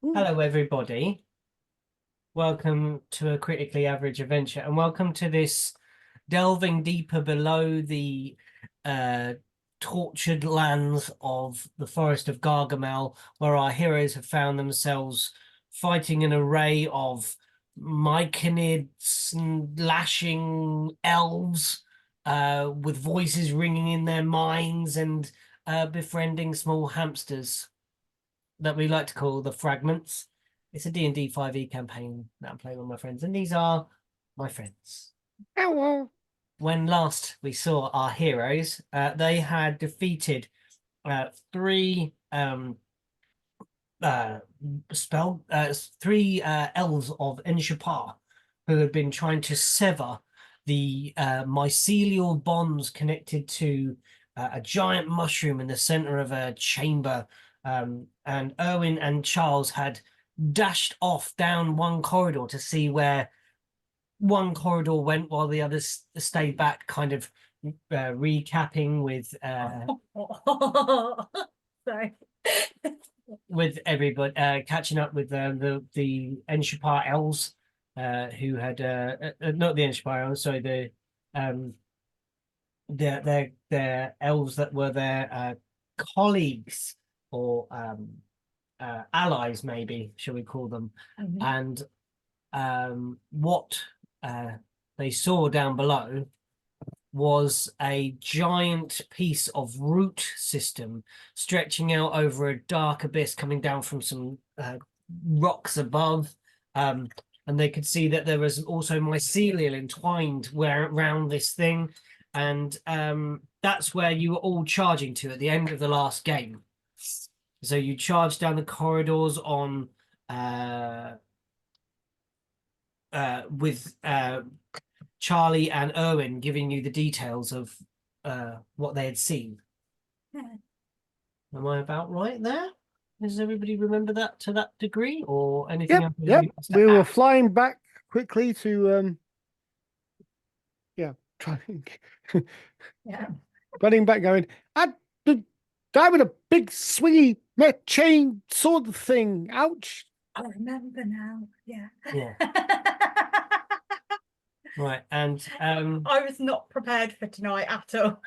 Hello, everybody. Welcome to a critically average adventure, and welcome to this delving deeper below the uh, tortured lands of the forest of Gargamel, where our heroes have found themselves fighting an array of myconids and lashing elves with voices ringing in their minds and befriending small hamsters that we like to call the Fragments. It's a D&D 5e campaign that I'm playing with my friends, and these are my friends. Hello. When last we saw our heroes, they had defeated three uh, three elves of Enshapar who had been trying to sever the mycelial bonds connected to a giant mushroom in the center of a chamber. And Erwin and Charles had dashed off down one corridor to see where one corridor went while the others stayed back, kind of recapping with Sorry. with everybody, catching up with the Enshapar elves, who had not the Enshapar elves, sorry, their elves that were their colleagues or allies, maybe shall we call them, and what they saw down below was a giant piece of root system stretching out over a dark abyss coming down from some rocks above. And they could see that there was also mycelial entwined around this thing. And that's where you were all charging to at the end of the last game. So you charged down the corridors on with Charlie and Erwin giving you the details of what they had seen. Am I about right there? Does everybody remember that to that degree, or anything else? Yep. We were flying back quickly to trying running back, going, the guy with a big swingy chain sword thing. Ouch. I remember now. Yeah. Right, and I was not prepared for tonight at all.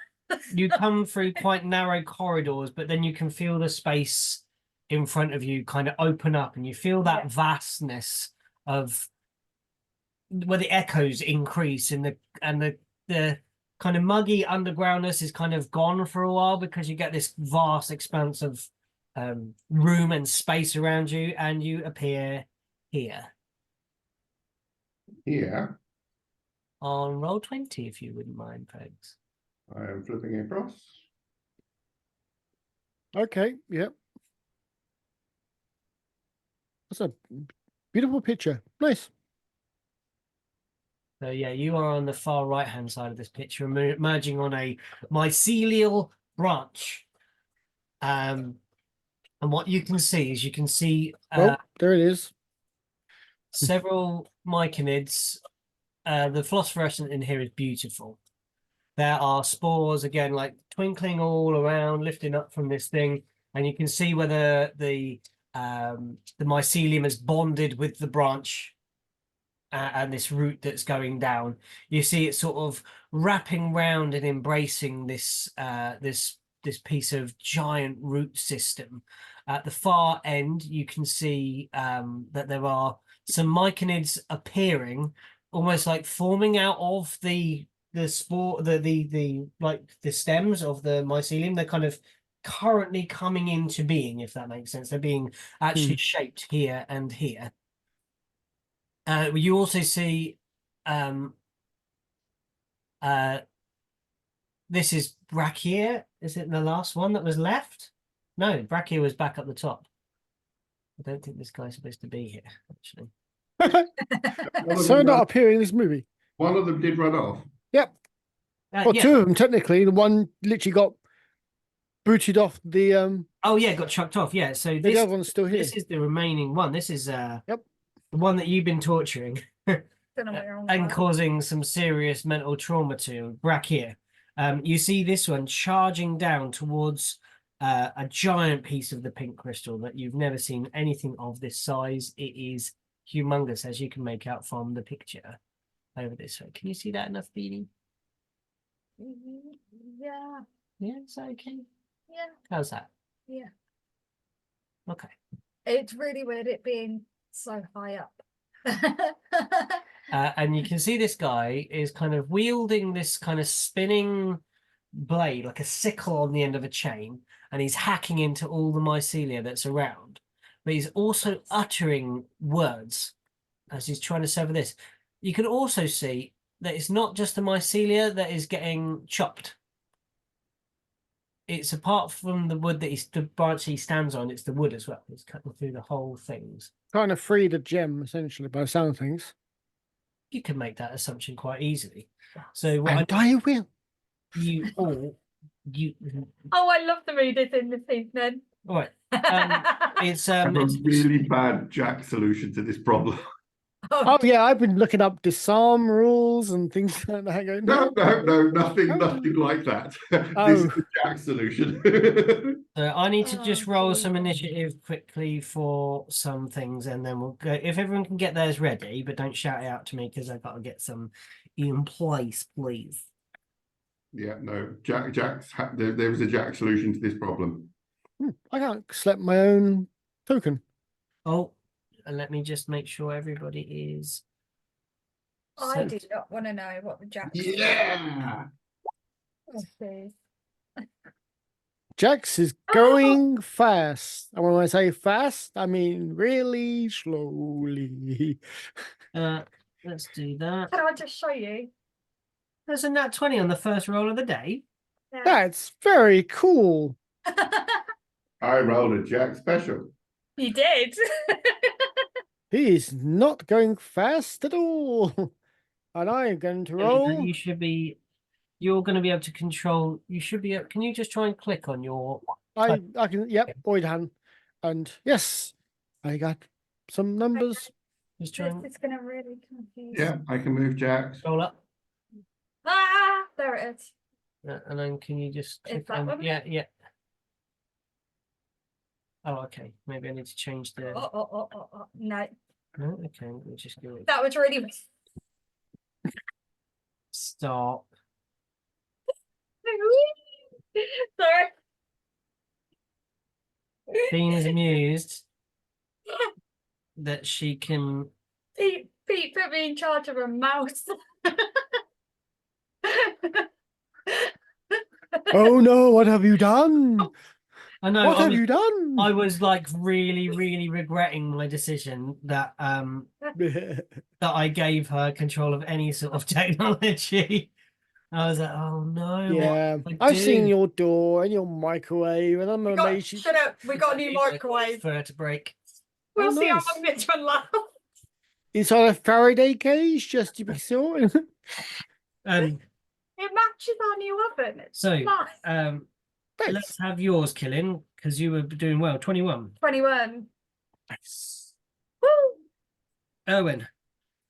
you come through quite narrow corridors, but then you can feel the space in front of you kind of open up, and you feel that vastness of where the echoes increase, and the kind of muggy undergroundness is kind of gone for a while because you get this vast expanse of room and space around you, and you appear here. Here, On roll 20, if you wouldn't mind, folks. I am flipping across. Okay. Yep. That's a beautiful picture. Nice. So yeah, you are on the far right-hand side of this picture, emerging on a mycelial branch. And what you can see is Oh, there it is. several myconids. The phosphorescent in here is beautiful. There are spores, again, like twinkling all around, lifting up from this thing, and you can see whether the mycelium is bonded with the branch and this root that's going down. You see it sort of wrapping round and embracing this this piece of giant root system. At the far end, you can see that there are some myconids appearing, almost like forming out of the spore, the like the stems of the mycelium. They're kind of currently coming into being, if that makes sense. They're being actually shaped here and here. You also see this is Brachia. Is it the last one that was left? No, Brachia was back up the top. I don't think this guy's supposed to be here, actually. So not appearing in this movie. One of them did run off. Yep. Well, two of them technically. The one literally got booted off the Oh yeah, got chucked off. Yeah, so the other one's still here. This is the remaining one. This is yep, the one that you've been torturing and causing some serious mental trauma to. Brachia. You see this one charging down towards a giant piece of the pink crystal that you've never seen anything of this size. It is humongous, as you can make out from the picture over this way. Can you see that enough, Beanie? Yeah. Yeah, is that okay? Yeah. How's that? Yeah. Okay. It's really weird it being so high up. And you can see this guy is kind of wielding this kind of spinning blade, like a sickle on the end of a chain, and he's hacking into all the mycelia that's around. But he's also uttering words as he's trying to sever this. You can also see that it's not just the mycelia that is getting chopped. It's apart from the wood that the branch he stands on, it's the wood as well. It's cutting through the whole things. Trying to free the gem, essentially, by the sound of things. You can make that assumption quite easily. So what And I will. you all you Oh, I love the mood it's in this evening. all right. It's I have a really bad Jack solution to this problem. Oh yeah, I've been looking up disarm rules and things like that. Going, No, nothing Oh. like that. This Oh. is the Jack solution. So I need to just Oh, roll some dear. initiative quickly for some things, and then we'll go. If everyone can get theirs ready, but don't shout it out to me because I've got to get some in place, please. Yeah, no, there was a Jack solution to this problem. I can't select my own token. Oh, and let me just make sure everybody is. I set. do not want to know what the Jack's Yeah. is. Jax is going fast. And when I say fast, I mean really slowly. Let's do that. Can I just show you? There's a nat 20 on the first roll of the day. Yeah. That's very cool. I rolled a Jack special. You did. He's not going fast at all. And I'm going to roll. You should be. You're going to be able to control. You should be. Can you just try and click on your? I can, yep, Boyd hand. And yes, I got some numbers. Just try This and is going to really confuse. Yeah, I can move Jacks. scroll up. Ah, there it is. And then can you just click that on? one? Yeah. Oh, okay. Maybe I need to change the. Oh. No, No, okay. Let me just do it. that was really. Stop. Sorry. Dean is amused that she can. Pete put me in charge of a mouse. Oh no, what have you done? I know. What have you done? I was like really regretting my decision that that I gave her control of any sort of technology. I was like, oh no. Yeah, what do I I've seen do? your door and your microwave, and I'm amazed she... Shut up, we got a new microwave. For her to break. We'll see nice. how long this one lasts. inside a Faraday cage, just to be sure. It matches our new oven. It's So, nice. let's have yours, Killian, because you were doing well. 21. 21. Nice. Woo! Owen.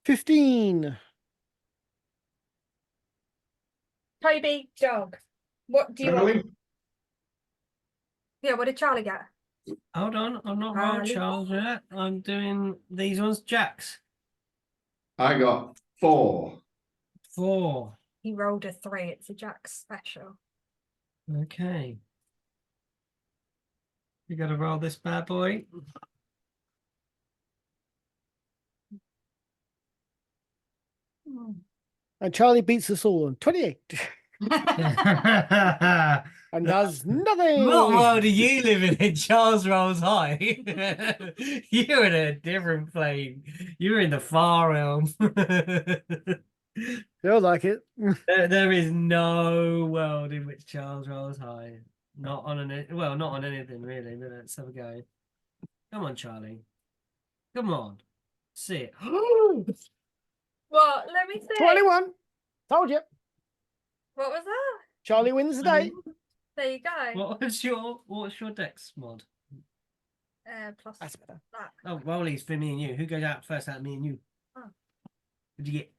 15. Toby, dog. What do you want? Charlie? Yeah, what did Charlie get? Hold on, I'm not rolled Charlie. Charles yet. I'm doing these ones. Jacks. I got 4. 4. He rolled a 3. It's a Jack special. Okay. You got to roll this bad boy. And Charlie beats us all on 28. And does nothing. What world are you living in? Charles rolls high. You're in a different plane. You're in the far realm. Feel like it. There is no world in which Charles rolls high. Not on not on anything really. But let's have a go. Come on, Charlie. Come on. See it. What? Let me see. 21. Told you. What was that? Charlie wins the day. There you go. What's your dex mod? Plus That's better. that. Oh, rollies for me and you. Who goes out first out of me and you? Oh. What'd you get?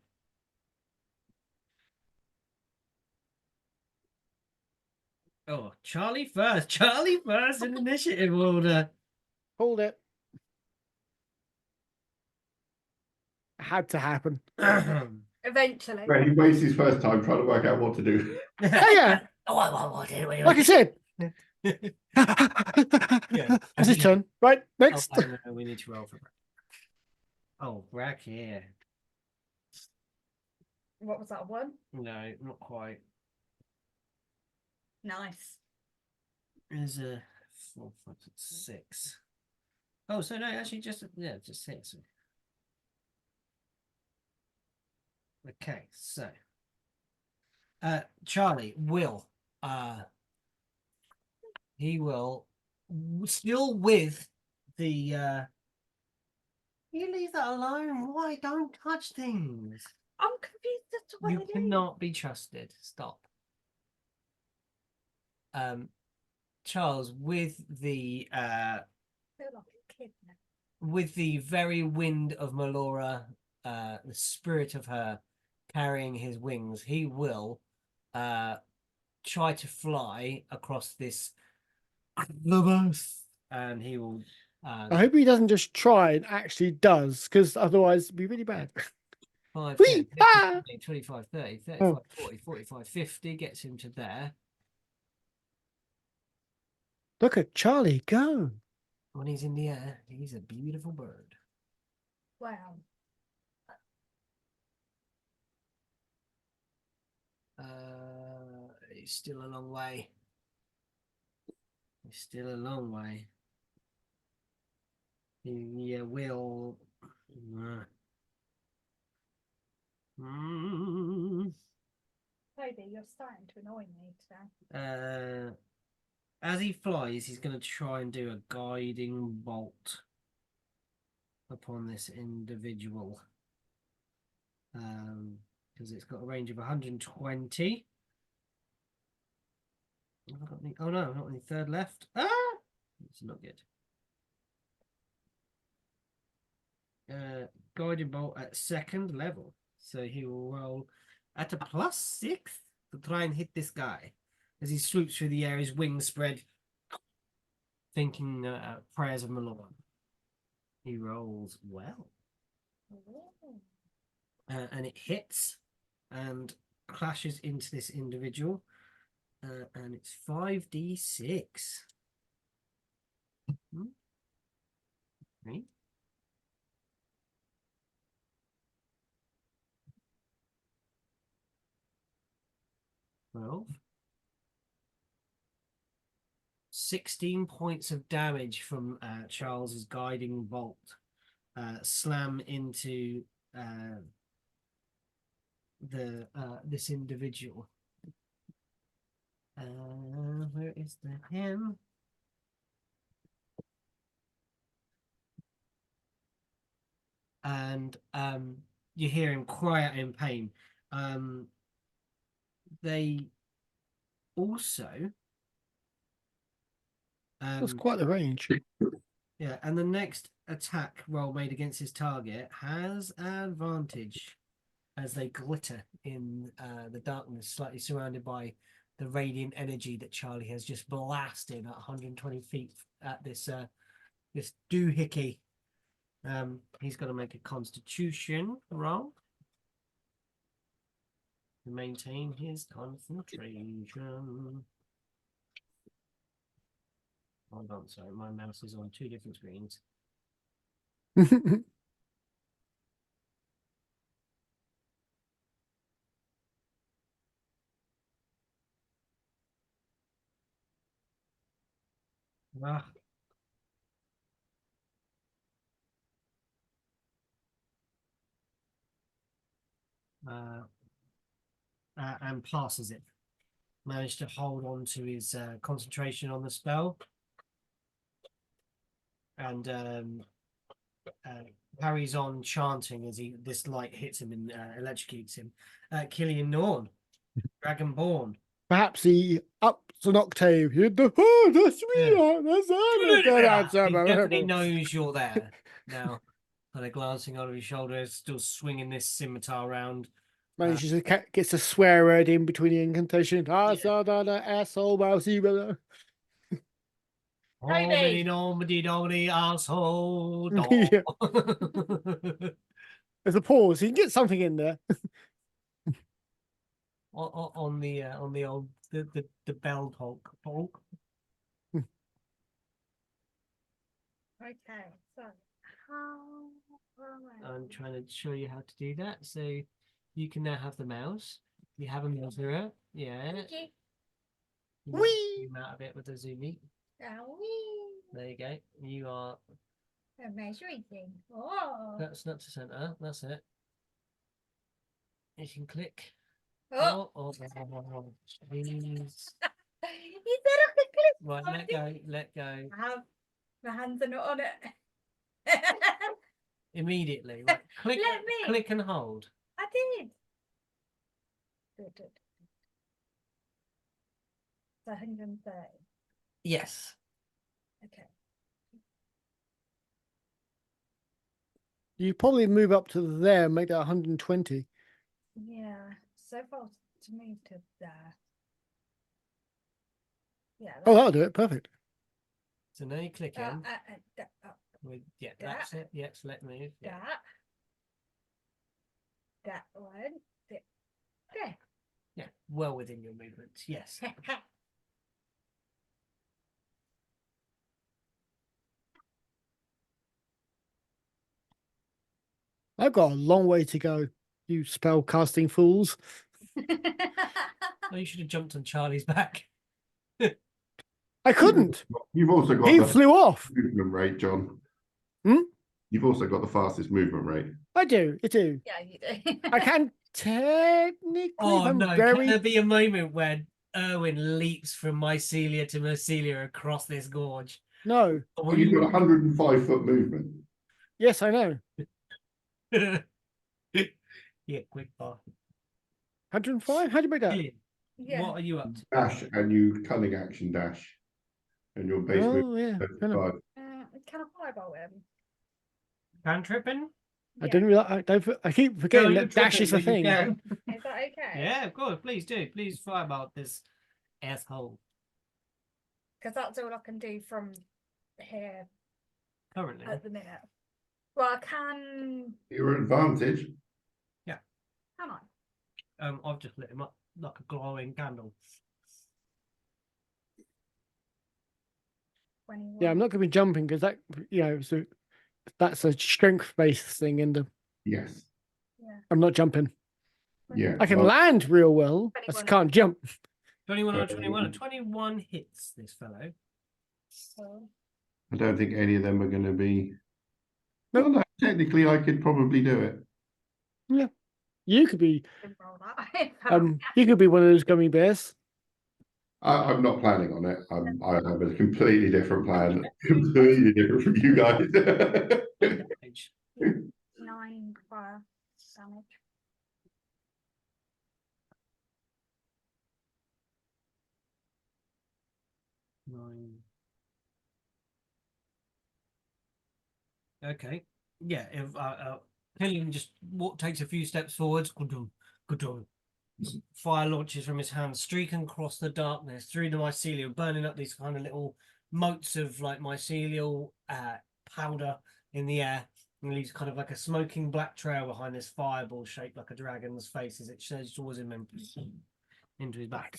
Oh, Charlie first. Charlie first in initiative order. Hold it. Had to happen. Eventually. Where he wastes his first time trying to work out what to do. Oh, yeah. Oh, what, Like I said. Yeah. That's his turn. Right, next. Oh, no, we need to roll for Brack. Oh, Brack here. What was that, a 1? No, not quite. Nice. There's a 4, 5, 6. Oh, so no, actually, just 6. Okay, so Charlie will he will still with the you leave that alone. Why? Don't touch things. I'm confused as to what You they do. cannot be trusted. Stop. Charles, with the I feel like a kid now. with the very wind of Melora, the spirit of her carrying his wings, he will try to fly across this universe, and he will. I hope he doesn't just try and actually does, because otherwise it'd be really bad. 5, Whee! 10, Ah! 15, 25, 30, 35, Oh. 40, 45, 50 gets him to there. Look at Charlie go. When he's in the air, he's a beautiful bird. Wow. He's still a long way. He's still a long way. He will. Toby, you're starting to annoy me today. As he flies, he's going to try and do a guiding bolt upon this individual. Because it's got a range of 120. Have I got any? Oh no, not any third left. Ah, it's not good. Guiding bolt at 2nd level, so he will roll at a +6 to try and hit this guy as he swoops through the air, his wings spread, thinking prayers of Melora. He rolls well, and it hits and clashes into this individual, and it's 5d6. Right. 12. 16 points of damage from Charles's guiding bolt slam into this individual. Where is the him? And you hear him cry out in pain. They also That's quite the range. yeah, and the next attack roll made against his target has advantage as they glitter in the darkness, slightly surrounded by the radiant energy that Charlie has just blasted at 120 feet at this this doohickey. He's got to make a Constitution roll to maintain his concentration. Hold on, sorry, my mouse is on 2 different screens. Ah. And passes it. Managed to hold on to his concentration on the spell, and carries on chanting as this light hits him and electrocutes him. Killian Norn, Dragonborn. Perhaps he ups an octave. He hit the that's He definitely knows you're there now. Kind of glancing over his shoulder, still swinging this scimitar around, Manages to gets a swear word in between the incantation. Yeah. Asshole, mousy, brother. Hobbity dobbity dobbity asshole Yeah. dog. There's a pause. You can get something in there. on the old the bell talk. Okay, so how I'm trying to show you how to do that. So you can now have the mouse. You have a mouse here. Yeah. Thank you. You might Whee! zoom out a bit with the zoomy. Wee. There you go. You are. A measuring thing. Oh. That's not to center. That's it. You can click. Oh. Please. You said I could click. Right, Oh, let go. Let go. I have my hands are not on it. Immediately. Right. Click. Let me. Click and hold. I did. Good. It's 130. Yes. Okay. You probably move up to there, make that 120. Yeah. So far to move to there. Yeah. Oh, that'll do it. Perfect. So now you click in. Yeah, that. that's it. Yeah, select move. Yeah. That one. There. Yeah, well within your movements. Yes. I've got a long way to go, you spell casting fools. Oh, you should have jumped on Charlie's back. I couldn't. You've also got He the flew off. movement rate, John. Hmm? You've also got the fastest movement rate. I do. Yeah, you do. I can technically. Oh I'm no! Can very. there be a moment where Erwin leaps from Mycelia to Mercelia across this gorge? No. Or Well, you've got 105-foot movement. Yes, I know. Yeah, quick bar. 105? How do you make that? Killian, Yeah. what are you up to? Dash and you cunning action dash. And your base movement. Oh, yeah. Fair enough. 35. Can I fireball him? Cantripping? I didn't realize. I keep forgetting No, that dash is the tripping, thing. but you Is that okay? can. Yeah, of course. Please do. Please fire about this asshole. Because that's all I can do from here Currently. at the minute. Well, I can. Your advantage. Can I? I've just lit him up like a glowing candle. 21. Yeah, I'm not going to be jumping because so that's a strength-based thing, and Yes. I'm not jumping. Yeah. I can well, land real well. I just 21. can't jump. 21 or 21. 21 hits this fellow. So, I don't think any of them are going to be. Nope. Well, no, technically, I could probably do it. You could be. can roll that. You could be one of those gummy bears. I'm not planning on it. I have a completely different plan, completely different from you guys. Damage. 9 fire damage. Nine. Okay. Yeah. If Killian just takes a few steps forwards, good. Fire launches from his hand, streaking across the darkness through the mycelium, burning up these kind of little motes of like mycelial powder in the air, and leaves kind of like a smoking black trail behind this fireball shaped like a dragon's face as it surges towards him and into his back.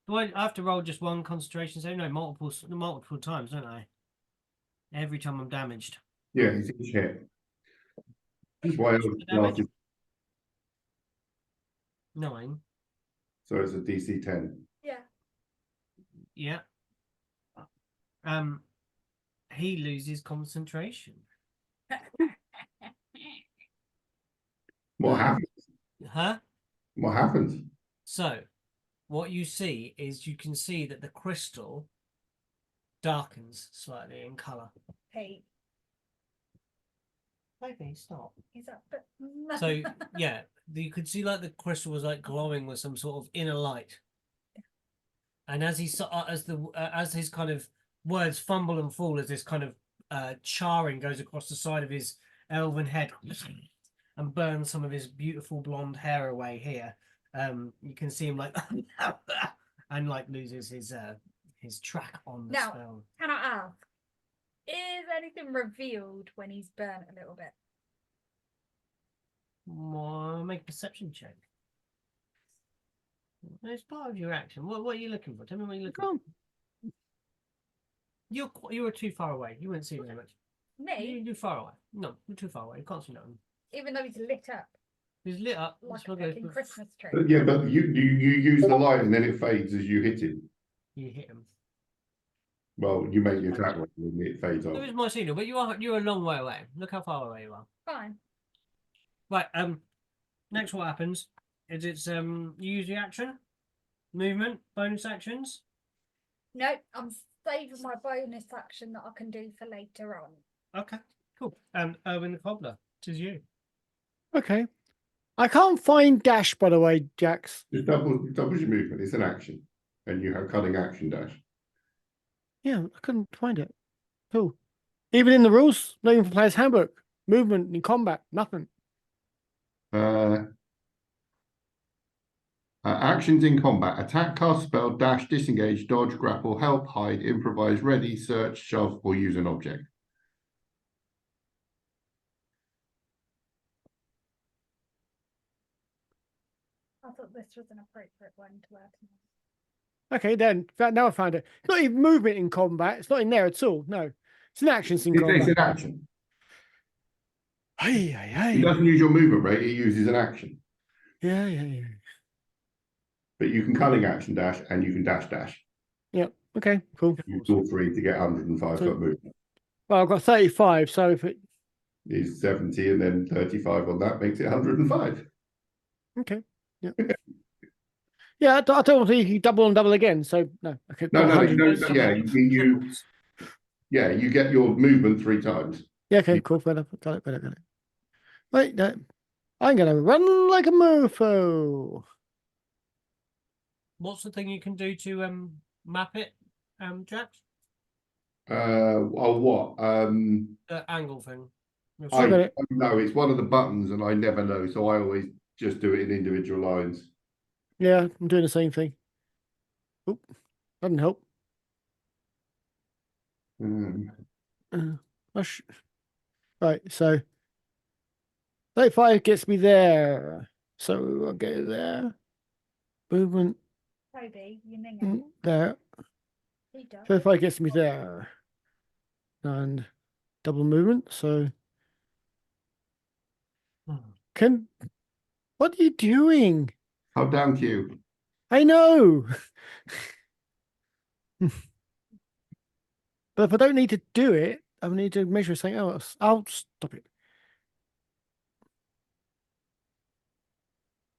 Do I have to roll just one concentration save? No, multiple times, don't I? Every time I'm damaged. Yeah, it's each hit. This is why I The damage? started. 9. So it's a DC 10. Yeah. Yeah. He loses concentration. What happens? Huh? What happens? So, what you see is you can see that the crystal darkens slightly in color. Hey, Okay, stop. is that? So, yeah, you could see like the crystal was like glowing with some sort of inner light. And as as his kind of words fumble and fall, as this kind of charring goes across the side of his elven head, and burn some of his beautiful blonde hair away here. You can see him like and like loses his track on the Now, spell. can I ask, is anything revealed when he's burnt a little bit? Make a perception check. It's part of your action. What are you looking for? Tell me what you're looking for. You were too far away. You wouldn't see very much. Me, You're far away. No, you're too far away. You can't see nothing. even though he's lit up He's lit up. like It's a not good, fucking but Christmas tree. But yeah, but you use the light and then it fades as you hit him. you hit him. Well, you make the attack roll and it fades off. There is my signal, but you're a long way away. Look how far away you are. Fine. Right. Next, what happens is you use your action, movement, bonus actions. No, I'm saving my bonus action that I can do for later on. Okay, cool. And Erwin the Cobbler, it is you. Okay. I can't find dash, by the way, Jax. Just double your movement. It's an action, and you have cutting action dash. Yeah, I couldn't find it. Cool. Even in the rules, not even for player's handbook. Movement in combat, nothing. Actions in combat: attack, cast spell, dash, disengage, dodge, grapple, help, hide, improvise, ready, search, shove, or use an object. I thought this was an appropriate one to wear tonight. Okay, then now I found it. It's not even movement in combat. It's not in there at all. No, it's an actions in It's combat. an action. Hey, hey, It hey. doesn't use your movement rate. It uses an action. Yeah, yeah, yeah. But you can cunning action dash and you can dash. Yep. Okay, cool. Use all three to get 105 foot movement. Well, I've got 35, so if it Is 70 and then 35 on that makes it 105. okay, yeah, yeah. I don't want to double and double again. So no, okay. No, got no, 100. no, yeah, you get your movement 3 times. Yeah, okay, cool. Got it. Wait, no, I'm gonna run like a mofo. What's the thing you can do to map it, Jax? What? The angle thing. I got it. No, it's one of the buttons, and I never know, so I always just do it in individual lines. Yeah, I'm doing the same thing. Oop, doesn't help. Right, so 35 gets me there. So I'll go there. Movement Toby, you ning there. He does. 35 gets me there. And double movement. So what are you doing? Hold down Q. I know. But if I don't need to do it, I need to measure something else. I'll stop it.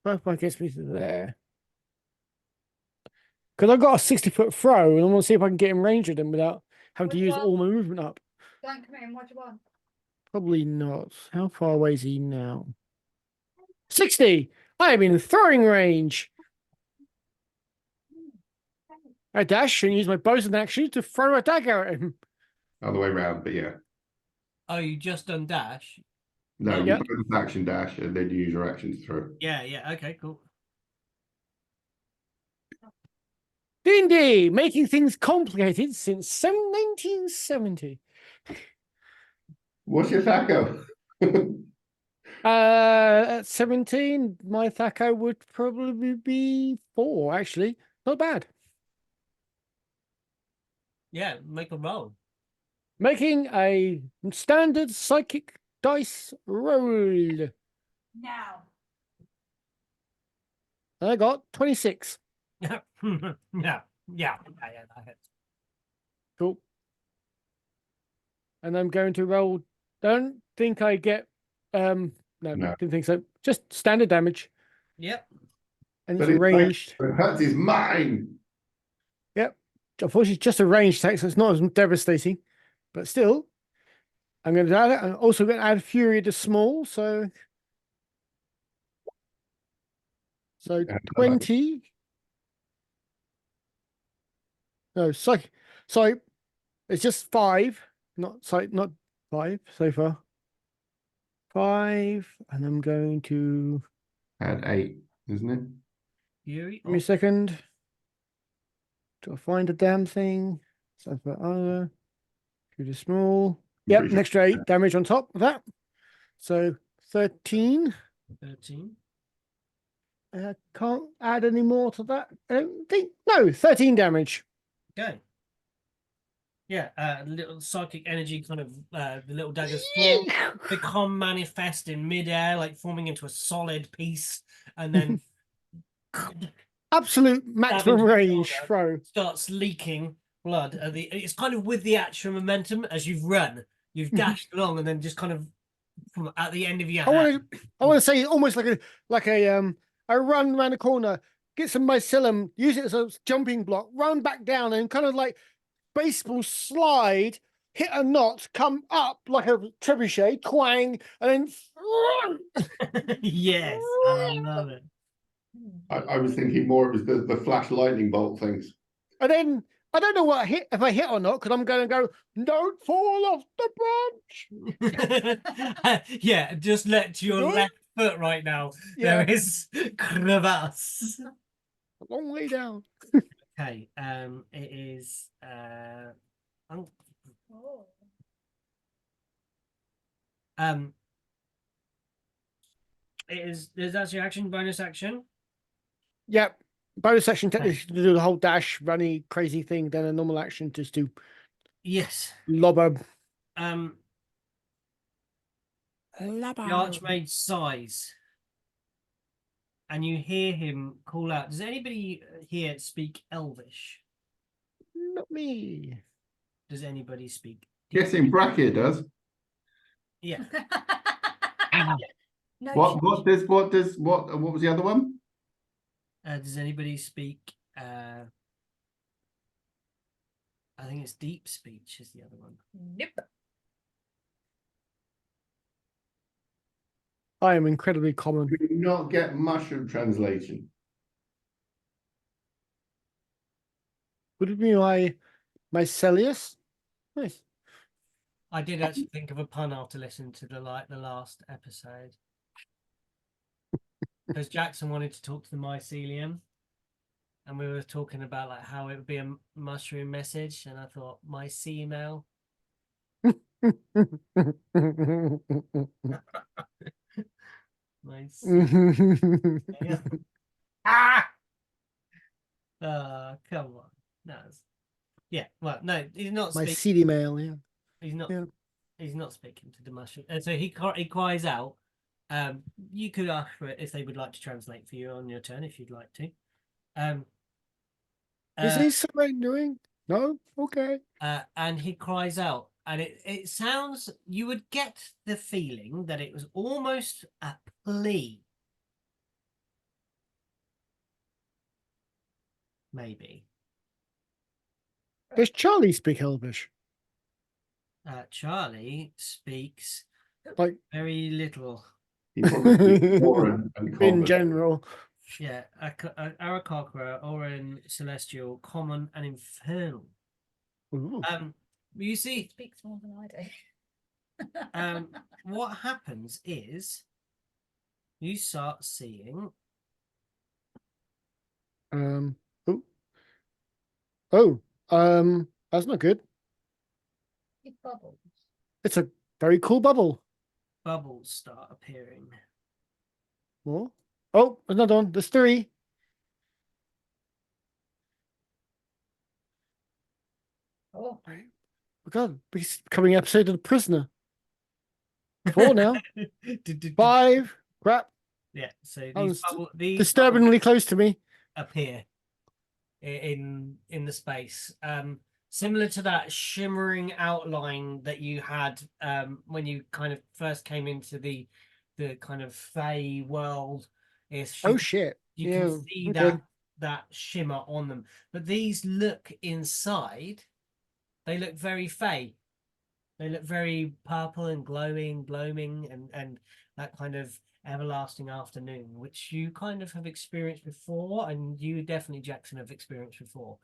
35 gets me to there. Because I've got a 60-foot throw, and I want to see if I can get in range of them without having to use all my movement up. Don't come in, what do you want? Probably not. How far away is he now? 60! I am in throwing range. I dash and use my boson action to throw a dagger at him. Other way around, but yeah. Oh, you just done dash? No, Oh. you Yep. bonus action dash, and then you use your action to throw. Yeah, okay, cool. D&D, making things complicated since 1970. What's your THACO? At 17, my THACO would probably be 4, actually. Not bad. Yeah, make a roll. Making a standard psychic dice roll. Now. I got 26. Yeah, that hits. Cool. And I'm going to roll. Don't think I get no, No. didn't think so. Just standard damage. Yep. And But it's it's ranged. It hurts his mind. Yep. Unfortunately, it's just a ranged attack, so it's not as devastating. But still, I'm going to add it. I'm also going to add Fury to small, so Yeah, 20. No, sorry, it's just 5. Not 5 so far. 5, and I'm going to Add 8, isn't it? Fury. give me a second. Do I find the damn thing? So for other, shoot small. I'm Yep, pretty an sure. extra 8 damage on top of that. So 13. 13. I can't add any more to that. I don't think. No, 13 damage. Okay. Yeah, little psychic energy kind of the little daggers form, become manifest in midair, like forming into a solid piece, and then Absolute maximum into the range shoulder, throw. starts leaking blood. It's kind of with the actual momentum as you've run, you've dashed along, and then just kind of from at the end of your hand. I want to say almost like a I run around the corner, get some mycelium, use it as a jumping block, run back down, and kind of like baseball slide, hit a knot, come up like a trebuchet, twang, and then Yes, I love it. I was thinking more it was the flash lightning bolt things. and then I don't know what I hit if I hit or not because I'm going to go. Don't fall off the branch. Yeah, just let your Good. left foot right now. Yeah. There is crevasse. A long way down. Okay, it is Oh. um there's actually action, bonus action. Yep. Bonus action technically to do the whole dash, runny, crazy thing. Then a normal action just to Yes. lob a The Archmage sighs, and you hear him call out. Does anybody here speak Elvish? Not me. Does anybody speak? Guessing Bracket does. Yeah. No, What was the other one? Does anybody speak? I think it's deep speech is the other one. Nope. I am incredibly common. We do not get mushroom translation. Would it be my Celius? Nice. I did actually think of a pun after listening to the last episode. Because Jackson wanted to talk to the mycelium, and we were talking about like how it would be a mushroom message, and I thought mycemail. Nice. Ah! Come on. No. Yeah. Well, no, he's not My speaking. CD mail, yeah. He's not. Yeah. He's not speaking to the mushroom, and so he cries out. You could ask for it if they would like to translate for you on your turn if you'd like to. Is he surrendering? No? Okay. And he cries out, and it sounds. You would get the feeling that it was almost a plea. Maybe. Does Charlie speak Elvish? Charlie speaks Like very little. He probably speaks Warren and in Common. general. Yeah, Arakocra, Orin, Celestial, Common, and Infernal. Ooh. You see, Speaks more than I do. what happens is you start seeing. That's not good. It bubbles. It's a very cool bubble. Bubbles start appearing. More? Oh, another one. There's 3. Oh. Oh God, it's becoming an episode of The Prisoner. 4 now. 5. Crap. Yeah, so Oh, these disturbingly close to me. appear in the space. Similar to that shimmering outline that you had when you kind of first came into the kind of Fey world. Oh shit. You Yeah, can see okay. that shimmer on them. But these look inside, they look very Fey. They look very purple and glowing, and that kind of everlasting afternoon, which you kind of have experienced before, and you definitely, Jackson, have experienced before.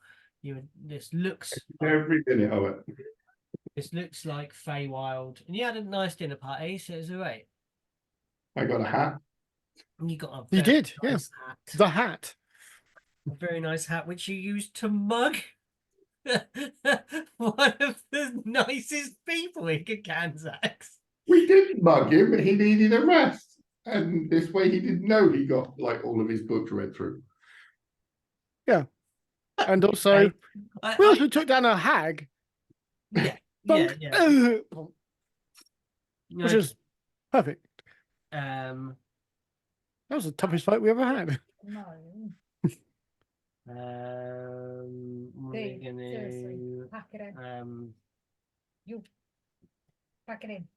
This looks Every minute of it. like Feywild, and you had a nice dinner party, so it was alright. I got a hat. You got a You very did, yeah. nice hat. The hat. A very nice hat, which you used to mug one of the nicest people in Kansas. We didn't mug him, but he needed a rest. And this way he didn't know he got like all of his books read through. And also, I, we I- also took down a hag. yeah, Bunk. yeah. Which is perfect. Um, That was the toughest fight we ever had. No. what are we Dude, seriously, gonna pack it in. um Pack it in.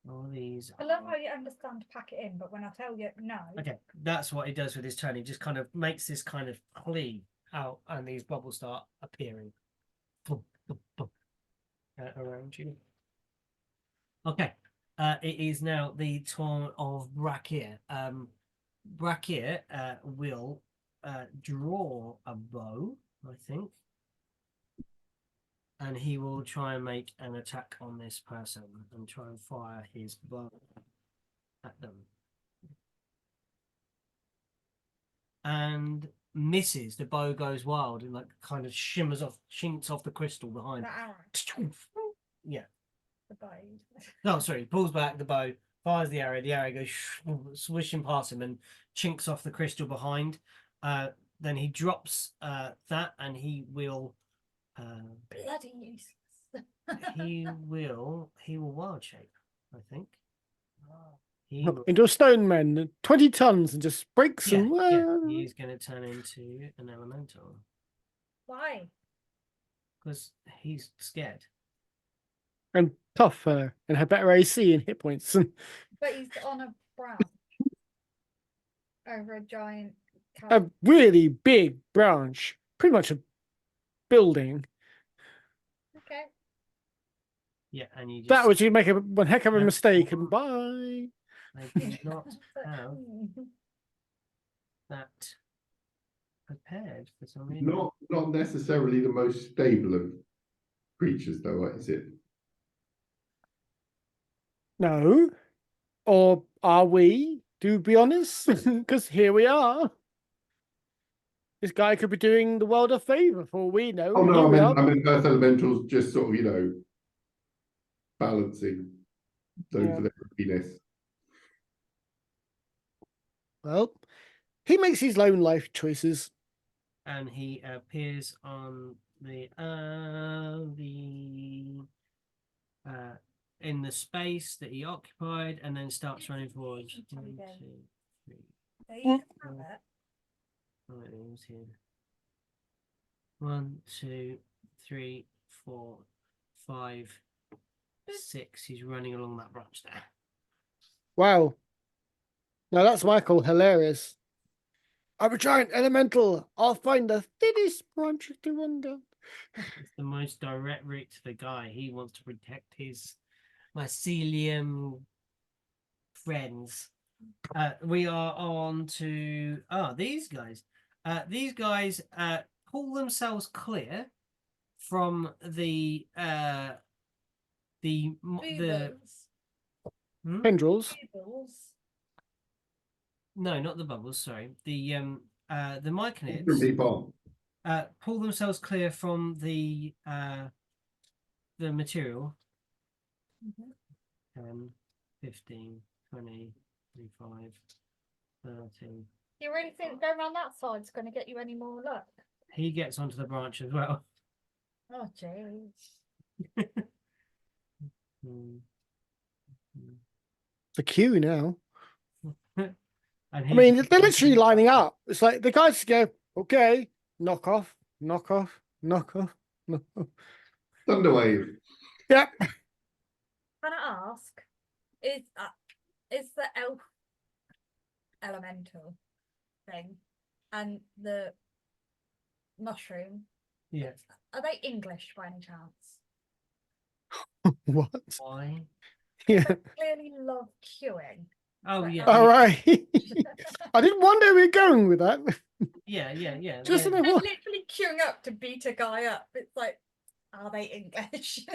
all these I love are- how you understand pack it in, but when I tell you no, okay, that's what he does with his turn. He just kind of makes this kind of plea out, and these bubbles start appearing around you. Okay, it is now the turn of Brakir. Brakir will draw a bow, I think, and he will try and make an attack on this person and try and fire his bow at them. And misses. The bow goes wild and like kind of shimmers off, chinks off the crystal behind. the arrow, Yeah. the bow. No, sorry. Pulls back the bow, fires the arrow. The arrow goes swishing past him and chinks off the crystal behind. Then he drops that, and he will. Bloody useless. He will wild shape, I think. Oh. He will, Into a stone man, 20 tons, and just breaks yeah, them. he's going to turn into an elemental Why? because he's scared. And tough, and had better AC and hit points. But he's on a branch over a giant. A really big branch, pretty much a building. Okay. Yeah, and you just That was you make one heck of a Yeah. mistake, and bye. they do not have that prepared for some reason. Not necessarily the most stable of creatures, though, is it? No, or are we? To be honest, because here we are. This guy could be doing the world a favor for all we know. Oh Here no, we are. I mean Earth Elementals just sort of, balancing those Yeah. for their happiness. Well, he makes his lone life choices. And he appears on the in the space that he occupied, and then starts running forward. There you 1, go. 2, 3. There you have it. Oh, it was here. 1, 2, 3, 4, 5, 6. He's running along that branch there. Wow. Now that's what I call hilarious. I'm a giant elemental. I'll find the thinnest branch to run down. It's the most direct route to the guy. He wants to protect his mycelium friends. We are on to these guys. These guys pull themselves clear from the Bubbles. Tendrils. Bubbles. no, not the bubbles. Sorry, the From myconids people. pull themselves clear from the material. Mhm. 10, 15, 20, 25, 30. You really think going around that side's going to get you any more luck? He gets onto the branch as well. Oh, jeez. It's a queue now. And I he mean, just they're goes, literally lining up. It's like the guys go, okay, knock off, knock off, knock off, knock off. Thunderwave. Yep. Can I ask, is the elf elemental thing and the mushroom, Yeah. are they English by any chance? What? Why? Yeah. They clearly love queuing. Oh But, yeah. All right. I didn't wonder where we were going with that. Yeah. Just they're- in a They're what? literally queuing up to beat a guy up. It's like, are they English?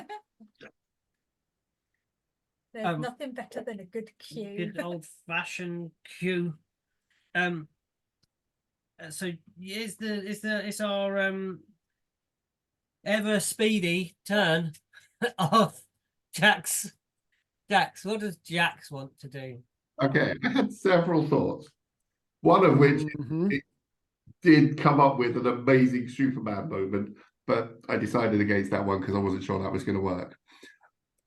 There's nothing better than a good cue. Good old-fashioned cue. So it's our ever speedy turn of Jax. Jax, what does Jax want to do? Okay, I had several thoughts. One of which Mhm. it did come up with an amazing Superman moment, but I decided against that one because I wasn't sure that was going to work.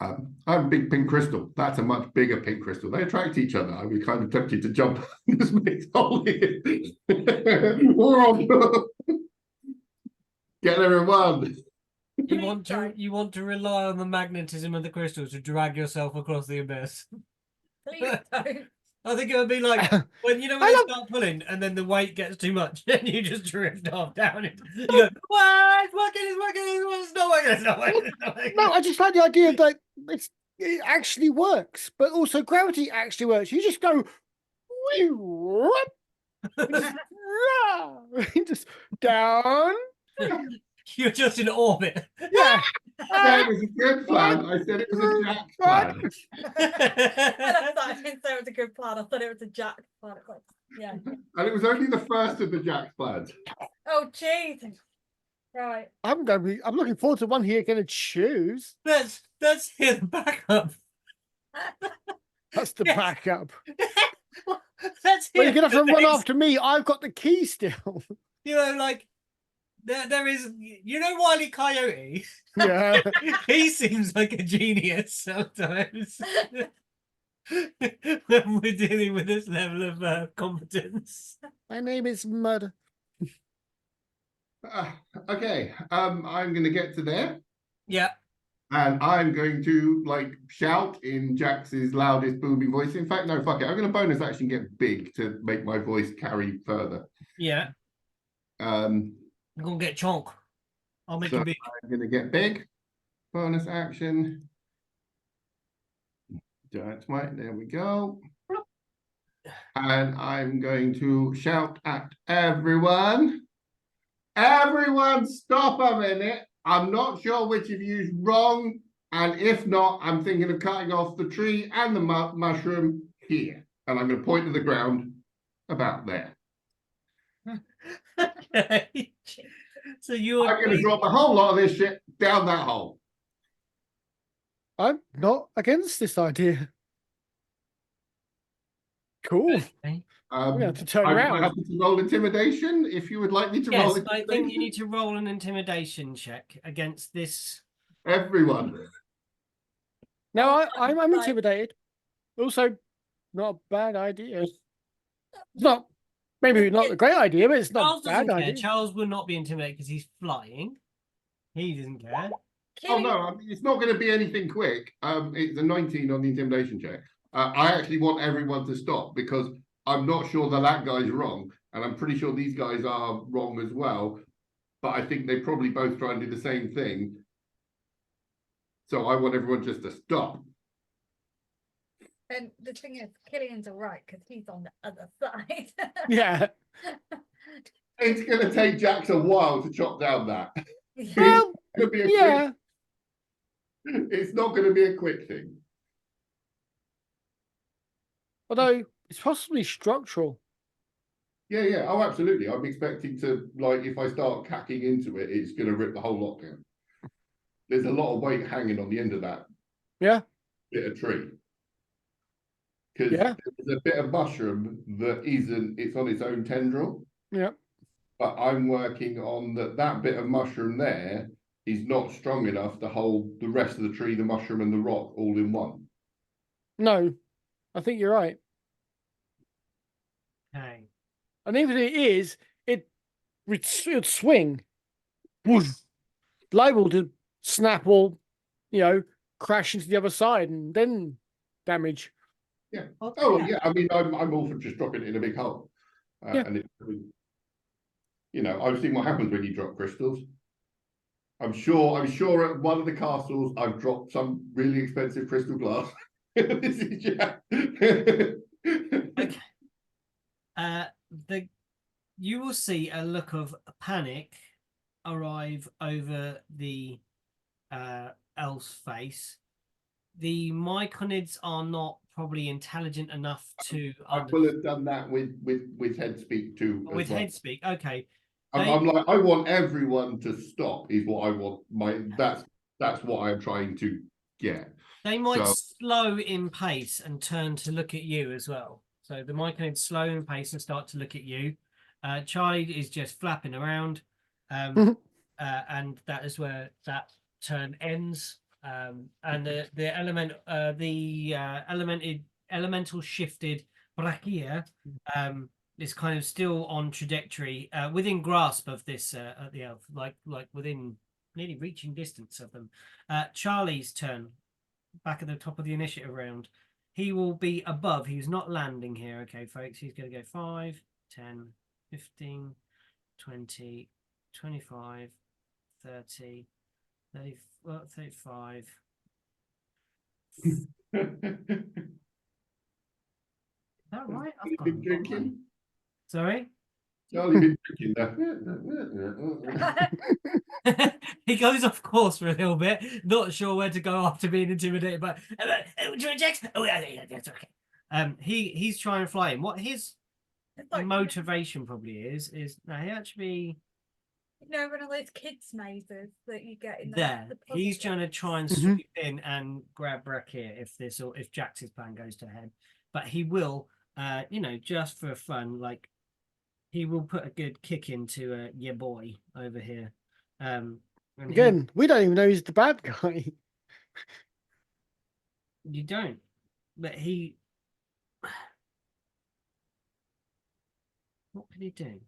I have a big pink crystal. That's a much bigger pink crystal. They attract each other. I was kind of tempted to jump this big hole here. Get everyone. You want to rely on the magnetism of the crystal to drag yourself across the abyss. Please don't. I think it would be like when I they love- start pulling and then the weight gets too much and you just drift off down it. You go, what? It's working, it's not working, it's not working, it's not working. No, I just like the idea of like it actually works, but also gravity actually works. You just go, just down. You're just in orbit. Yeah. That was a good plan. I said it was a Jack plan. I didn't say it was a good plan. I thought it was a Jack plan. Yeah. And it was only the first of the Jack's plans. Oh, Jesus. Right. I'm looking forward to one here going to choose. Let's hear the backup. That's the Yes. backup. Let's But hear you're gonna have to the run next- after me. I've got the key still. You know, like there is, you know, Wile E. Coyote. Yeah. He seems like a genius sometimes when we're dealing with this level of competence. My name is Mud. Okay, I'm going to get to there. Yeah. And I'm going to like shout in Jax's loudest booming voice. In fact, no, fuck it. I'm going to bonus action get big to make my voice carry further. Yeah. I'm I'm gonna get chonk. I'll make So- you big. going to get big. Bonus action. That's right. There we go. And I'm going to shout at everyone. Everyone, stop a minute. I'm not sure which of you's wrong. And if not, I'm thinking of cutting off the tree and the mushroom here. And I'm going to point to the ground about there. Okay. So you're I'm going to drop a whole lot of this shit down that hole. I'm not against this idea. Cool. Okay. I'm gonna have to turn I'm around. happy to roll intimidation if you would like me to roll Yes, I think you intimidation. need to roll an intimidation check against this. Everyone. No, I'm Right. intimidated. Also, not a bad idea. It's not maybe not a great idea, but it's not Charles a doesn't bad care. idea. Charles will not be intimidated because he's flying. He doesn't care. Oh Killian, no, it's not going to be anything quick. It's a 19 on the intimidation check. I actually want everyone to stop because I'm not sure that guy's wrong, and I'm pretty sure these guys are wrong as well. But I think they probably both try and do the same thing. So I want everyone just to stop. And the thing is, Killian's all right because he's on the other side. Yeah. It's going to take Jax a while to chop down that. Well, It's gonna be a yeah. quick, it's not going to be a quick thing. Although it's possibly structural. Yeah. Oh, absolutely. I'm expecting to, like, if I start cacking into it, it's going to rip the whole lot down. There's a lot of weight hanging on the end of that Yeah. bit of tree. Because Yeah. there's a bit of mushroom that isn't, it's on its own tendril. Yeah. But I'm working on that bit of mushroom there is not strong enough to hold the rest of the tree, the mushroom and the rock all in one. No, I think you're right. Okay. And even if it is, it would swing. Woof. Liable to snap or, crash into the other side and then damage. Yeah. Okay. Oh, yeah. I mean, I'm all for just dropping it in a big hole. Yeah. And I've seen what happens when you drop crystals. I'm sure at one of the castles I've dropped some really expensive crystal glass. This is Okay. You will see a look of panic arrive over the elf's face the myconids are not probably intelligent enough to I will have done that with head speak too. with as well. head speak. Okay, I'm like, I want everyone to stop. Is what I want. That's what I'm trying to get. they might So- slow in pace and turn to look at you as well. So the myconids slow in pace and start to look at you. Charlie is just flapping around, and that is where that turn ends. And the elemental shifted brachia is kind of still on trajectory, within grasp of this the elf, like within nearly reaching distance of them. Charlie's turn, back at the top of the initiative round. He will be above. He's not landing here. Okay, folks. He's going to go 5, 10, 15, 20, 25, 30, 30 35. Is that right? I've got Been drinking. Sorry? Charlie been drinking that. He goes off course for a little bit, not sure where to go after being intimidated, but do you reject? Oh yeah, that's okay. He's trying to fly him. What his It's like, motivation probably is no, he actually you know, one of those kids' mazes that you get in there. the He's puzzle trying to games. try and sweep in and grab Breck here if Jax's plan goes to head. But he will, just for fun, like he will put a good kick into your boy over here. And Again, we don't even know he's the bad guy. you don't, but he. What could he do?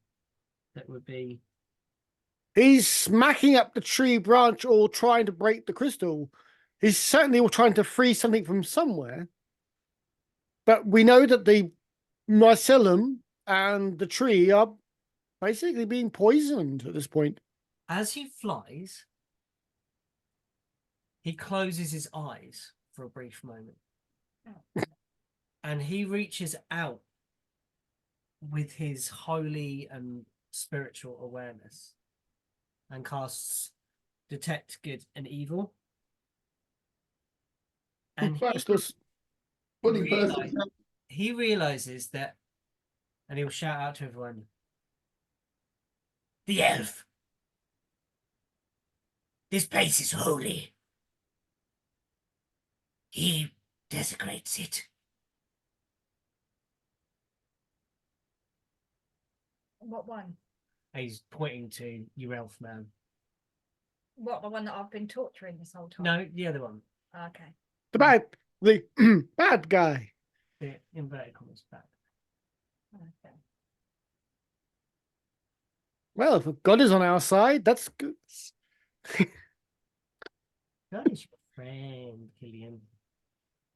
That would be. He's smacking up the tree branch or trying to break the crystal. He's certainly trying to free something from somewhere. But we know that the mycelium and the tree are basically being poisoned at this point. As he flies, he closes his eyes for a brief moment. And he reaches out with his holy and spiritual awareness and casts Detect Good and Evil. And Putting person. he realizes that, and he'll shout out to everyone, "The elf! This place is holy. He desecrates it." What one? He's pointing to you, elf man. What, the one that I've been torturing this whole time? No, the other one. Okay. The bad guy. The inverted commas back. Okay. Well, if God is on our side, that's good. God is your friend, Killian.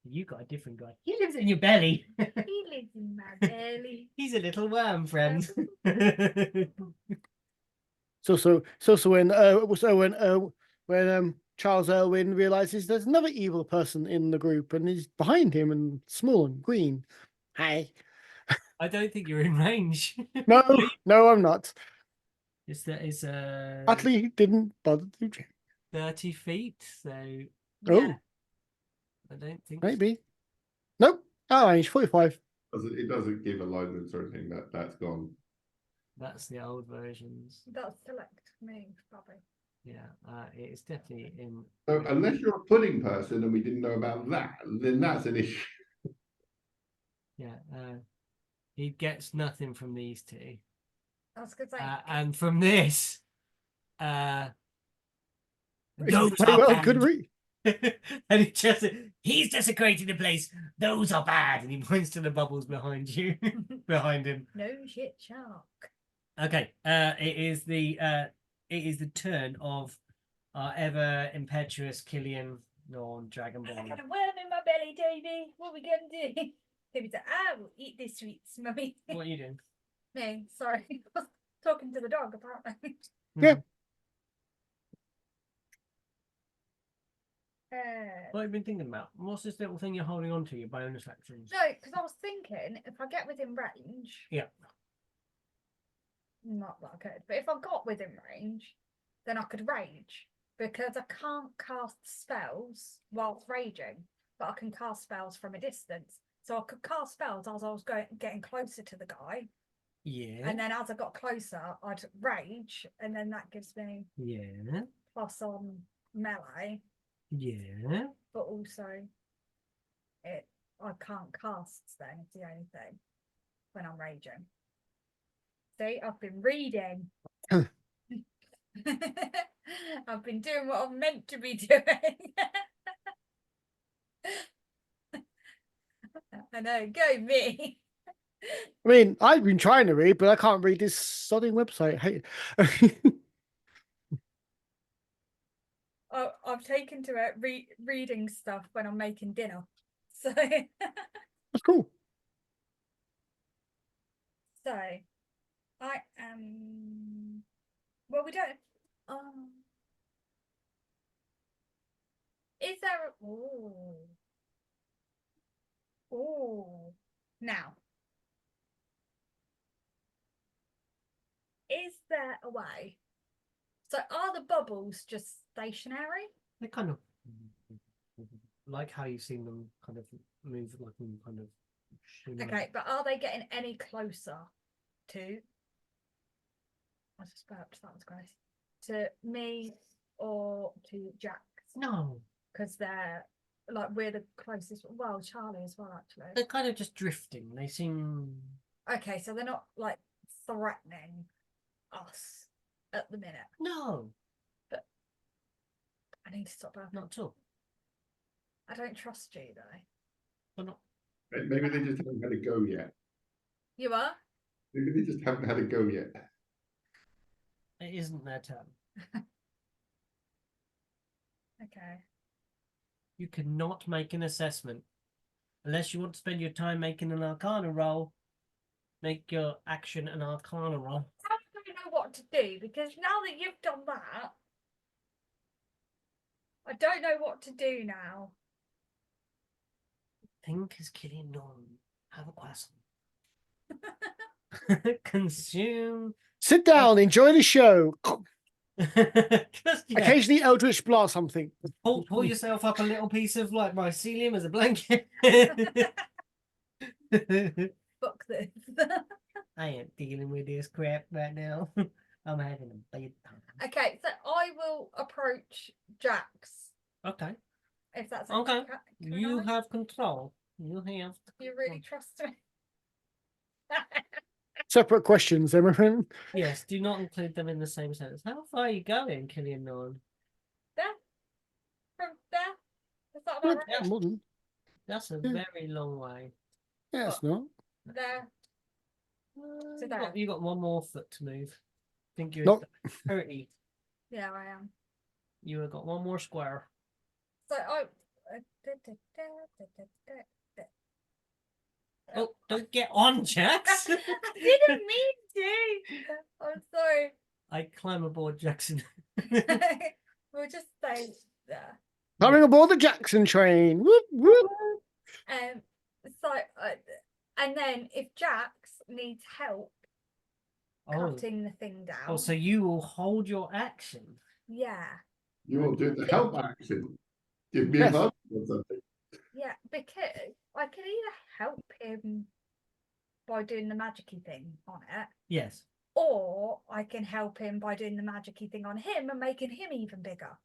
You got a different God. He lives in your belly. He lives in my belly. He's a little worm, friend. So when Charles Irwin realizes there's another evil person in the group and he's behind him and small and green. Hi. I don't think you're in range. No, I'm not. It's Utterly didn't bother to check. 30 feet, so Oh, I don't think maybe. Nope. Oh, range 45. It doesn't give alignments or anything. That's gone. that's the old versions. That's select move, probably. Yeah, it's definitely in. So unless you're a pudding person and we didn't know about that, then that's an issue. Yeah, he gets nothing from these two. I was gonna say, And from this, It's those very are well bad. could read. And he's desecrating the place. Those are bad. And he points to the bubbles behind you, behind him. no shit shark. Okay. It is the turn of our ever impetuous Killian on Dragon I Ball. got a worm in my belly, Davy. What are we gonna do? Davy's like, I will eat this sweets, mummy. What are you doing? No, sorry. I was talking to the dog, apparently. Yeah. What have you been thinking about? What's this little thing you're holding on to? Your bonus actions. No, because I was thinking if I get within range. Yeah. Not that I could, but if I got within range, then I could rage because I can't cast spells whilst raging. but I can cast spells from a distance. So I could cast spells as I was getting closer to the guy, Yeah. and then as I got closer, I'd rage, and then that gives me Yeah. plus on melee, Yeah. but also I can't cast then, it's the only thing when I'm raging. See, I've been reading. I've been doing what I'm meant to be doing. I know, go me. I mean, I've been trying to read, but I can't read this sodding website. Hey, I've taken to it reading stuff when I'm making dinner. So that's cool. so I am well we don't is there oh now is there a way, so are the bubbles just stationary? They kind of like how you've seen them kind of move, like them kind of. shimmer. Okay, but are they getting any closer to I just burped, that was gross, to me or to Jax? No, Because they're like we're the closest. Well, Charlie as well, actually. they're kind of just drifting. They seem. Okay, so they're not like threatening us at the minute. No, I need to stop burping. not at all. I don't trust you though. They're not. Maybe they just haven't had a go yet. You are? Maybe they just haven't had a go yet. It isn't their turn. Okay. You cannot make an assessment unless you want to spend your time making an Arcana roll. Make your action an Arcana roll. I don't know what to do because now that you've done that, I don't know what to do now. Think as Killian Norm. Have a croissant. Consume. Sit down, enjoy the show. Just, yeah, Occasionally, Eldritch Blast something. pull yourself up a little piece of like mycelium as a blanket. Fuck this. I ain't dealing with this crap right now. I'm having a bad time. Okay, so I will approach Jax Okay. if that's Okay. Can You I? have control. You have. You really trust me? Separate questions, then, my friend. Yes, do not include them in the same sentence. How far are you going, Killian Norn? There? From there? Is that Yeah, about right? more than- That's a Yeah. very long way. yeah, it's not. There. You there. got, you got one more foot to move. I think you're Nope. 30. Yeah, I am. You have got one more square. So I. Oh, don't get on, Jax. I didn't mean to. I'm sorry. I climb aboard Jackson. We'll just stay there. Coming aboard the Jackson train. Whoop, whoop. So, and then if Jax needs help Oh. cutting the thing down, Oh, so you will hold your action. yeah, You will do the help action. Give me Yes. a hug or something. yeah, because I can either help him by doing the magic-y thing on it, Yes. or I can help him by doing the magic-y thing on him and making him even bigger.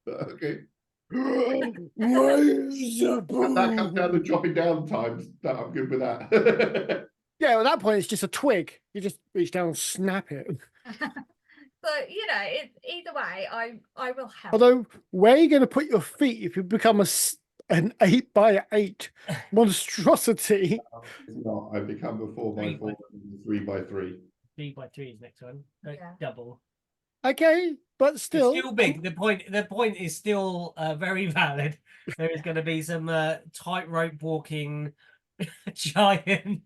Okay. Where's the If that comes down to boo? dropping down times, that I'm good with that. Yeah, at that point, it's just a twig. You just reach down and snap it. So either way, I will help. Although, where are you going to put your feet if you become an 8x8 monstrosity? It's not. I become a 4x4 and a 3x3. 3x3 is next one. Like Yeah. double. Okay, but It's still. still big. The point is still very valid. There is going to be some tightrope walking giant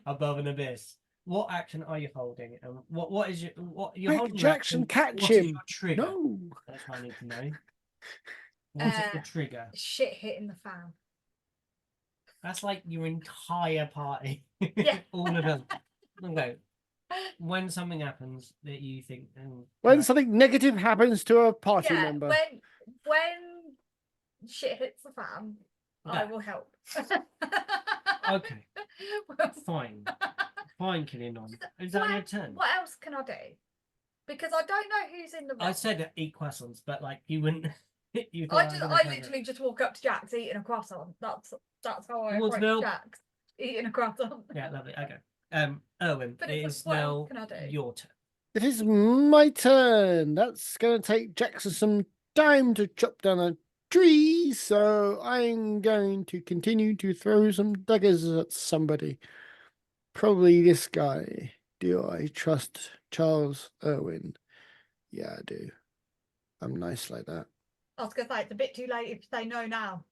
above an abyss. What action are you holding? And what is you're Quick, holding? Jackson, action. catch What is him. your trigger? No. That's what I need to know. What is the trigger? Shit hitting the fan. That's like your entire party. Yeah. All of them. Okay. When something happens that you think, When something negative happens to a party Yeah, member. when shit hits the fan, I Yeah. will help. Okay. Fine. Fine, Killian. Is that your turn? What else can I do? Because I don't know who's in the room. I said eat croissants, but like you wouldn't. You I thought just, was I gonna say literally just walk up to Jax eating a croissant. That's how I Want approach milk? Jax eating a croissant. that. Yeah, lovely. Okay. Erwin, But it it's is what else now can I do? your turn. It is my turn. That's going to take Jackson some time to chop down a tree, so I'm going to continue to throw some daggers at somebody. Probably this guy. Do I trust Charles Irwin? Yeah, I do. I'm nice like that. I was going to say, it's a bit too late if you say no now.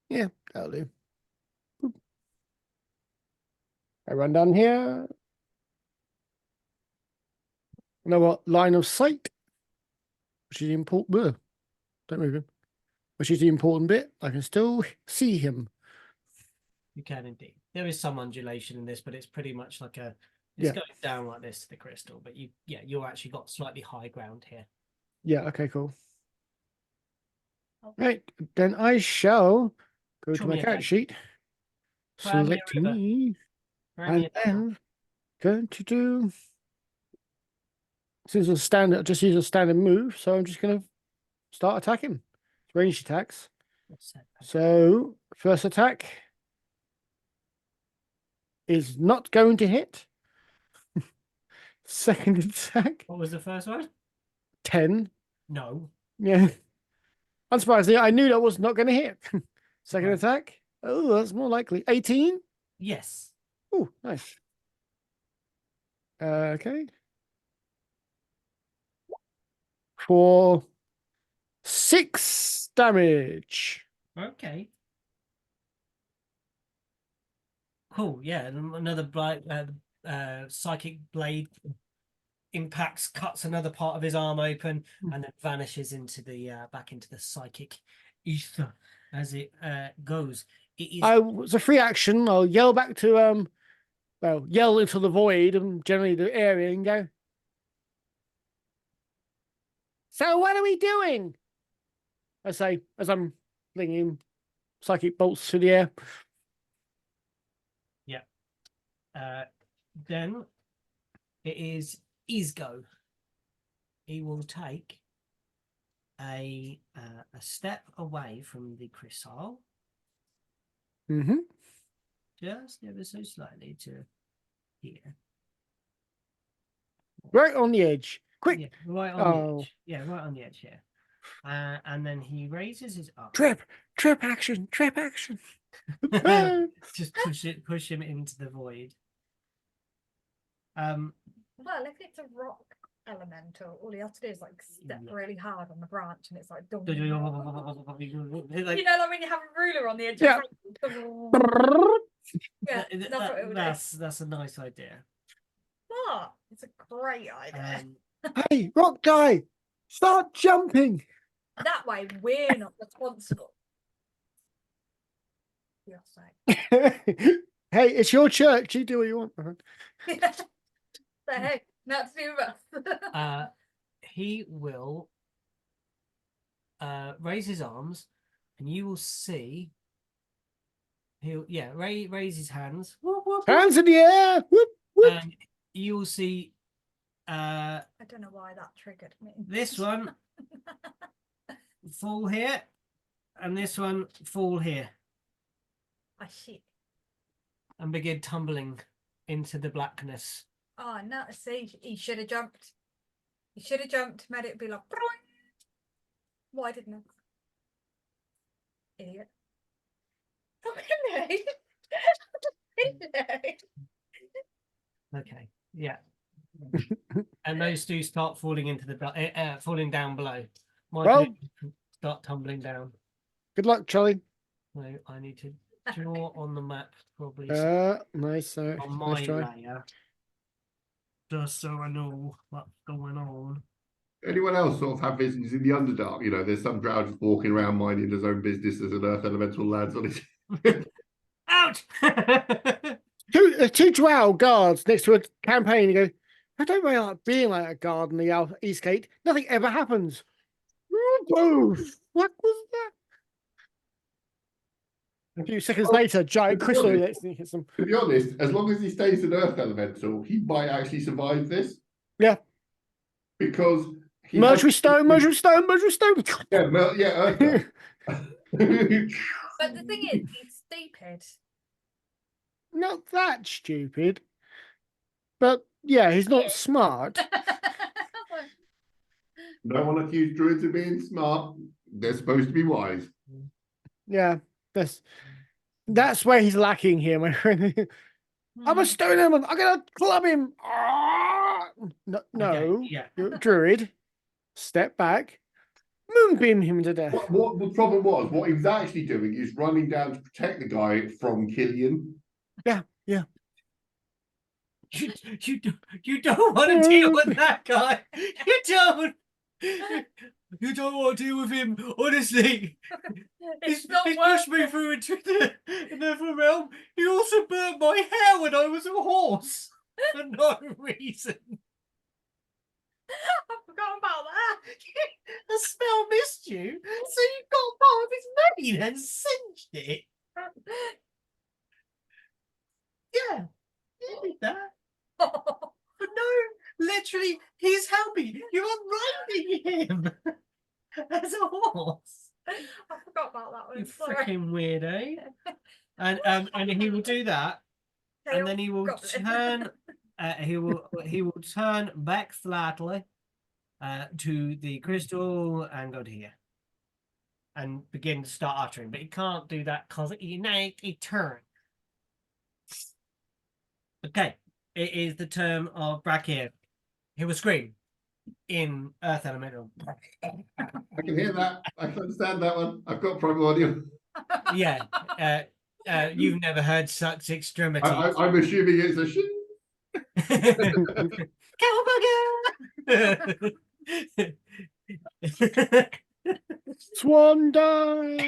Yeah, that'll do. I run down here. You know what? Line of sight, which is the important. Don't move him. Which is the important bit. I can still see him. You can indeed. There is some undulation in this, but it's pretty much like a. It's Yeah. going down like this to the crystal, but you're actually got slightly high ground here. Yeah. Okay. Cool. Oh. Right. Then I shall go Show to my me a character dagger. sheet. Grab me a Select river. me. Grab me And a dagger. then going to do. This is a standard. Just use a standard move, so I'm just going to start attacking. Ranged attacks. What's that? So first attack is not going to hit. Second attack, What was the first one? 10. No. Yeah. Unsurprisingly, I knew that was not going to hit. Second Right. attack. Oh, that's more likely. 18. Yes. Oh, nice. Okay. For 6 damage. Okay. Cool. Yeah. And another psychic blade impacts, cuts another part of his arm open, and then vanishes into the back into the psychic ether as it goes. It is It's a free action. I'll yell back to well, yell into the void and generally the area and go. So what are we doing? I say as I'm flinging psychic bolts through the air. then it is Isgo. He will take a step away from the crystal, Mm-hmm. just ever so slightly to here. Right on the edge. Quick. Yeah, right on the edge. Yeah, right on the edge here. And then he raises his arm. Trip action. Just push him into the void. Well, if it's a rock elemental, all he has to do is like step Yeah. really hard on the branch and it's like dum, Like, you know, like when you have a ruler on the edge Yeah. of yeah, that's what it would that's a nice idea. do. But it's a great idea. Hey, rock guy, start jumping. That way we're not responsible. You're Hey, it's your church. You do what you want. saying. So hey, not to do with us. He will raise his arms, and you will see. He'll raise his hands. Whoop, whoop, whoop. Hands in the air. Whoop, whoop. And you will see I don't know why that triggered me. this one fall here, and this one fall here, I shit. and begin tumbling into the blackness. Oh no, see, he should have jumped. He should have jumped, made it be like "Boing." Why didn't I? Idiot. Oh, hello. Hello. Okay, yeah. And those two start falling into the falling down below. Well- Start tumbling down. Good luck, Charlie. So I need to draw on the map probably Nice. on my Nice try. layer, just so I know what's going on. Anyone else sort of have visions in the Underdark? You know, there's some drow just walking around minding his own business as an earth elemental lands on it. Ouch! Two drow guards next to a campaign. You go, I don't really like being like a guard in the Eastgate. Nothing ever happens. Poof! What was that? A few seconds Well, later, giant to be crystal honest- hits and hits them. To be honest, as long as he stays an Earth Elemental, he might actually survive this. Yeah. Because he Merge has. with stone, merge with stone, merge with stone. Yeah, Earth. But the thing is, he's stupid. Not that stupid. But yeah, he's not smart. No one accused druids of being smart. They're supposed to be wise. Yeah. That's where he's lacking here, my friend. I'm a stone element. I'm gonna club him. Ah! No, Okay, yeah. you're a druid. Step back. Moonbeam him to death. What the problem was, what he was actually doing is running down to protect the guy from Killian. Yeah. You don't want to deal with that guy. You don't. You don't want to deal with him, honestly. It's not He's worth pushed me it. through into the nether realm. He also burnt my hair when I was a horse for no reason. I forgot about that. The spell missed you, so you got part of his mane and singed it. Yeah, you did that. But no, literally, he's helping. You're riding him as a horse. I forgot about that one. You Sorry. freaking weirdo. And he will do that, and then he will Goblin. turn. He will turn back slightly to the crystal and go to here and begin to start uttering. But he can't do that because he need a turn. Okay, it is the turn of Brakir. He will scream in Earth Elemental. I can hear that. I can understand that one. I've got primordial. Yeah, you've never heard such extremity. I'm assuming it's a shit. Cowabunga! Swan dive.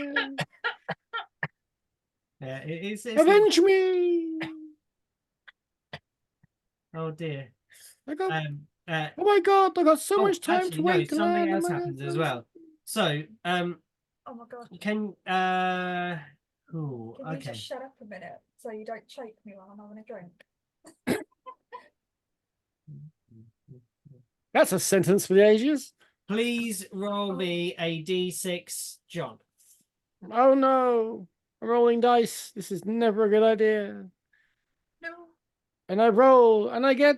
Yeah, it's Avenge me. oh dear. I got, Oh my god, I got so much time actually, to no, wait to something learn. else happens as well. So, Oh my god. can ooh, Can you okay. just shut up a minute so you don't choke me while I'm having a drink? That's a sentence for the ages. Please roll me a d6, John. Oh no. I'm rolling dice. This is never a good idea. No. And I roll and I get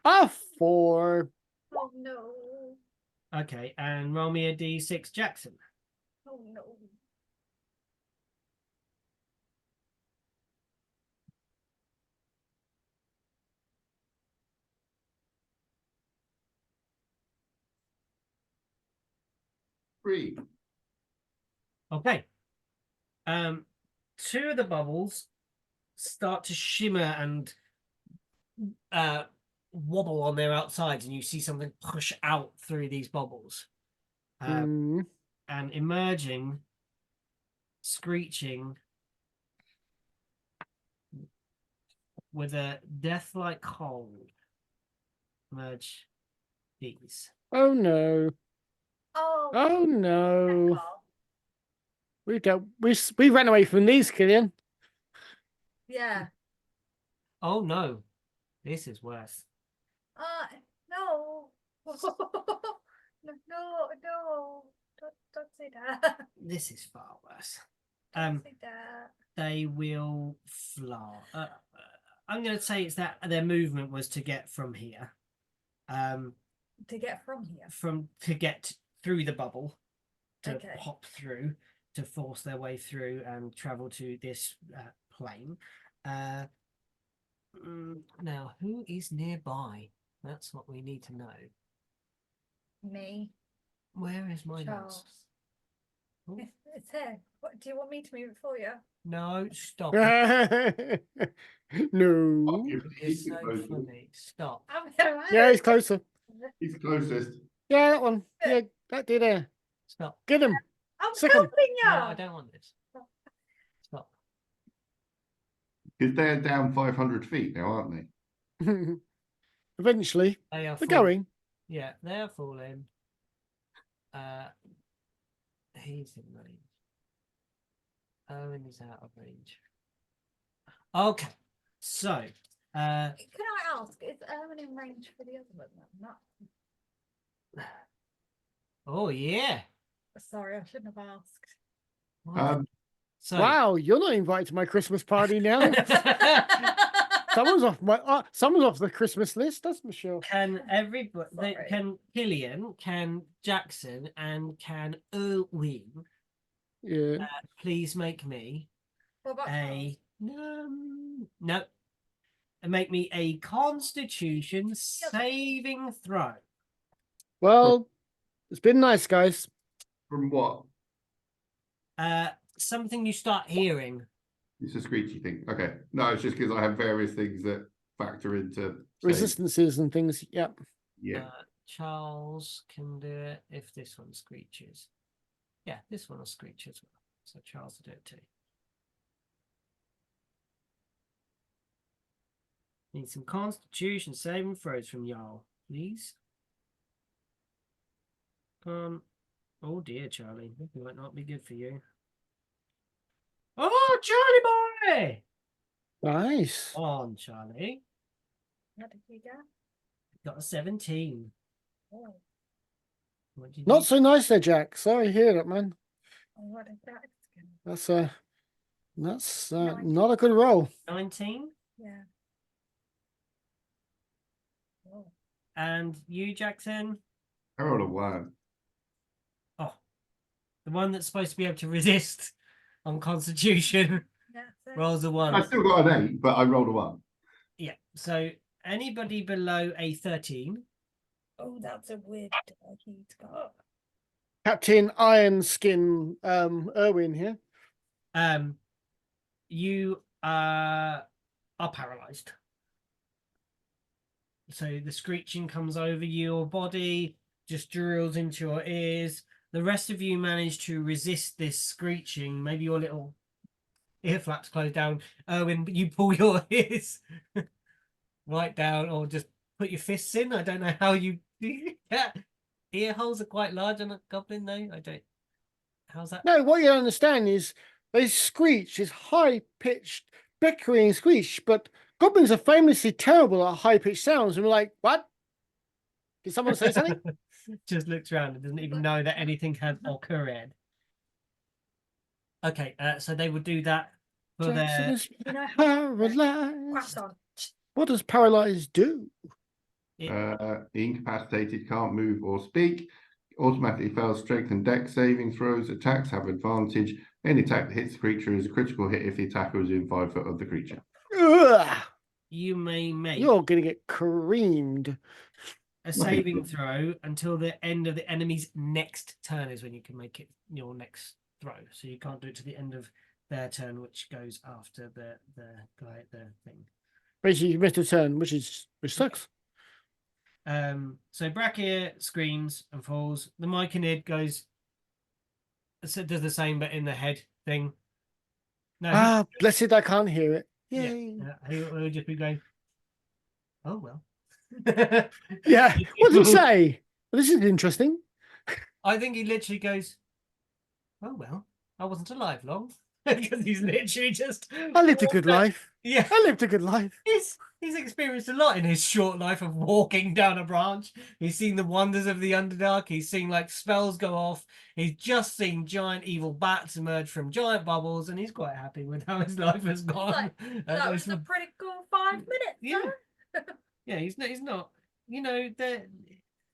a 4. Oh no. Okay, and roll me a d6, Jackson. Oh no. Three. Okay. Two of the bubbles start to shimmer and wobble on their outsides, and you see something push out through these bubbles. And emerging, screeching, with a death-like cold, emerge these. Oh no. Oh. Oh no. Pepper. We ran away from these, Killian. Yeah. Oh no, this is worse. No. No. Don't say that. This is far worse. Don't say that. They will fly. I'm going to say it's that their movement was to get from here. To get from here. To get through the bubble, to Okay. hop through, to force their way through and travel to this plane. Now, who is nearby? That's what we need to know. Me. Where is my Charles. notes? Oh, It's here. What, do you want me to move it for you? no, stop. No. It's so funny. Stop. I'm here. Yeah, he's closer. He's closest. Yeah, that one. Yeah, that did there. Stop. Get him. I'm Sick 'em. helping you. No, I don't want this. Stop. Because they're down 500 feet now, aren't they? Eventually, They are we're falling. going. Yeah, they're falling. He's in range. Owen is out of range. Okay, so Can I ask, is Erwin in range for the other one? Not. oh yeah. Sorry, I shouldn't have asked. So Wow, you're not invited to my Christmas party now. Someone's off the Christmas list, that's for sure. can everybody Sorry. can Killian, can Jackson, and can Erwin Yeah. please make me What about a no, make me a Constitution saving throw. Well, it's been nice, guys. From what? Something you start hearing. It's a screechy thing. Okay. No, it's just because I have various things that factor into Resistances and things. Yep. Yeah. Charles can do it if this one screeches. Yeah, this one will screech as well. So Charles will do it too. Need some Constitution saving throws from y'all, please. Oh dear, Charlie. This might not be good for you. Oh, Charlie boy! Nice. On, Charlie. What did you get? Got a 17. Oh, What did you Not do? so nice there, Jack. Sorry to hear that, man. what is that? That's Nice. not a good roll. 19. Yeah. Oh. And you, Jackson? I rolled a 1. Oh, the one that's supposed to be able to resist on Constitution That's it. rolls a 1. I still got an 8, but I rolled a 1. Yeah. So anybody below a 13, Oh, that's a weird he's got. Captain Iron Skin Erwin here. you are paralyzed. So the screeching comes over your body, just drills into your ears. The rest of you manage to resist this screeching. Maybe your little ear flaps close down. Erwin, but you pull your ears right down, or just put your fists in. I don't know how you do that. Ear holes are quite large on a goblin, though. I don't. How's that? No, what you don't understand is they screech, is high pitched, bickering screech, but goblins are famously terrible at high pitched sounds. And we're like, what? Did someone say something? Just looks around and doesn't even know that anything has occurred. Okay, so they would do that for Jackson their. is You know, paralyzed. cracked on. What does paralyzed do? Incapacitated, can't move or speak. Automatically fails strength and dex saving throws. Attacks have advantage. Any attack that hits the creature is a critical hit if the attacker is in 5 foot of the creature. Ugh, You may make you're going to get creamed. a saving throw until the end of the enemy's next turn is when you can make it your next throw. So you can't do it to the end of their turn, which goes after the thing. Basically, you missed a turn, which sucks. So Brachier screams and falls. The Myconid goes, so does the same, but in the head thing. No, Blessed, I can't hear it. yeah, Yay. he'll just be going, oh well. Yeah. What did he say? Well, this is interesting. I think he literally goes, oh well, I wasn't alive long. Because he's literally just I lived a good life. Yeah, I lived a good life. he's experienced a lot in his short life of walking down a branch. He's seen the wonders of the Underdark. He's seen like spells go off. He's just seen giant evil bats emerge from giant bubbles, and he's quite happy with how his life has gone. Like, that was a pretty cool 5 minutes. Yeah. Huh? Yeah, he's not. You know,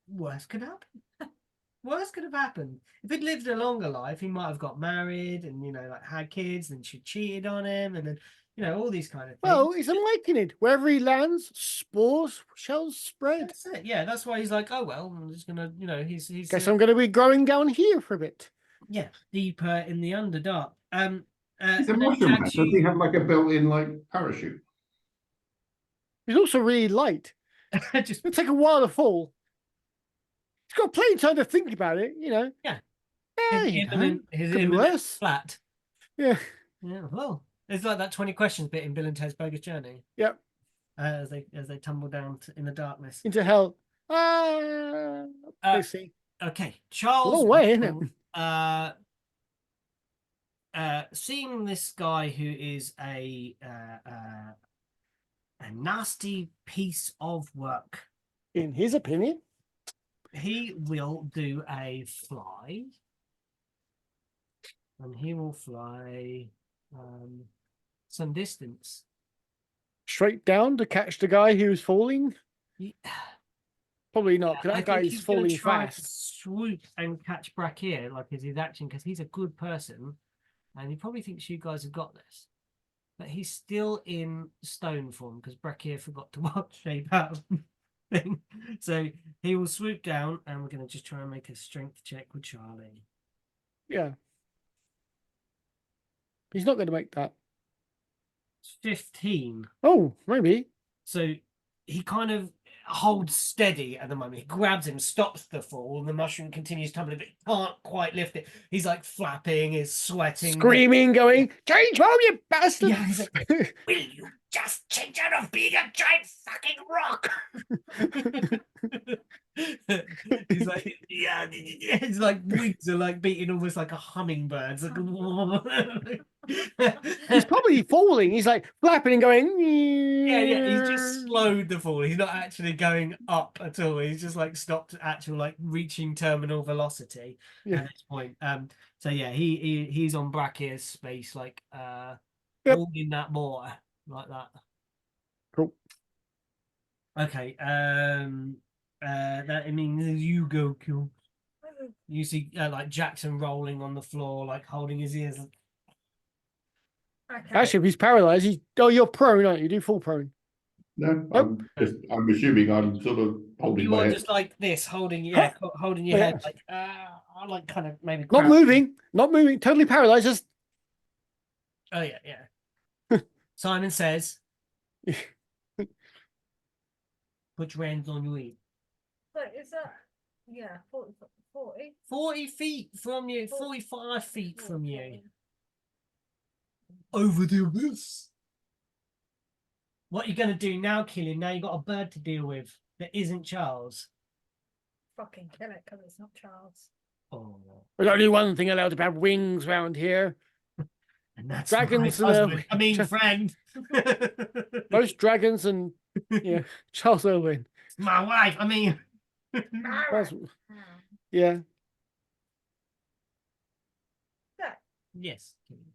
worse could happen. Worse could have happened. If he'd lived a longer life, he might have got married and, like had kids, and she cheated on him, and then, all these kind of things. Well, it's a myconid. Wherever he lands, spores shall spread. That's it. Yeah, that's why he's like, oh well, I'm just gonna, he's Guess I'm going to be growing down here for a bit. yeah, deeper in the Underdark. He's a and then mushroom man. Jack, Does he have like a built-in like parachute? He's also really light. just It'll take a while to fall. He's got plenty of time to think about it, Yeah. his could be imminent worse. flat. Yeah. Yeah, well, it's like that 20 questions bit in Bill and Ted's Bogus Journey. Yep. as they tumble down in the darkness. Into hell. Ah, let's see. Okay, Charles. Long way, isn't it? Seeing this guy who is a nasty piece of work, In his opinion. he will do a fly, and he will fly some distance. Straight down to catch the guy who's falling? He- Probably not, I because that think guy is he's gonna falling try to fast. swoop and catch Brachier, like as his action, because he's a good person, and he probably thinks you guys have got this. But he's still in stone form because Brachier forgot to mark shape out of the thing. So he will swoop down, and we're going to just try and make a strength check with Charlie. Yeah. He's not going to make that. It's 15. Oh, maybe. So he kind of holds steady at the moment. He grabs him, stops the fall, and the mushroom continues tumbling, but he can't quite lift it. He's like flapping, he's sweating. Screaming, going, change home, you bastard! Yeah, he's like, will you just change out of being a giant fucking rock? He's like, yeah, his like wings are like beating almost like a hummingbird. It's like, He's probably falling. He's like flapping and going, yeah, he's just slowed the fall. He's not actually going up at all. He's just like stopped actual like reaching terminal velocity Yeah. at this point. So yeah, he's on Brachier's space, like Yep. holding that mortar like that. Cool. Okay. That I mean you go kill. You see like Jackson rolling on the floor, like holding his ears. Okay. Actually, if he's paralyzed, you're prone, aren't you? You do full prone. No, Nope. I'm assuming I'm sort of holding You my are head. just like this, holding holding your Yeah. head like kind of maybe Not crouching. moving, totally paralyzed. Just Oh yeah. Simon says, put your hands on your ear. So is that, yeah, 40? 40 feet from you, 45 feet from you. 40. Over the abyss. What you're gonna do now, Killian? Now you've got a bird to deal with that isn't Charles. Fucking kill it because it's not Charles. Oh, there's only one thing allowed to have wings round here. and that's Dragons my and husband. I mean, friend. Most dragons and Charles Irwin. My wife. I mean, That's- Oh. yeah. So, yes. Killian.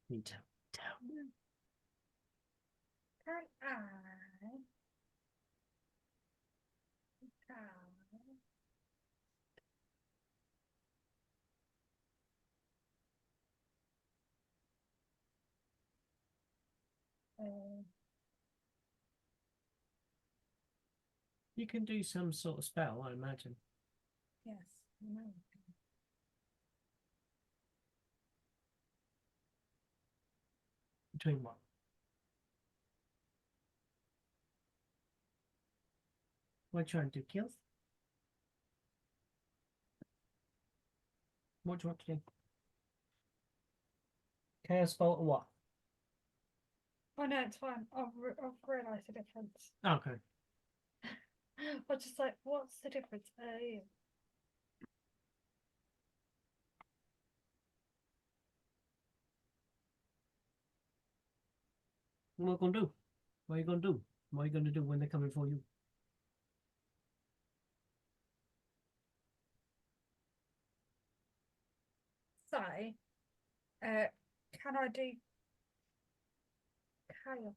You tell. can I? You can do some sort of spell, I imagine. Yes. No. Between what? What are you trying to do? Kills? What do you want to do? Chaos spell or what? Oh no, it's fine. I've realised the difference. Okay. I was just like, what's the difference? Yeah. What are you gonna do? What are you gonna do? What are you gonna do when they're coming for you? So, can I do chaos?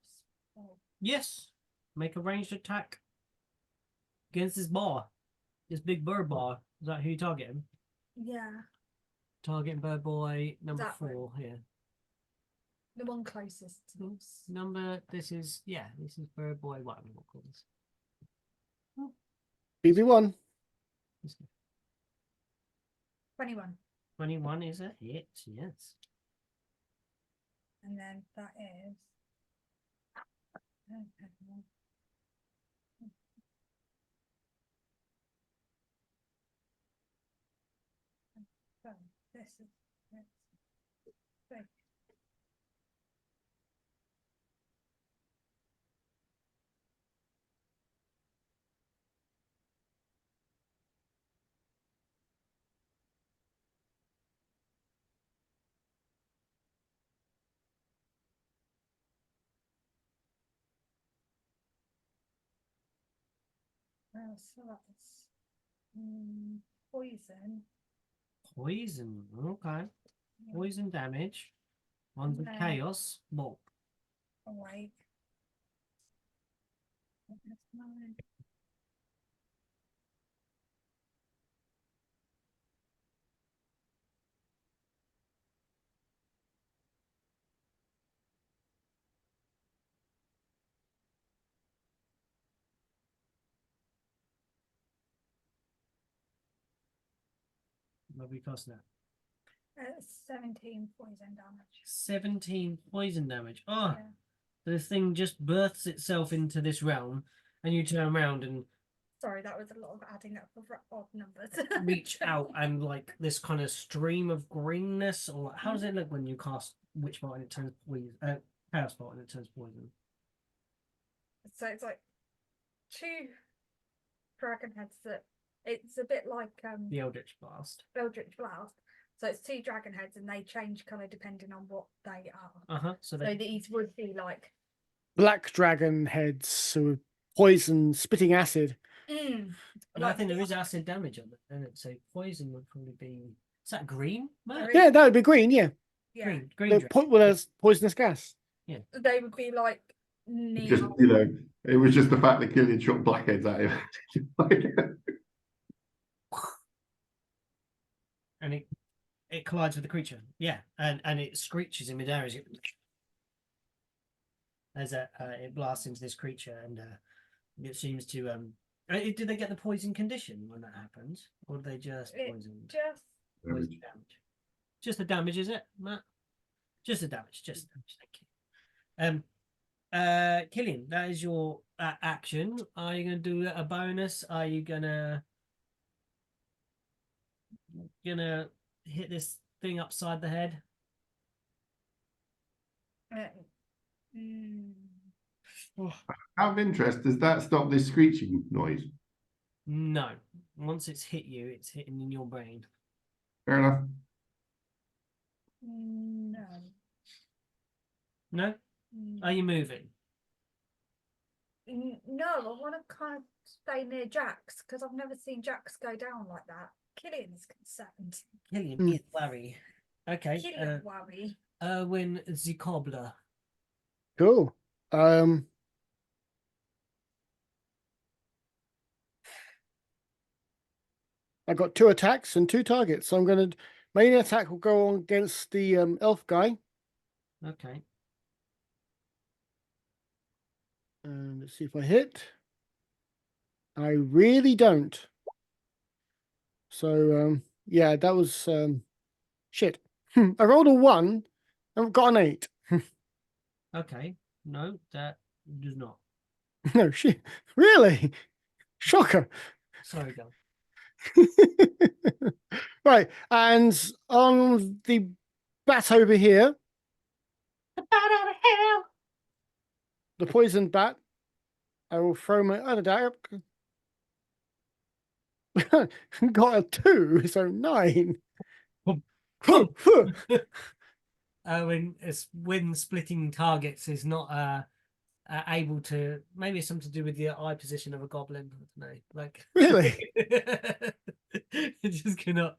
Oh, Yes. Make a ranged attack against this bar. This big bird bar. Is that who you targeting? yeah, Targeting bird boy number That one. 4 here. the one closest to us. This is bird boy, what we'll call this. BB1. This guy. 21. 21 is a hit, yes. And then that is. So this is three. So that's poison. Poison. Okay. Yeah. Poison damage. One's with Okay. chaos. Well, Awake. That's 9. what we cost now? 17 poison damage. 17 poison damage. Oh, Yeah. the thing just births itself into this realm, and you turn around and Sorry, that was a lot of adding up of odd numbers. reach out, and like this kind of stream of greenness, or how does it look when you cast Witch Bolt and it turns poison? Chaos Bolt and it turns poison. So it's like 2 dragon heads that it's a bit like The Eldritch Blast. Eldritch Blast. So it's 2 dragon heads and they change colour depending on what they are. So So they these would be like Black dragon heads, so poison, spitting acid. and I think there is acid damage on it, and it so poison would probably be. Is that green? There Yeah, that would be green. Yeah, yeah, Green the dragon. well, there's poisonous gas. they would be like Just, neon. you know, it was just the fact that Killian shot blackheads at him. And it collides with the creature. Yeah, and it screeches in midair as it blasts into this creature, and it seems to do they get the poison condition when that happens, or do they just poison? Just Poison damage. Just the damage, is it, Matt? Just the damage. Just the damage. Thank you. Killian, that is your action. Are you going to do a bonus? Are you gonna hit this thing upside the head? Out of interest, does that stop this screeching noise? No. Once it's hit you, it's hitting in your brain. Fair enough. no. No? Are you moving? No, I want to kind of stay near Jax because I've never seen Jax go down like that. Killian's concerned. Killian is worry. Okay. Killian worry. Erwin the Cobbler. Cool. I got 2 attacks and 2 targets, so I'm going to main attack will go on against the elf guy. Okay. And let's see if I hit. I really don't. So yeah, that was shit. I rolled a 1 and got an 8. Okay. No, that does not. No shit. Really? Shocker. Sorry, Gal. Right, and on the bat over here, The bat out of hell. the poison bat, I will throw my other dagger. Got a 2, so 9. When splitting targets is not able to, maybe it's something to do with the eye position of a goblin. I don't know. Like Really? it just cannot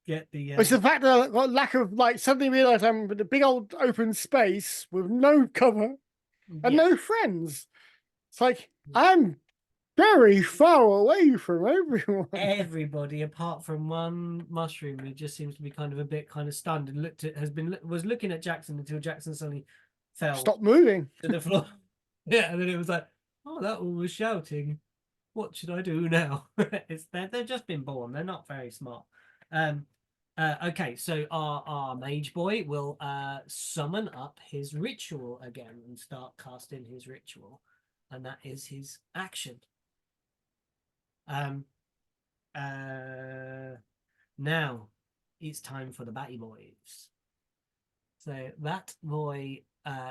get the. It's the fact that I've got lack of like suddenly realised I'm in a big old open space with no cover and yeah. no friends. It's like I'm very far away from everyone. Everybody apart from one mushroom who just seems to be kind of a bit kind of stunned and was looking at Jackson until Jackson suddenly fell Stop moving. to the floor. Yeah, and then it was like, oh, that one was shouting. What should I do now? They've just been born. They're not very smart. Okay, so our mage boy will summon up his ritual again and start casting his ritual, and that is his action. Now it's time for the Batty Boys. So that boy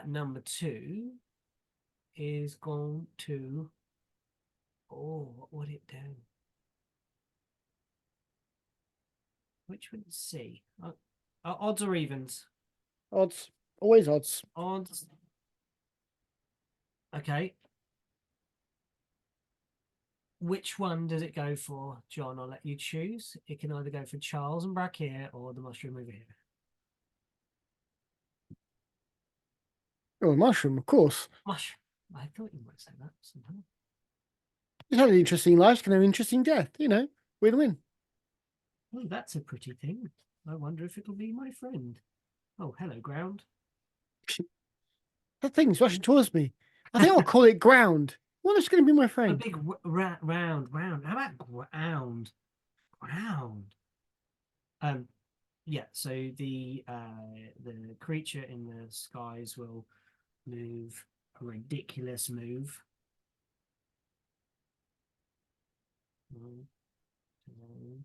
number 2 is going to. Oh, what would it do? Which would it see? Odds or evens? Odds. Always odds. Odds. Okay. Which one does it go for, John? I'll let you choose. It can either go for Charles and Brackere or the mushroom over here. Oh, a mushroom, of course. Mushroom. I thought you might say that sometime. It's had an interesting life, can have an interesting death. You know, win-win. Oh, that's a pretty thing. I wonder if it'll be my friend. Oh, hello, ground. That thing's rushing towards me. I think I'll call it ground. Well, it's going to be my A friend. big round. How about ground? Ground. Yeah. So the creature in the skies will move a ridiculous move. 1, 2,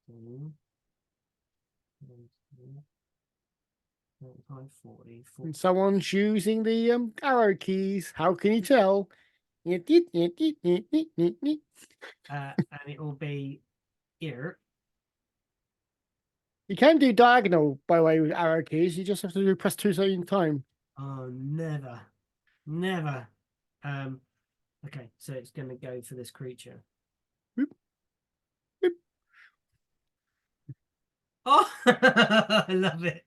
15, 20, 35, 40, 40. And someone's using the arrow keys. How can you tell? And it will be here. You can do diagonal, by the way, with arrow keys. You just have to do press 2 at the same time. Oh, never. Okay, so it's going to go for this creature. Whoop. Whoop. Oh, I love it.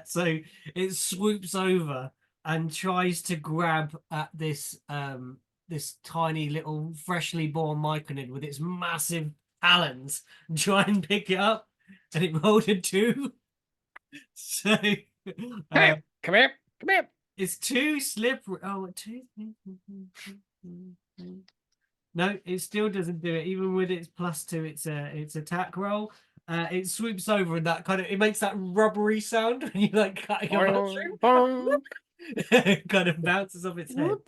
So it swoops over and tries to grab at this this tiny little freshly born myconid with its massive talons and try and pick it up, and it rolled a 2. So Come here. it's too slippery. Oh, 2. No, it still doesn't do it. Even with its +2, its attack roll. It swoops over and that it makes that rubbery sound when you like cutting a mushroom. It kind of bounces off its head.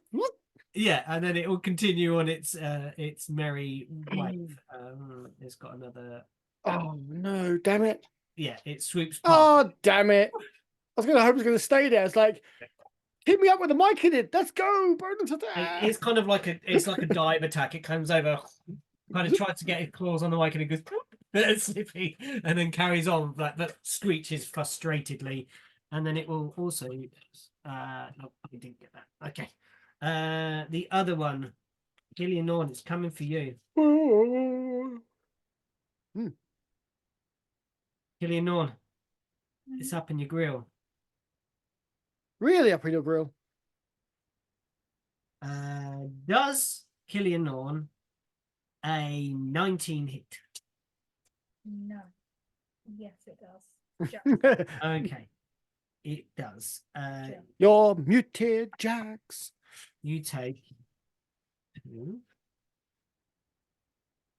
Yeah, and then it will continue on its merry way. It's got another. Oh no! Damn it! Yeah, it swoops past. Oh damn it! I was gonna hope it's gonna stay there. It's like, hit me up with a mic in it. Let's go! Bonus attack. It's kind of like a dive attack. It comes over, kind of tries to get its claws on the mic, and it goes slippy, and then carries on like that, screeches frustratedly, and then it will also. No, I didn't get that. Okay, the other one, Killian Norn, it's coming for you. Killian Norn, it's up in your grill. Really up in your grill? Does Killian Norn a 19 hit? No. Yes, it does. Okay, it does. You're muted, Jax. You take 2,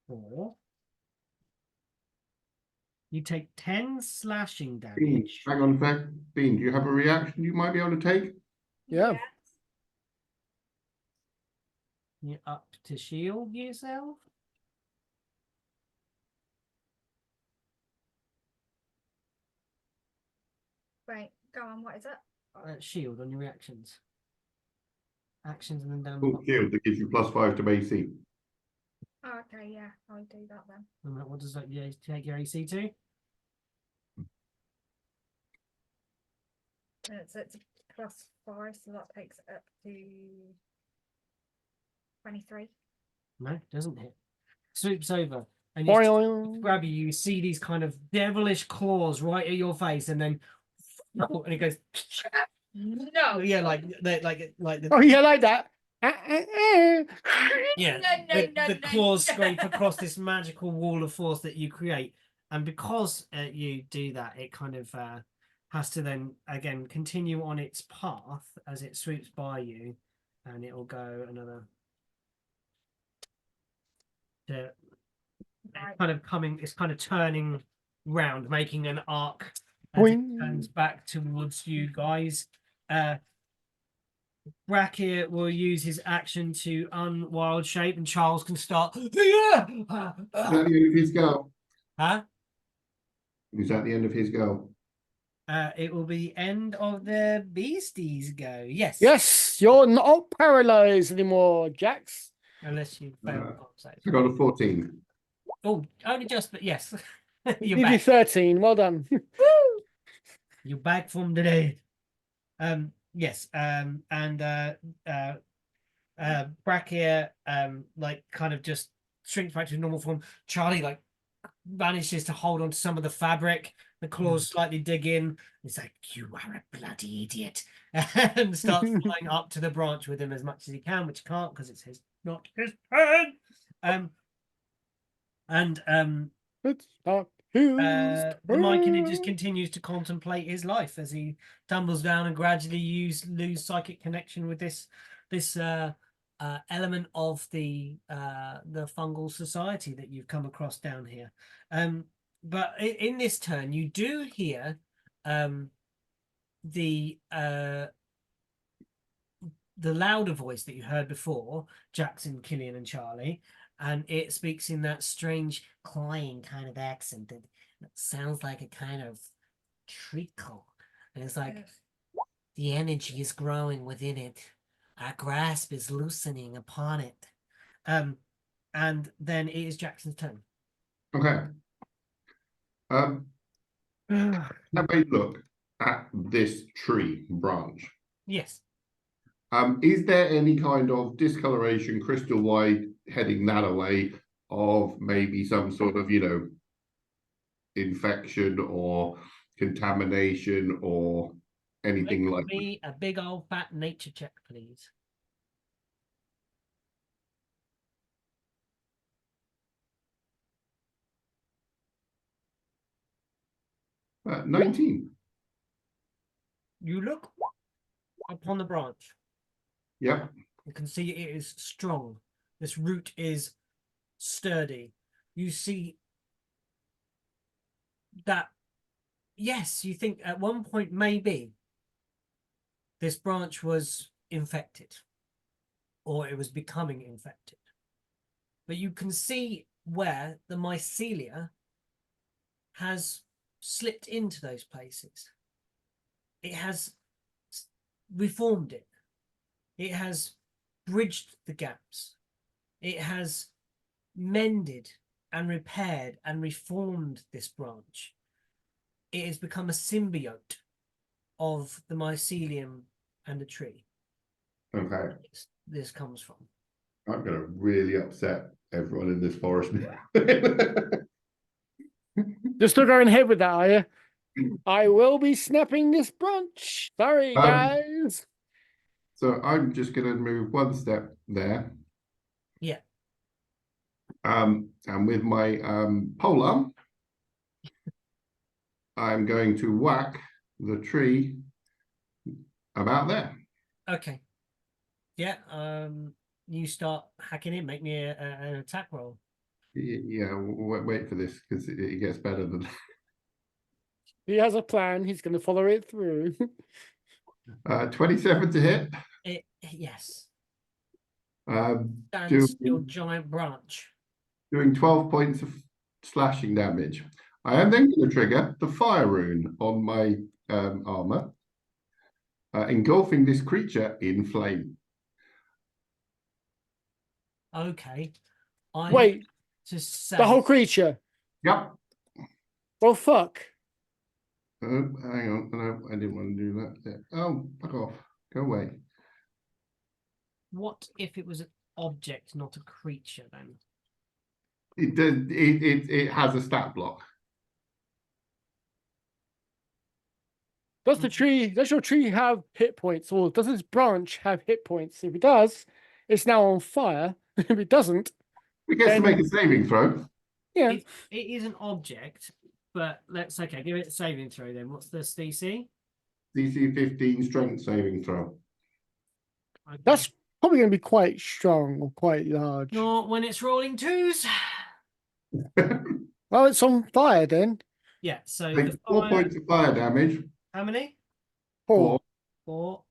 4. You take 10 slashing Bean, damage. hang on a sec. Bean, do you have a reaction you might be able to take? Yeah. Yes. You're up to shield yourself. Right, go on. What is it? Shield on your reactions. Actions and then down the Full bottom. shield that gives you +5 to AC. Oh, okay, yeah, I'll do that then. And what does that take your AC to? So it's a +5, so that takes it up to 23. No, it doesn't hit. Swoops over and you grab you see these kind of devilish claws right at your face, and then and it goes. No. Yeah, like the. Oh yeah, like that. Yeah, the claws scrape across this magical wall of force that you create, and because you do that, it kind of has to then again continue on its path as it swoops by you, and it will go another. It's kind of turning round, making an arc as it turns back towards you guys. Brackett will use his action to unwild shape, and Charles can start. His go. Huh? Is that the end of his go? It will be end of the beasties go. Yes. Yes, you're not paralyzed anymore, Jax. Unless you fail the I got a 14. Oh, only just, but yes. You're Give you back. 13. Well done. You're back from the dead. Yes. And Brachia, like kind of just shrinks back to normal form. Charlie, like, manages to hold on to some of the fabric. The claws slightly dig in. It's like, you are a bloody idiot. And starts flying up to the branch with him as much as he can, which he can't because it's his, not his turn. It's not his The Myconid just turn. continues to contemplate his life as he tumbles down and gradually lose psychic connection with this element of the fungal society that you've come across down here. But in this turn, you do hear the louder voice that you heard before, Jackson, Killian, and Charlie, and it speaks in that strange crying kind of accent that sounds like a kind of treacle. And it's like Yes. the energy is growing within it. Our grasp is loosening upon it. And then it is Jackson's turn. Okay. Have a look at this tree branch. Yes. Is there any kind of discoloration crystal wide heading that away of maybe some sort of, infection or contamination or anything like that? Me a big old fat nature check, please. that? 19. You look upon the branch. Yep. You can see it is strong. This root is sturdy. You see that, yes, you think at one point maybe this branch was infected or it was becoming infected. But you can see where the mycelia has slipped into those places. It has reformed it. It has bridged the gaps. It has mended and repaired and reformed this branch. It has become a symbiote of the mycelium and the tree. Okay. This comes from. I'm going to really upset everyone in this forest now. You're still going ahead with that, are you? I will be snapping this branch. Sorry, guys. So I'm just going to move one step there. Yeah. And with my polearm, I'm going to whack the tree about there. Okay. Yeah. You start hacking in. Make me an attack roll. Yeah, wait for this because it gets better than. He has a plan. He's going to follow it through. 27 to hit. Yes. Doing, Your giant branch. doing 12 points of slashing damage. I am then going to trigger the fire rune on my armor, engulfing this creature in flame. Okay. Wait, to say the whole creature. Yep. Well, fuck. Hang on. No, I didn't want to do that. Yeah. Oh, fuck off. Go away. What if it was an object, not a creature then? It does. It has a stat block. Does your tree have hit points, or does this branch have hit points? If it does, it's now on fire. If it doesn't, It gets to then- make a saving throw. yeah. It is an object, but let's give it a saving throw then. What's the DC? DC 15 strength saving throw. Okay. That's probably going to be quite strong or quite large. Not when it's rolling twos. Well, it's on fire then. Yeah, so Take the 4 fire, points of fire damage. how many? 4. 4.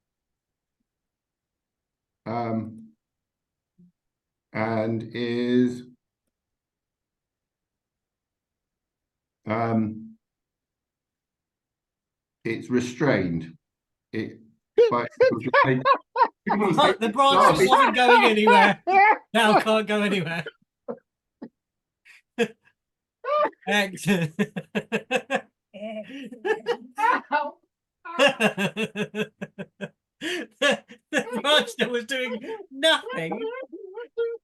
And is it's restrained. It, but The branch that wasn't going anywhere now can't go anywhere. Excellent. The branch that was doing nothing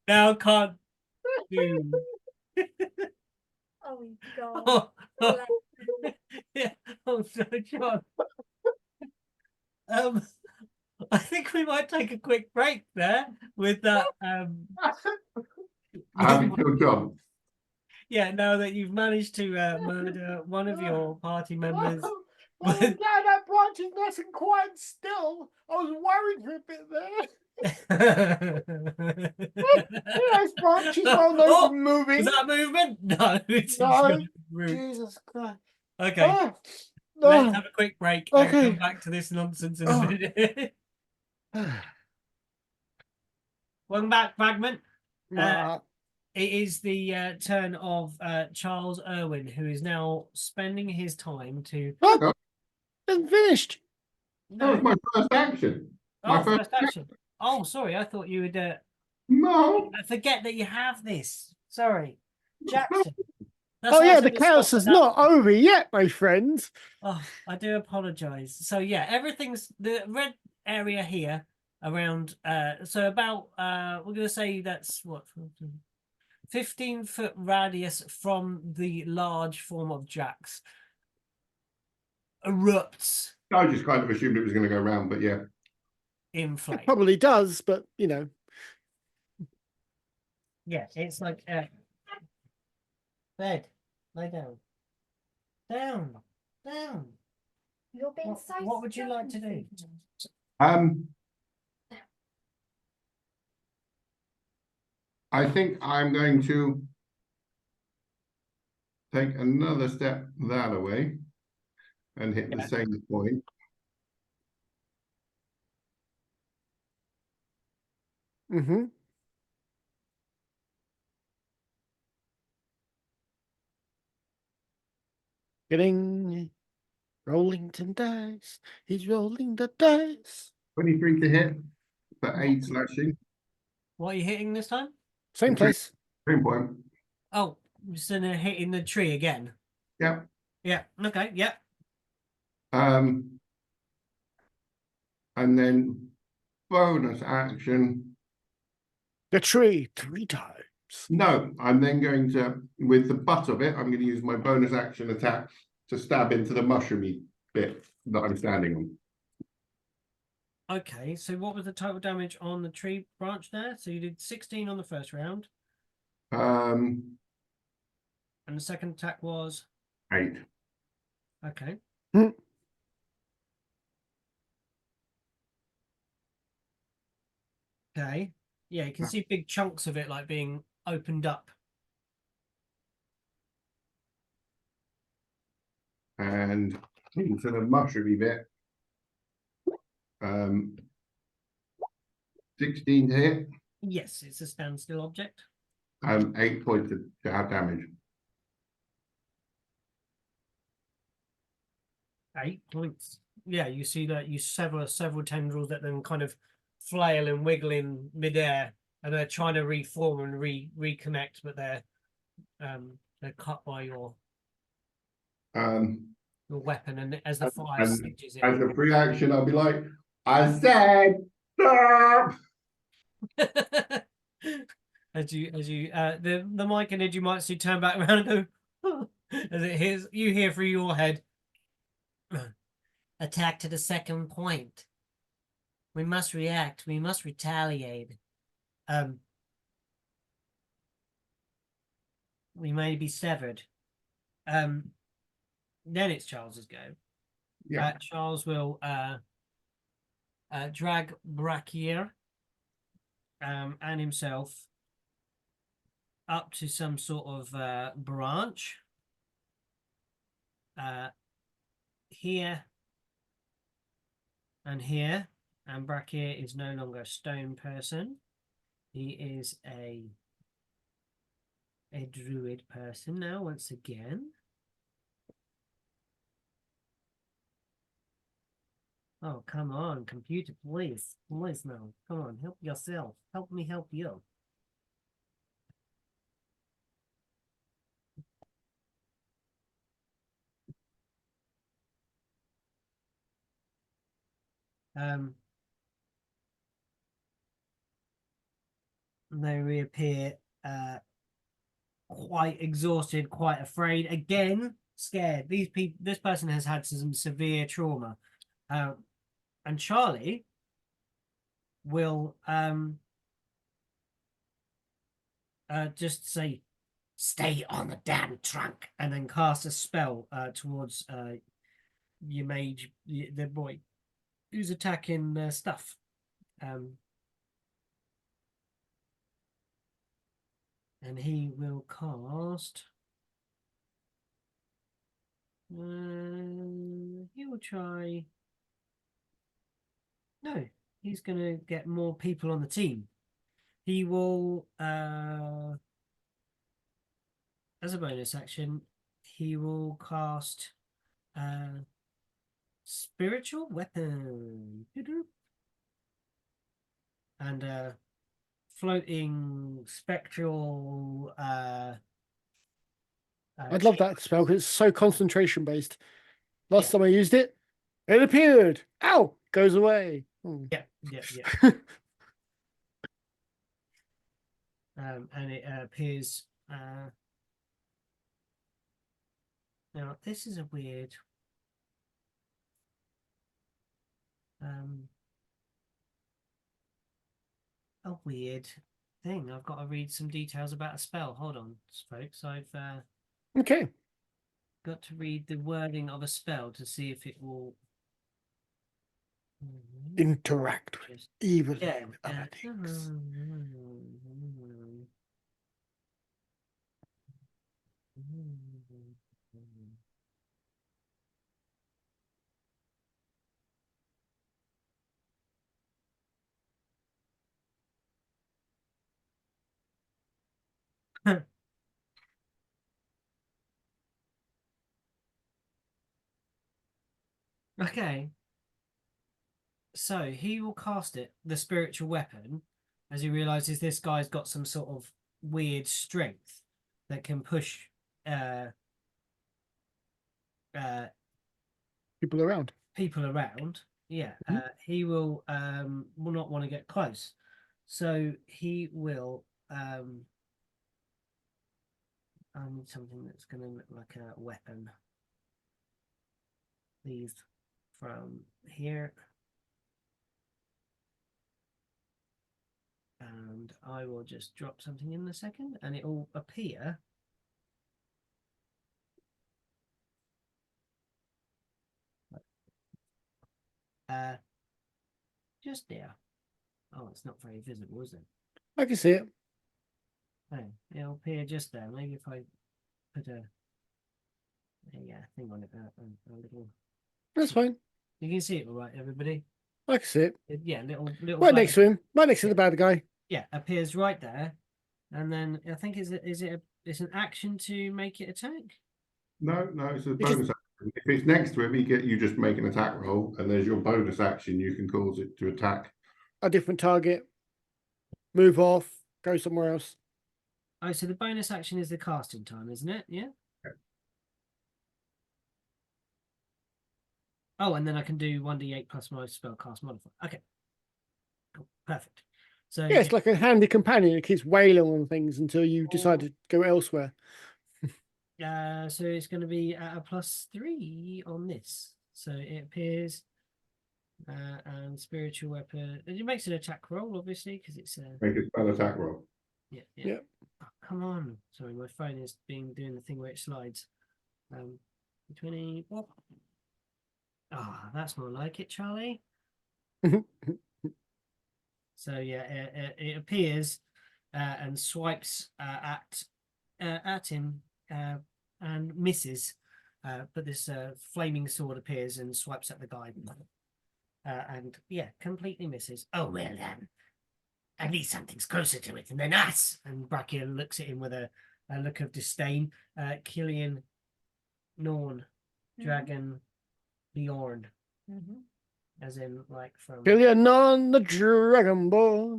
now can't do. Oh God. Oh, oh, Bless. yeah. Oh, so John. I think we might take a quick break there with that. have you killed John? Yeah, now that you've managed to murder one of your party members. Oh, yeah, that branch is nice and quiet still. I was worried for a bit there. Those branches well known Oh, for moving. was that a movement? No, it's No, just rude. Jesus Christ. Okay, Ah, let's ah, have a quick break and okay. come back to this nonsense in a Oh. minute. Welcome back, Fragment. It is the turn of Charles Irwin, who is now spending his time to. Oh, it's finished. That was No. my first action. My Oh, first action. Oh, sorry. I thought you would. No. I forget that you have this. Sorry, Jackson. Oh why I yeah, was the gonna stop chaos at is that. not over yet, my friends. Oh, I do apologize. So yeah, everything's the red area here around. So about we're gonna say that's what 15-foot radius from the large form of Jax erupts I just kind of assumed it was going to go round, but yeah. in It flame. probably does, but you know. Yeah, it's like bed. Lay down. Down. Down. You're being so. What would you like to do? I think I'm going to take another step that away and hit the same point. Mm-hmm. Getting Rollington dice. He's rolling the dice. 23 to hit for 8 slashing. What are you hitting this time? Same place. Same point. Oh, just in a hit in the tree again. Yep. Yeah. Okay. Yeah. And then bonus action. The tree 3 times. No, I'm then going to, with the butt of it, I'm going to use my bonus action attack to stab into the mushroomy bit that I'm standing on. Okay. So what was the total damage on the tree branch there? So you did 16 on the first round, Um, and the second attack was 8. okay. Okay. Yeah, you can see big chunks of it like being opened up. And into the mushroomy bit. 16 to hit. Yes, it's a standstill object. 8 points of damage. 8 points. Yeah, you see that you sever several tendrils that then kind of flail and wiggle in midair, and they're trying to reform and reconnect, but they're cut by your weapon, and as the fire singes As in. a free action, I'll be like, I said stop. as you the mic and you might see turn back around and go as it hears you hear through your head. Attack to the second point. We must react. We must retaliate. We may be severed. Then it's Charles's go. Yeah. Charles will drag Brachier and himself up to some sort of branch. Here and here, and Brachier is no longer a stone person. He is a druid person now, once again. Oh, come on, computer, please. Please now. Come on, help yourself. Help me help you. They reappear quite exhausted, quite afraid. Again, scared. This person has had some severe trauma. And Charlie will just say, "Stay on the damn trunk," and then cast a spell towards your mage, the boy who's attacking stuff. And he will cast. He will try. No, he's going to get more people on the team. He will, as a bonus action, he will cast spiritual weapon and floating spectral. I'd love that spell because it's so concentration based. Last Yeah. time I used it, it appeared. Ow! Goes away. Yeah. And it appears. Now this is a weird. A weird thing. I've got to read some details about a spell. Hold on, folks. I've Okay. got to read the wording of a spell to see if it will Interact with evil with other things. Okay. So he will cast it, the spiritual weapon, as he realizes this guy's got some sort of weird strength that can push People around. people around. Yeah. He will not want to get close. So he will I need something that's gonna look like a weapon. These from here. And I will just drop something in a second and it will appear just there. Oh, it's not very visible, is it? I can see it. Oh, it'll appear just there. Maybe if I put a thing on it, a little. That's fine. You can see it all right, everybody. I can see it. Yeah, little. Right next to him. Right next to the bad guy. Yeah, appears right there, and then I think it's an action to make it attack. No, it's a bonus action. If it's next to him, you just make an attack roll, and there's your bonus action. You can cause it to attack A different target. Move off. Go somewhere else. Oh, so the bonus action is the casting time, isn't it? Yeah. Okay. Oh, and then I can do 1d8 plus my spellcast modifier. Okay. Cool. Perfect. So Yeah, it's like a handy companion. It keeps wailing on things until you decide to go elsewhere. so it's going to be at a +3 on this. So it appears, and spiritual weapon. It makes an attack roll, obviously, because it's a. make a spell attack roll. Yeah. Oh, come on. Sorry, my phone is doing the thing where it slides. 20. What? Ah, that's more like it, Charlie. So yeah, it appears and swipes at him and misses. But this flaming sword appears and swipes at the guy. And yeah, completely misses. Oh, well then. At least something's closer to it than us. And Brachia looks at him with a look of disdain. Killian, Norn, Dragon, Bjorn. as in like from. Killian on the Dragon Ball.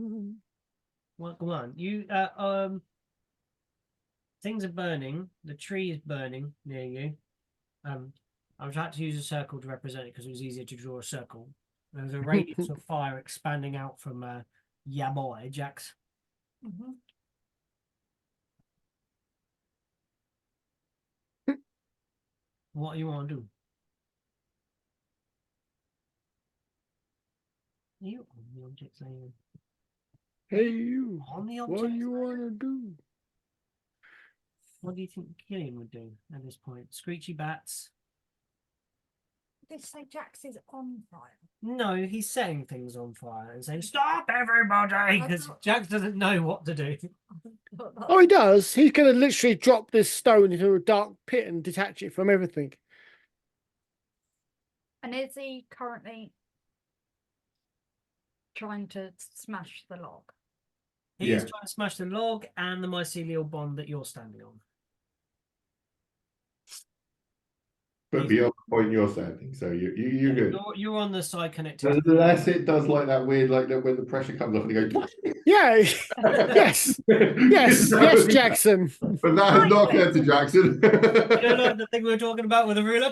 Well, come on, you things are burning. The tree is burning near you. I was trying to use a circle to represent it because it was easier to draw a circle. There's a radius of fire expanding out from yeah boy, Jax. Mhm. What do you want to do? You on the objects layer. Hey, you. On the What do objects you layer? want to do? What do you think Killian would do at this point? Screechy bats? Did it say Jax is on fire? No, he's setting things on fire and saying, "Stop, everybody!" Because Jax doesn't know what to do. Oh, he does. He's going to literally drop this stone into a dark pit and detach it from everything. And is he currently trying to smash the log? He's Yeah. trying to smash the log and the mycelial bond that you're standing on. But beyond the point you're standing, so you're good. You're on the side connected. Unless it does like that weird, like that when the pressure comes off and it goes. Yeah. Yes. Yes, Jackson. But that has not occurred to Jackson. You know, like the thing we were talking about with the ruler.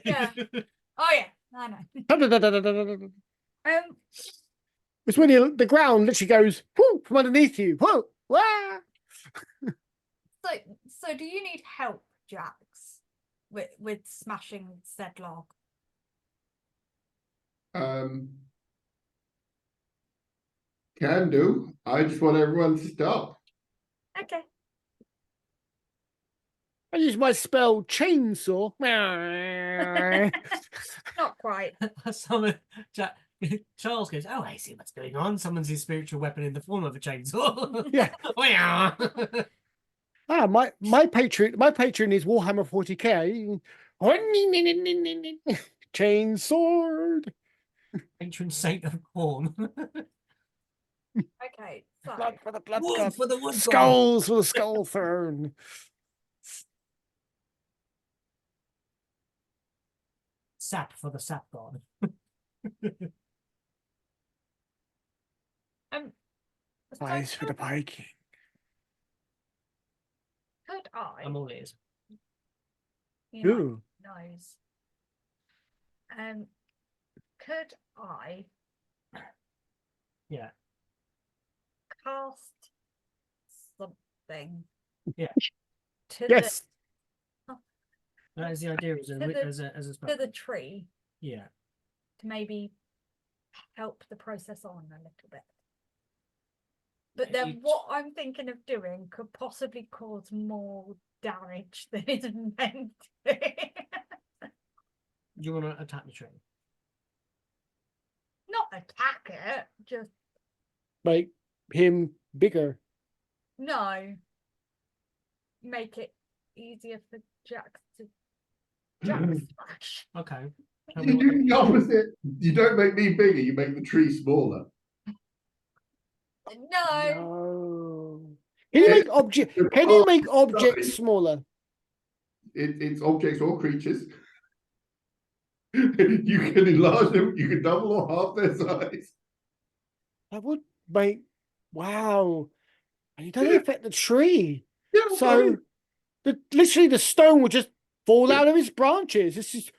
Yeah. Oh yeah, I know. It's when the ground literally goes whoo, from underneath you. Whoa. Wah. So do you need help, Jax, with smashing said log? Can do. I just want everyone to stop. Okay. I use my spell chainsaw. Not quite. Someone, Charles goes, "Oh, I see what's going on. Summons his spiritual weapon in the form of a chainsaw." Yeah. My patron is Warhammer 40k. Chain sword. Patron saint of corn. Okay. So Blood for the blood Wood god. for the wood god. Skulls for the skull throne. Sap for the sap god. so Eyes for the Viking. could I? I'm all ears. You know, Ooh. nose. Could I? Yeah. Cast something. Yeah. To Yes. That is the idea as a, To the- as a the spell. to the tree Yeah. to maybe help the process on a little bit. But then You- what I'm thinking of doing could possibly cause more damage than it's meant to. You want to attack the tree? Not attack it, just Make him bigger. no. Make it easier for Jax to smash. Okay. Tell me You what do the opposite. You don't make me bigger, you make the tree smaller. No. No. Can you make objects smaller? It's objects or creatures. You can enlarge them, you can double or half their size. That would make wow. And you don't affect the tree. Yeah, So literally the stone would just fall out of its branches. It's just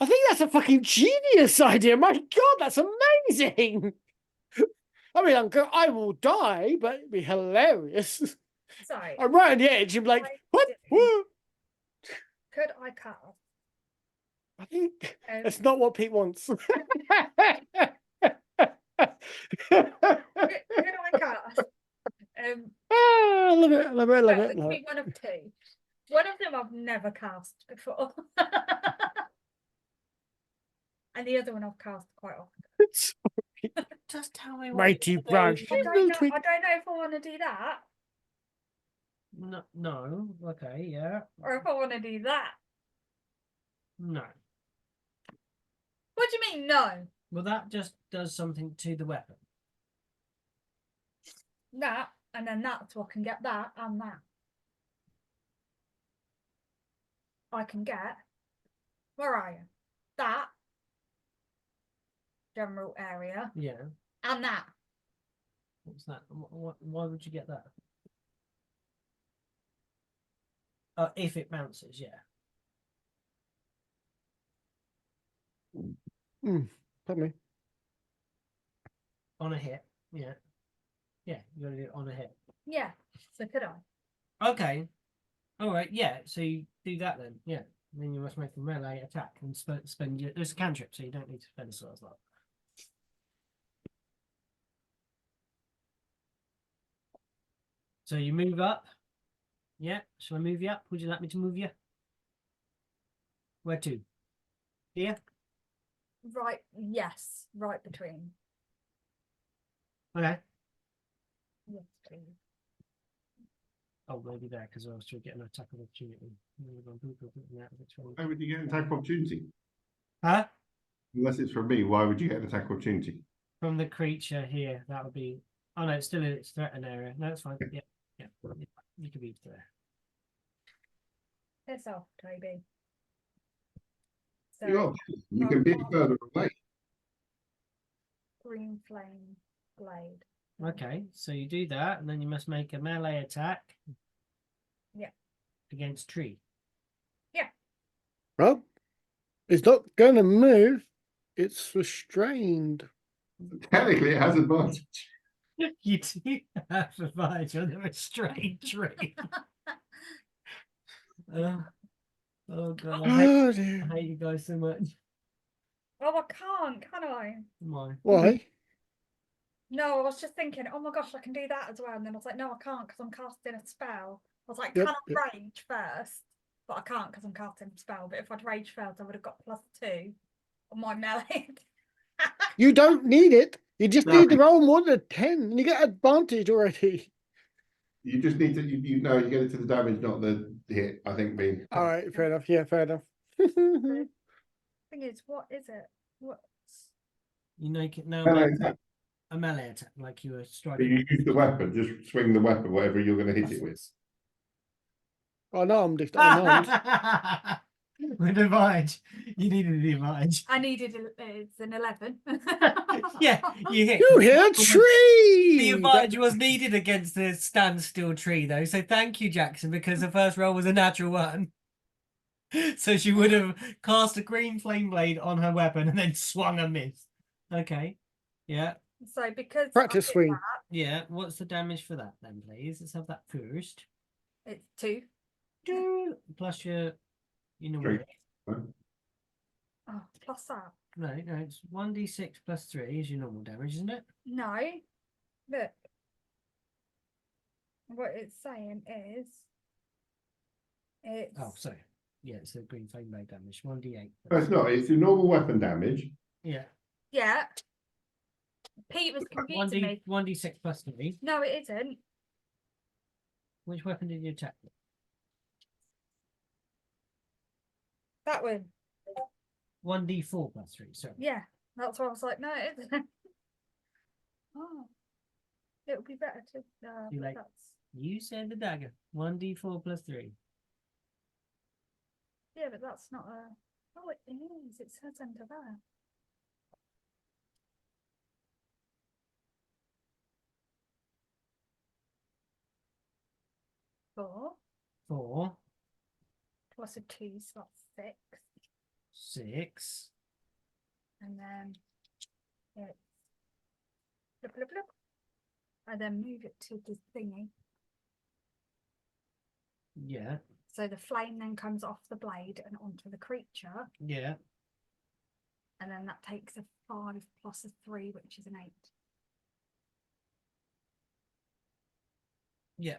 I think that's a fucking genius idea. My God, that's amazing. I mean, I will die, but it'd be hilarious. Sorry. I'm right on the edge. I'm like, what? Whoa. Could I cast? I think Um, that's not what Pete wants. could I cast? I love it. I love it. I love Well, it. it could Love be it. one of two. One of them I've never cast before. And the other one I've cast quite often. Just tell me what Mighty you wanna branch. do. I don't know if I want to do that. No. Okay. Yeah. Or if I want to do that. No. What do you mean no? Well, that just does something to the weapon. That, and then that, so I can get that and that. I can get Where are you? That general area Yeah. and that. What's that? Why would you get that? If it bounces, yeah. Pardon me. On a hit, yeah. Yeah, you gotta do it on a hit. Yeah. So could I? Okay. All right, yeah. So you do that then, yeah. And then you must make a melee attack and spend your. There's a cantrip, so you don't need to spend a slot. So you move up. Yeah. Shall I move you up? Would you like me to move you? Where to? Here? Right. Yes. Right between. Okay. Yes, please. Oh, maybe there because I was trying to get an attack of opportunity. Why would you get an attack of opportunity? Huh? Unless it's from me, why would you get an attack of opportunity? From the creature here, that would be. Oh no, it's still in its threatened area. No, it's fine. Yeah, yeah. You can be there. Piss off, Toby. So You can be further away. green flame blade. Okay, so you do that, and then you must make a melee attack. Yeah. Against tree. Well, it's not going to move. It's restrained. Technically, it has advantage. You do have advantage on the restrained tree. Oh god, Oh dear. I hate you guys so much. Oh, I can't, can I? Come on. Why? No, I was just thinking, oh my gosh, I can do that as well. And then I was like, no, I can't because I'm casting a spell. I was like, Yep, can I yep. rage first? But I can't because I'm casting a spell. But if I'd rage first, I would have got +2 on my melee. You don't need it. You just No. need to roll more than a 10 and you get advantage already. You just need to, you know, you get it to the damage, not the hit. I think being. All right, fair enough. Yeah, fair enough. The thing is, what is it? What's You make it now Melee make attack. a melee attack, like you were But striking. you use the weapon, just swing the weapon, whatever you're going to hit it with. Unarmed, if unarmed. With advantage. You needed the advantage. I needed it's an 11. Yeah, you hit. You hit a The tree! advantage was needed against the standstill tree, though. So thank you, Jackson, because the first roll was a natural one. So she would have cast a green flame blade on her weapon and then swung a miss. Okay. Yeah. So because Practice I did swing. that, Yeah. What's the damage for that then, please? Let's have that first. it's 2. Plus your normal True. hit. Oh, plus that. No, it's 1d6 plus 3 is your normal damage, isn't it? No. Look. What it's saying is it's Oh, sorry. Yeah, it's the green flame blade damage. 1d8. No, it's not. It's your normal weapon damage. Yeah. yeah. Pete was confusing me. 1d6 plus 3. No, it isn't. Which weapon did you attack with? That one. 1d4 plus 3, sorry. Yeah. That's why I was like, no, it isn't. Oh. It would be better to You like- that's You said the dagger. 1d4 plus 3. yeah, but that's not a oh it is. It says under there. Four 4, plus a 2, so that's 6. 6. And then it's blip, blip, blip. I then move it to the thingy. Yeah. So the flame then comes off the blade and onto the creature. Yeah. And then that takes a 5 plus a 3, which is an 8. Yeah.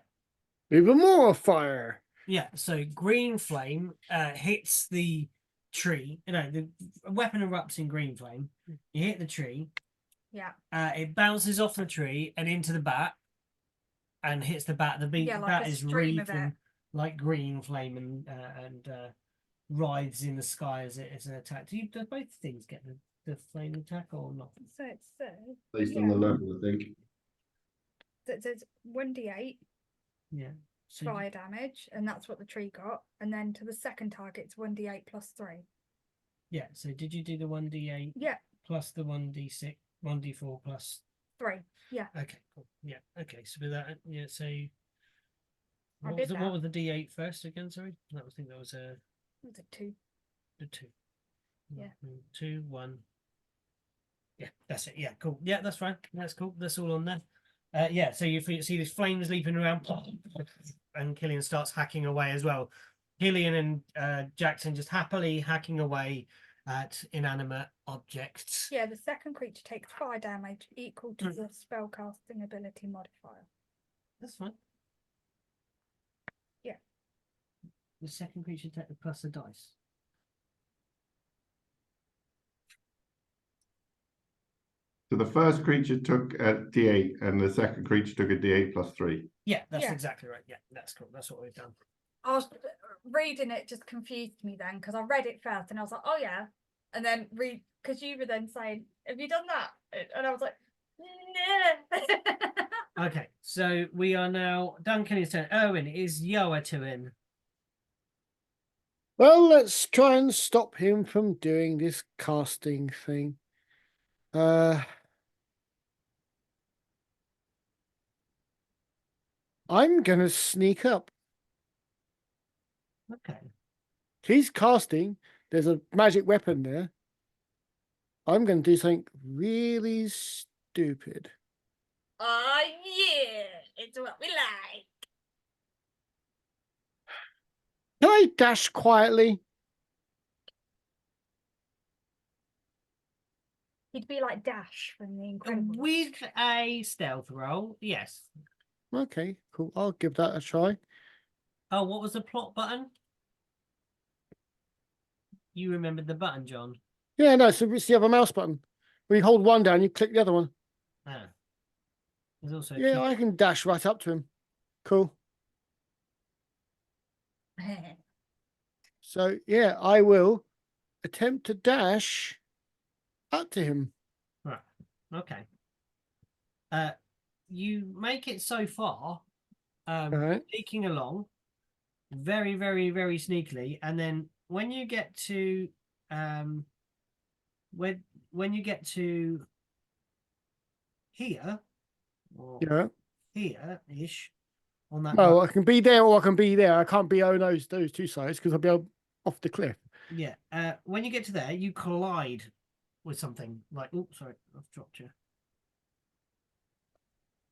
Even more fire. Yeah. So green flame hits the tree. The weapon erupts in green flame. You hit the tree. Yeah. It bounces off the tree and into the bat and hits the bat. The Yeah, like bat a is stream of wreathed in it. like green flame and rides in the sky as it is an attack. Do both things get the flame attack or not? So it says Based on the level, I think. that there's 1d8 Yeah. So fire damage, and that's what the tree got. And then to the second target, it's 1d8 plus 3. Yeah. So did you do the 1d8 Yeah, plus the 1d6, 1d4 plus? 3. Yeah, Okay, cool. Yeah. Okay. So with that, yeah. So I what did was the that. what was the d8 first again? Sorry, that was, I think that was Was it 2? the 2. Yeah. 2, 1. Yeah, that's it. Yeah, cool. Yeah, that's fine. That's cool. That's all on there. Yeah, so you see these flames leaping around, and Killian starts hacking away as well. Killian and Jackson just happily hacking away at inanimate objects. Yeah, the second creature takes fire damage equal to the spellcasting ability modifier. That's fine. Yeah. The second creature take the plus a dice. So the first creature took a D8 and the second creature took a D8 plus 3. Yeah, that's Yeah. exactly right. Yeah, that's cool. That's what we've done. I was reading it, just confused me then because I read it first and I was like, oh yeah, and then because you were then saying, have you done that? And I was like, no. Okay, so we are now done Killian's turn. Erwin, is Yoa to him? Well, let's try and stop him from doing this casting thing. I'm gonna sneak up. Okay. He's casting. There's a magic weapon there. I'm gonna do something really stupid. Oh yeah, it's what we like. Can I dash quietly? He'd be like Dash from The Incredibles. With a stealth roll, yes. Okay, cool. I'll give that a try. Oh, what was the plot button? You remembered the button, John. Yeah, no, so it's the other mouse button. When you hold one down, you click the other one. Ah. There's also Yeah, I can dash right up to him. Cool. So, yeah, I will attempt to dash up to him. right. Okay. You make it so far, Alright. sneaking along, very, very, very sneakily, and then when you get to when you get to here or Yeah. here-ish on that Oh, line, I can be there or I can be there. I can't be on those two sides because I'll be off the cliff. yeah. When you get to there, you collide with something like, oh, sorry, I've dropped you.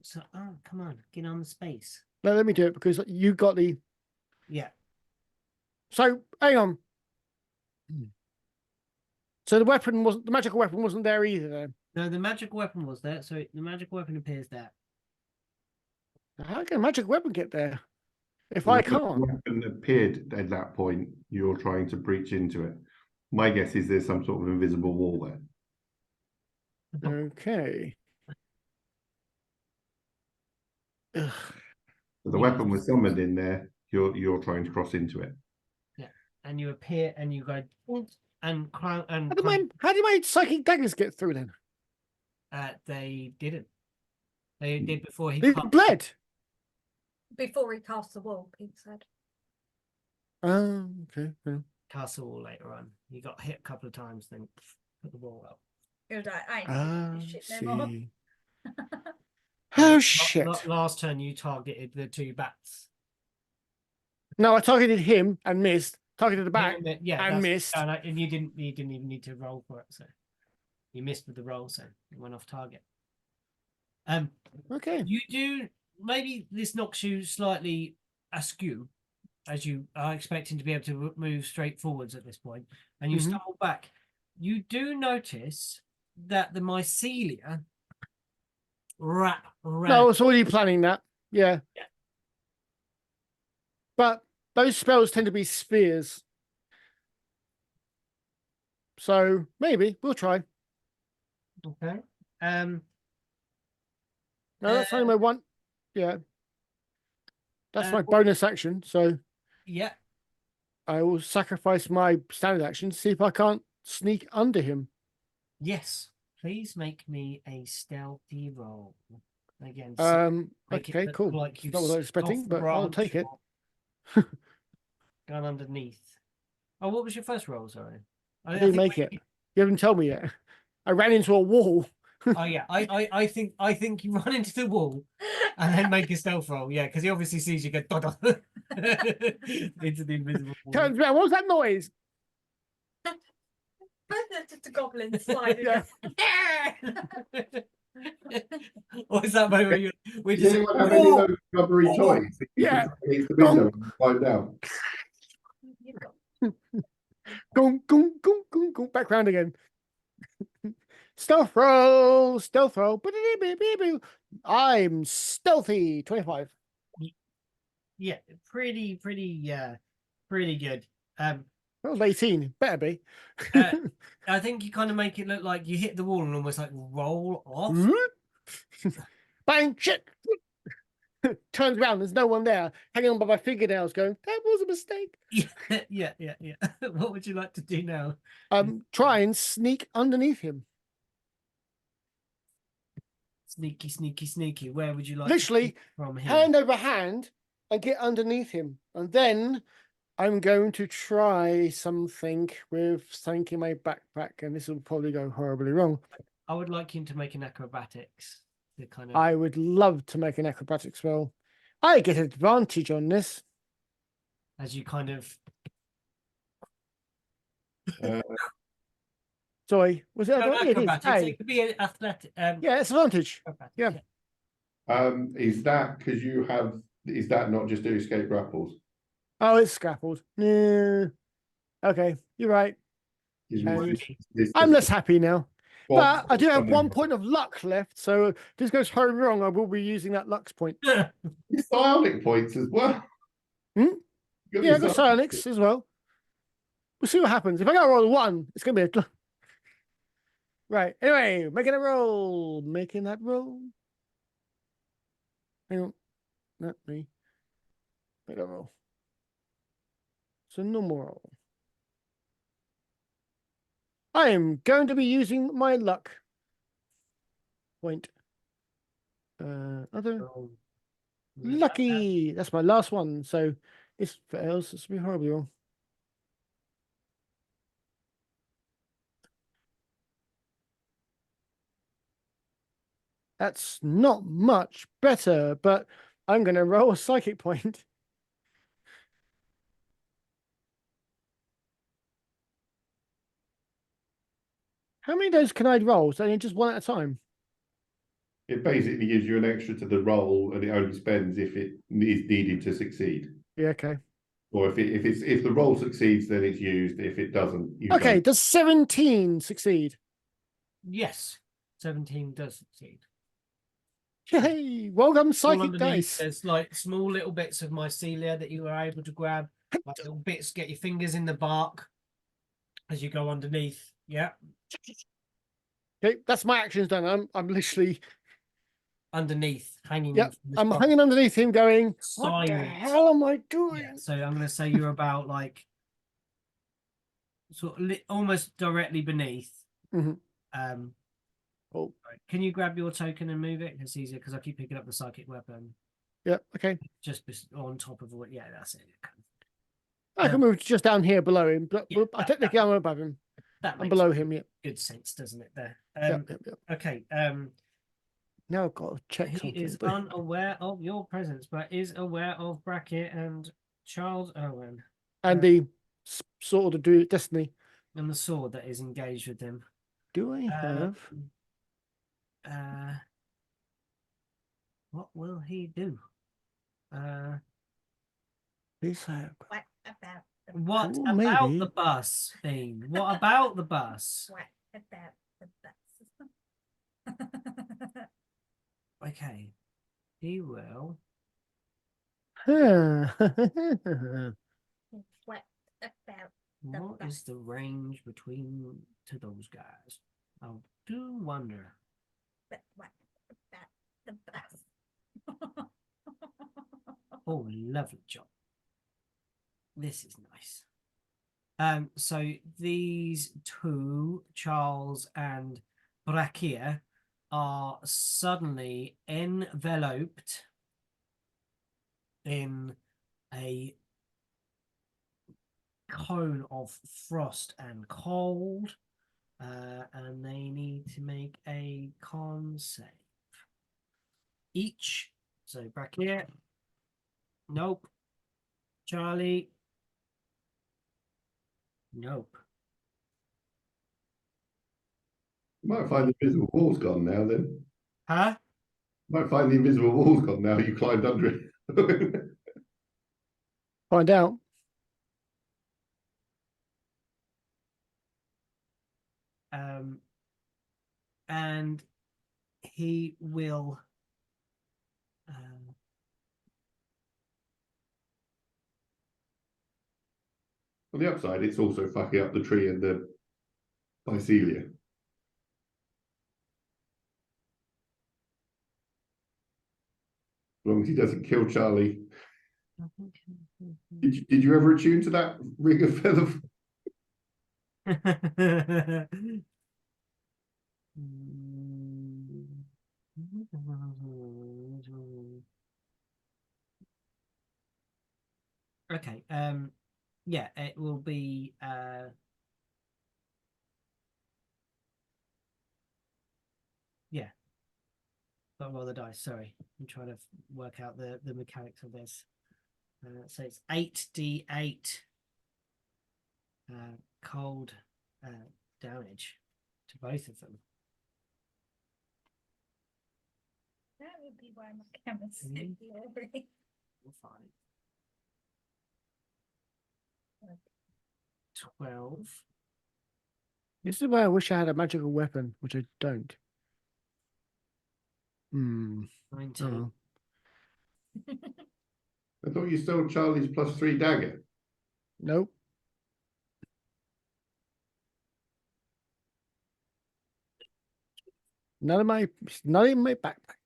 So, oh, come on, get on the space. No, let me do it because you got the. Yeah. So, hang on. So the magical weapon wasn't there either then. No, the magical weapon was there, so the magical weapon appears there. How can a magic weapon get there? If Well, I if the can't. weapon appeared at that point, you're trying to breach into it. My guess is there's some sort of invisible wall there. Okay. Ugh. So the Yeah. weapon was summoned in there. You're trying to cross into it. Yeah, and you appear and you go and crown and How did my psychic daggers get through then? they didn't. They did before he They cast. bled. Before he casts the wall, Pete said. Oh, okay. Yeah. Cast the wall later on. He got hit a couple of times, then put the wall up. He was like, I ain't Ah, doing this shit no more. see. Oh shit! Last turn you targeted the 2 bats. No, I targeted him and missed. Targeted the back Yeah, and missed. and you didn't even need to roll for it, so you missed with the roll, so it went off target. Okay. You do maybe this knocks you slightly askew, as you are expecting to be able to move straight forwards at this point, and you stumble back. You do notice that the mycelia wrap around. No, I was already planning that. Yeah. Yeah. But those spells tend to be spheres. So maybe we'll try. Okay. No, that's only my one. Yeah. That's my well, bonus action. So yeah. I will sacrifice my standard action to see if I can't sneak under him. Yes. Please make me a stealthy roll. Again. Make Okay, it look cool. like you've Not what I was expecting, off but I'll branch take it. or gone underneath. Oh, what was your first roll? Sorry. I, I I didn't think make it. You haven't told me yet. I ran into a wall. Oh yeah, I think you run into the wall and then make a stealth roll. Yeah, because he obviously sees you go "Dada," into the invisible wall. Turns around. What was that noise? That's just a goblin sliding. Yeah. Or is that moment where you we Does just anyone have any of "Whoa!" those rubbery toys that you Yeah. can try against the window and climb down? You've got Gong, gong, gong, gong, gong. Back round again. Stealth roll. Stealth roll. I'm stealthy. 25. Yeah, pretty good. That was 18. Better be. Uh, I think you kind of make it look like you hit the wall and almost like roll off. Bang! Shit! Turns around. There's no one there. Hanging on by my fingernails, going, "That was a mistake." Yeah. What would you like to do now? Try and sneak underneath him. Sneaky. Where would you like Literally, to from him? hand over hand, and get underneath him, and then I'm going to try something with something in my backpack, and this will probably go horribly wrong. I would like him to make an acrobatics. The kind of I would love to make an acrobatics roll. I get advantage on this. as you kind of Sorry, was it? no, Yeah, it is. acrobatics. Hey. It could be an athletic. Yeah, it's advantage. Acrobatics, Yeah. Is that because you have? Is that not just do escape grapples? Oh, it's scaffold. Yeah. Okay, you're right. And I'm less happy now. But I do have 1 point of luck left, so if this goes horribly wrong, I will be using that luck point. Psionic points as well. Hmm? Yeah, I've got psionics as well. We'll see what happens. If I got a roll 1, it's gonna be a right. Anyway, making a roll. Making that roll. Hang on. Not me. Make that roll. It's a normal roll. I am going to be using my luck point. Other Oh, lucky. That's my last one. So if it fails, it's gonna be horribly wrong. That's not much better, but I'm going to roll a psychic point. How many of those can I roll? So only just one at a time. It basically gives you an extra to the roll, and it only spends if it is needed to succeed. Yeah, okay. Or if the roll succeeds, then it's used. If it doesn't, you Okay, don't. does 17 succeed? yes, 17 does succeed. Yay! Well done, All psychic underneath, dice. there's like small little bits of mycelia that you were able to grab. Like little bits, get your fingers in the bark as you go underneath. Yeah, Okay, that's my actions done. I'm literally, underneath, hanging. yep, from this I'm bark. hanging underneath him going, what the Silent. hell am I doing? Yeah, so I'm going to say you're about like sort of almost directly beneath. Mhm. Oh, can you grab your token and move it? It's easier because I keep picking up the psychic weapon. Yep, okay. Just on top of what? Yeah, that's it. I can move just down here below him, but Yeah, I technically I'm above him. That I'm makes below him, yeah. good sense, doesn't it? There. Yep. Okay. Now I've got to check He something. is unaware of your presence, but is aware of Brackett and Charles Owen And the sword of destiny. and the sword that is engaged with him. Do I have? What will he do? Please have. What about What Oh, about maybe. the bus thing? What about the bus? what about the bus? Okay, he will. Huh. What about What is the range between to those guys? I do wonder. what about the bus? Oh, lovely job. This is nice. So these two, Charles and Brakia, are suddenly enveloped in a cone of frost and cold. And they need to make a con save. Each. So bracket. Nope. Charlie. Nope. You might find the invisible wall's gone now then. Huh? You might find the invisible wall's gone now. You climbed under it. Find out. And he will On the upside, it's also fucking up the tree and the mycelia. As long as he doesn't kill Charlie. Did you ever attune to that ring of feather? Okay, yeah, it will be yeah. Don't roll the dice, sorry. I'm trying to work out the mechanics of this. So it's 8d8 cold damage to both of them. That would be why my camera's so blurry. Fine. 12. This is where I wish I had a magical weapon, which I don't. 19. Oh. I thought you stole Charlie's +3 dagger. Nope. None of my, not in my backpack.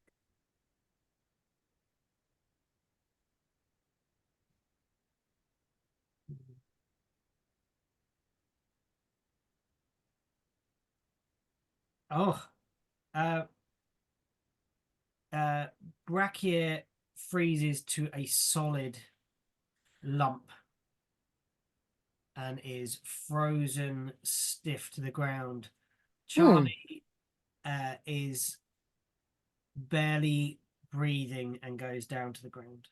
Oh, Brachia freezes to a solid lump and is frozen stiff to the ground. Charlie is barely breathing and goes down to the ground.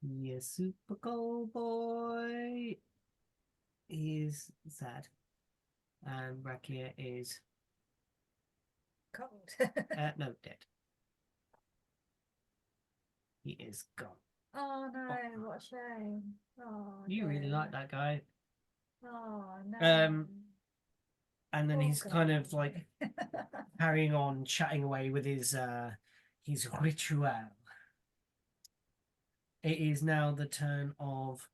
Yes, super cold boy is sad, and Brachia is Cold. no, dead. He is gone. Oh no, what a shame. Oh, You really no. like that guy. Oh no. And then Poor he's kind of guy. like carrying on, chatting away with his ritual. It is now the turn of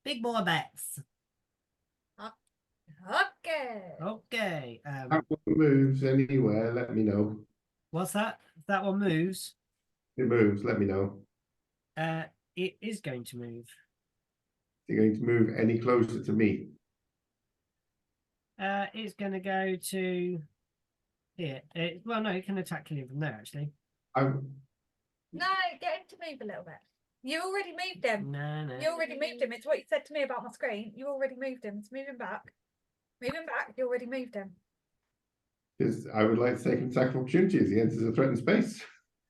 Big Boy Bets. Okay. Okay. That one moves anywhere, let me know. What's that? If that one moves, It moves, let me know. it is going to move. You're going to move any closer to me. It's going to go to here. Well, no, it can attack Killian from there, actually. I'm No, get him to move a little bit. You already moved him. No. You already moved him. It's what you said to me about my screen. You already moved him. It's moving back. Moving back. You already moved him. because I would like to take an attack of opportunity as he enters a threatened space.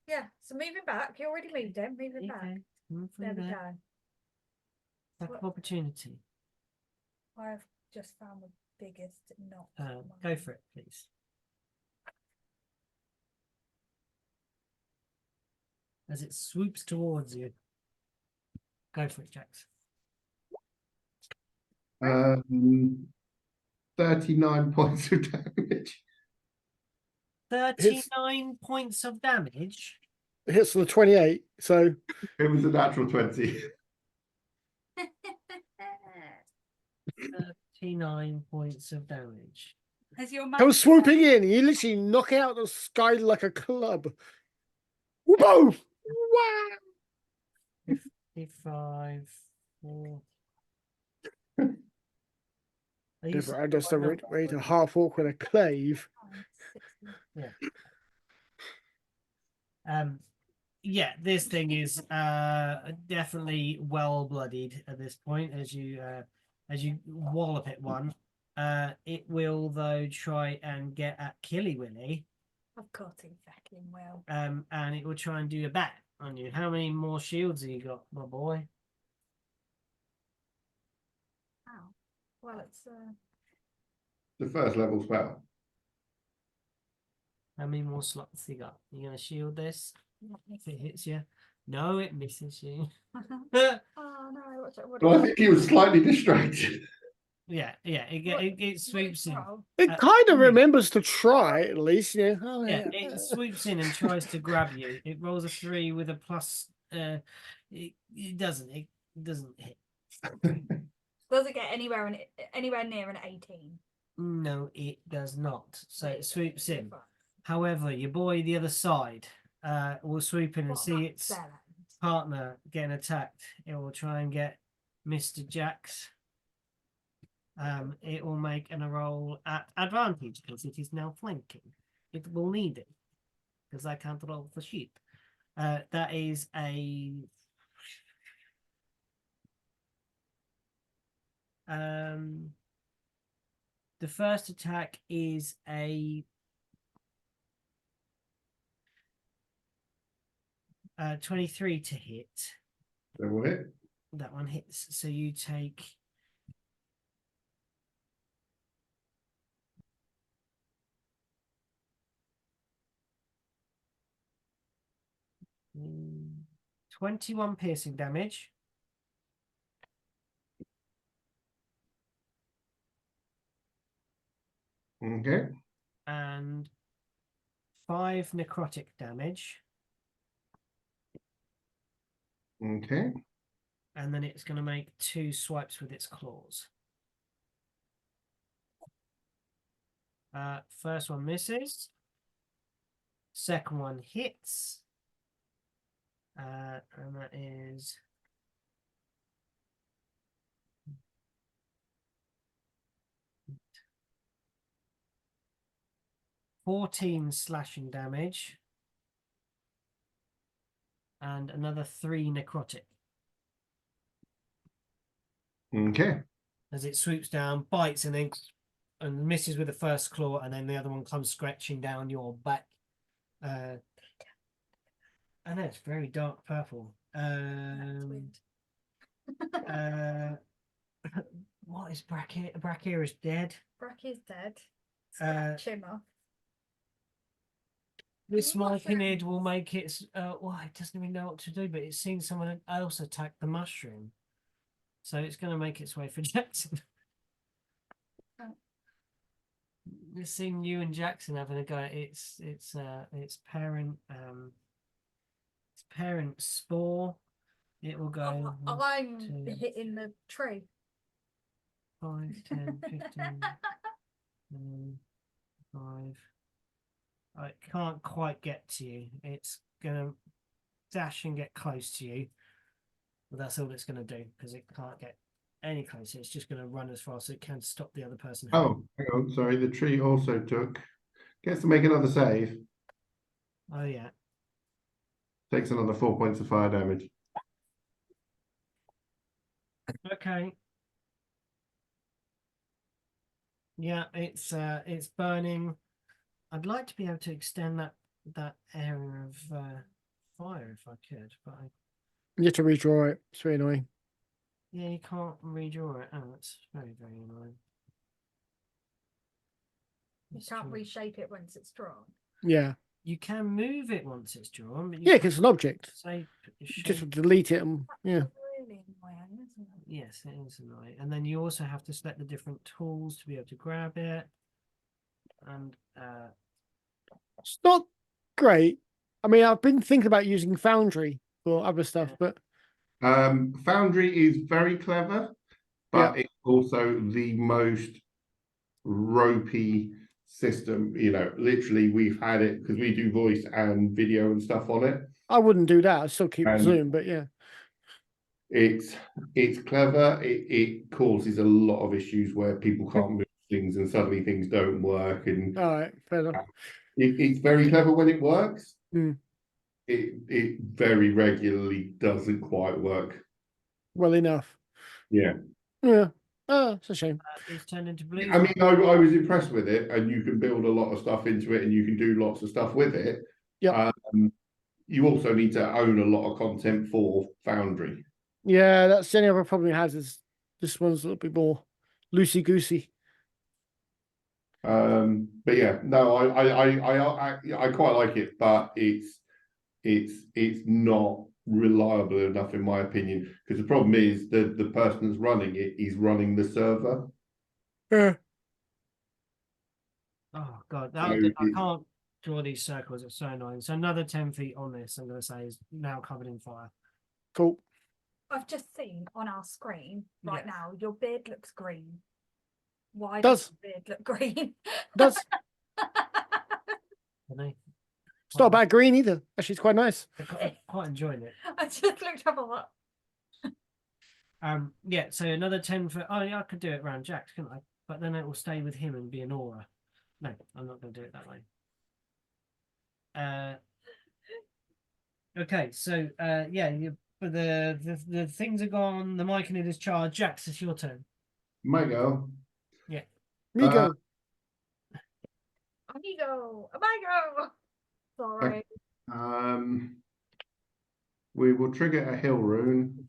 Yeah. So moving back. You already moved him. Moving back. Okay. Move There through we there. go. Attack of opportunity. I've just found the biggest knot. Go for it, please. As it swoops towards you. Go for it, Jax. 39 points of damage. 39 points of damage. It hits on the 28, so It was a natural 20. 39 points of damage. Has your come swooping in. You literally knock it out of the sky like a club. Whoa! Wow! 55, 4. Different. I just ready to half walk with a clave. Yeah. Yeah, this thing is definitely well bloodied at this point. As you wallop it one, it will though try and get at Killy Willy. Of course it fucking will. And it will try and do a bat on you. How many more shields have you got, my boy? Wow. Well, it's The first level spell. How many more slots you got? You gonna shield this let me if it see. hits you? No, it misses you. Oh no, what Well, I think he was slightly distracted. Yeah, it swoops in. It kind of remembers to try at least. Yeah. Oh, Yeah, it swoops in and tries to grab you. It rolls a 3 with a plus. It doesn't hit. Does it get anywhere near an 18? No, it does not. So it swoops in. Fine. However, your boy the other side will swoop in and What see about its there then? partner getting attacked. It will try and get Mr. Jax. It will make a roll at advantage because it is now flanking. It will need it because I can't roll for sheep. That is a the first attack is a 23 to hit. That will hit. That one hits. So you take 21 piercing damage. Okay. And 5 necrotic damage. Okay. And then it's going to make 2 swipes with its claws. First one misses. Second one hits. And that is 14 slashing damage. And another 3 necrotic. Okay. As it swoops down, bites, and misses with the first claw, and then the other one comes scratching down your back. I know it's very dark purple. What is Brachier? Brachier is dead. Bracky's dead. Uh, Scratch him off. This Myconid will make its. Well, it doesn't even know what to do, but it's seen someone else attack the mushroom, so it's going to make its way for Jackson. It's seen you and Jackson having a go at its parent spore. It will go. I'm 2, hitting the tree. 5, 10, 15, 5. I can't quite get to you. It's gonna dash and get close to you, but that's all it's gonna do because it can't get any closer. It's just gonna run as fast as it can to stop the other person. Oh, hang on. Sorry. The tree also gets to make another save. Oh yeah. Takes another 4 points of fire damage. Okay. Yeah, it's burning. I'd like to be able to extend that area of fire if I could, but You have to redraw it. It's very annoying. yeah, you can't redraw it. Oh, that's very, very annoying. You It's can't true. reshape it once it's drawn. Yeah. You can move it once it's drawn, but you Yeah, can't because it's an object. say You shape. just delete it and yeah. Really annoying, isn't it? Yes, it is annoying. And then you also have to select the different tools to be able to grab it. And It's not great. I mean, I've been thinking about using Foundry for other stuff, but Foundry is very clever, but it's also the most ropey system. You know, literally, we've had it because we do voice and video and stuff on it. I wouldn't do that. I'd still keep And- Zoom, but yeah. It's clever. It causes a lot of issues where people can't move things and suddenly things don't work. And All right, fair enough. it's very clever when it works. Mm. it very regularly doesn't quite work. Well enough. Yeah. Yeah. Oh, it's a shame. It's turned into blue. I mean, I was impressed with it, and you can build a lot of stuff into it, and you can do lots of stuff with it. Yep. You also need to own a lot of content for Foundry. Yeah, that's the only other problem it has is this one's a little bit more loosey goosey. But yeah, no, I quite like it, but it's not reliable enough in my opinion, because the problem is that the person that's running it is running the server. Yeah. Oh god, So I it's- can't draw these circles. It's so annoying. So another 10 feet on this, I'm going to say, is now covered in fire. Cool. I've just seen on our screen right Yeah. now, your beard looks green. Why Does. does your beard look green? Does. Don't know. It's not bad green either. Actually, it's quite nice. I'm quite enjoying it. I just looked up a lot. Yeah, so another 10 foot. Oh, yeah, I could do it around Jax, couldn't I? But then it will stay with him and be an aura. No, I'm not going to do it that way. Okay, so yeah, but the things are gone. The Myconid is charged. Jax, it's your turn. My go. Migo. Amigo, amigo. Sorry. We will trigger a hill rune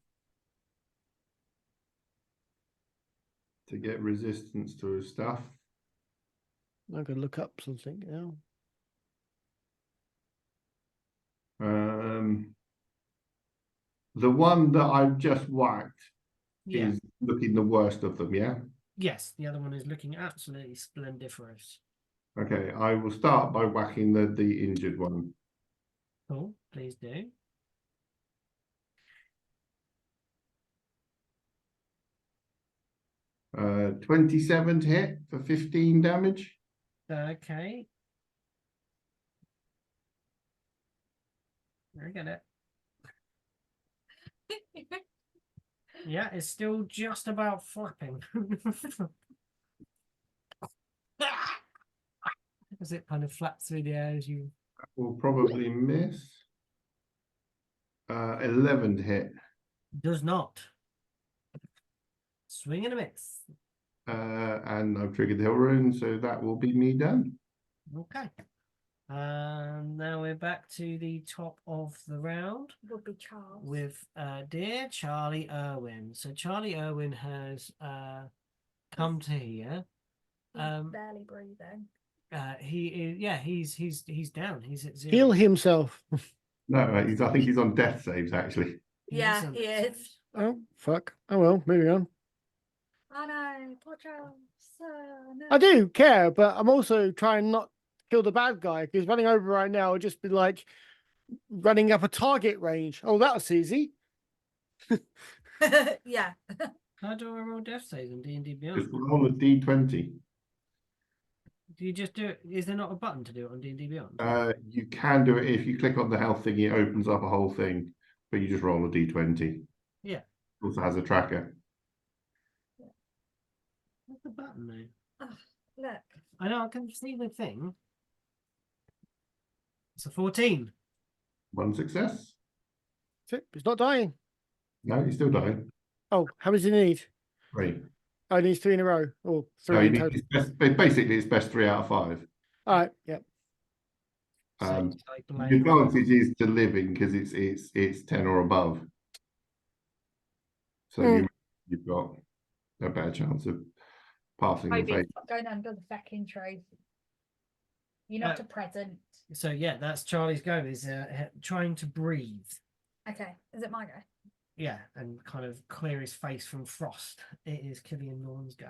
to get resistance to his stuff. I'm going to look up something now. The one that I've just whacked Yeah. is looking the worst of them, yeah? Yes, the other one is looking absolutely splendiferous. Okay, I will start by whacking the injured one. Cool, please do. Uh, 27 to hit for 15 damage. Okay. I get it. Yeah, it's still just about flapping. As it kind of flaps through the air as you. Will probably miss. 11 to hit. Does not. Swing and a miss. And I've triggered the hill rune, so that will be me done. Okay. Now we're back to the top of the round Would be Charles. with dear Charlie Irwin. So Charlie Irwin has come to here. He's barely breathing. He is, yeah, he's down. He's at 0. Heal himself. No, I think he's on death saves actually. Yeah, on he death is. saves. Oh, fuck. Oh, well, moving on. Oh no, poor Charles. No. I do care, but I'm also trying not to kill the bad guy because running over right now would just be like running up a target range. Oh, that was easy. Yeah. How do I roll death saves in D&D Just Beyond? roll a d20. Do you just do it? Is there not a button to do it on D&D Beyond? You can do it if you click on the health thing, it opens up a whole thing, but you just roll a d20. Yeah. It also has a tracker. What's the button now? Oh, look. I know, I can see the thing. It's a 14. One success. That's it. It's not dying. No, he's still dying. Oh, how many does he need? 3. Oh, he needs 3 in a row. Or 3 No, he in needs total. his best, basically it's best 3 out of 5. All right. Yep. So Um, it's like The blame- advantage is to living because it's 10 or above. So you've got a better chance of passing the Maybe fate. it's going under the fucking tree. You're not a present. So yeah, that's Charlie's go, is trying to breathe. Okay, is it my go? Yeah, and kind of clear his face from frost. It is Killian Norn's go.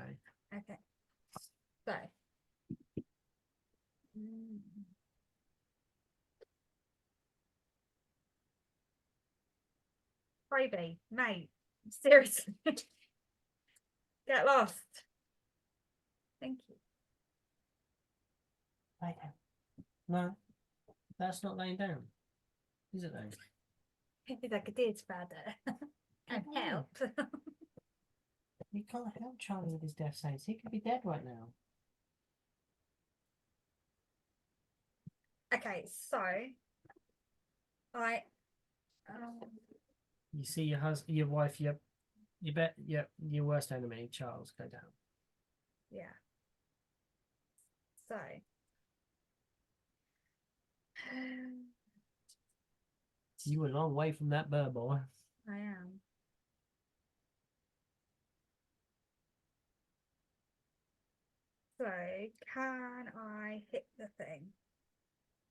Okay. So. Mm. Baby, mate, seriously. Get lost. Thank you. Lay down. No, that's not laying down. Is it though? He's like, it is rather. And Oh. help. You can't help Charlie with his death saves. He could be dead right now. Okay, so I. You see your husband, your wife, your worst enemy, Charles, go down. Yeah. So. You were a long way from that bird boy. I am. So, can I hit the thing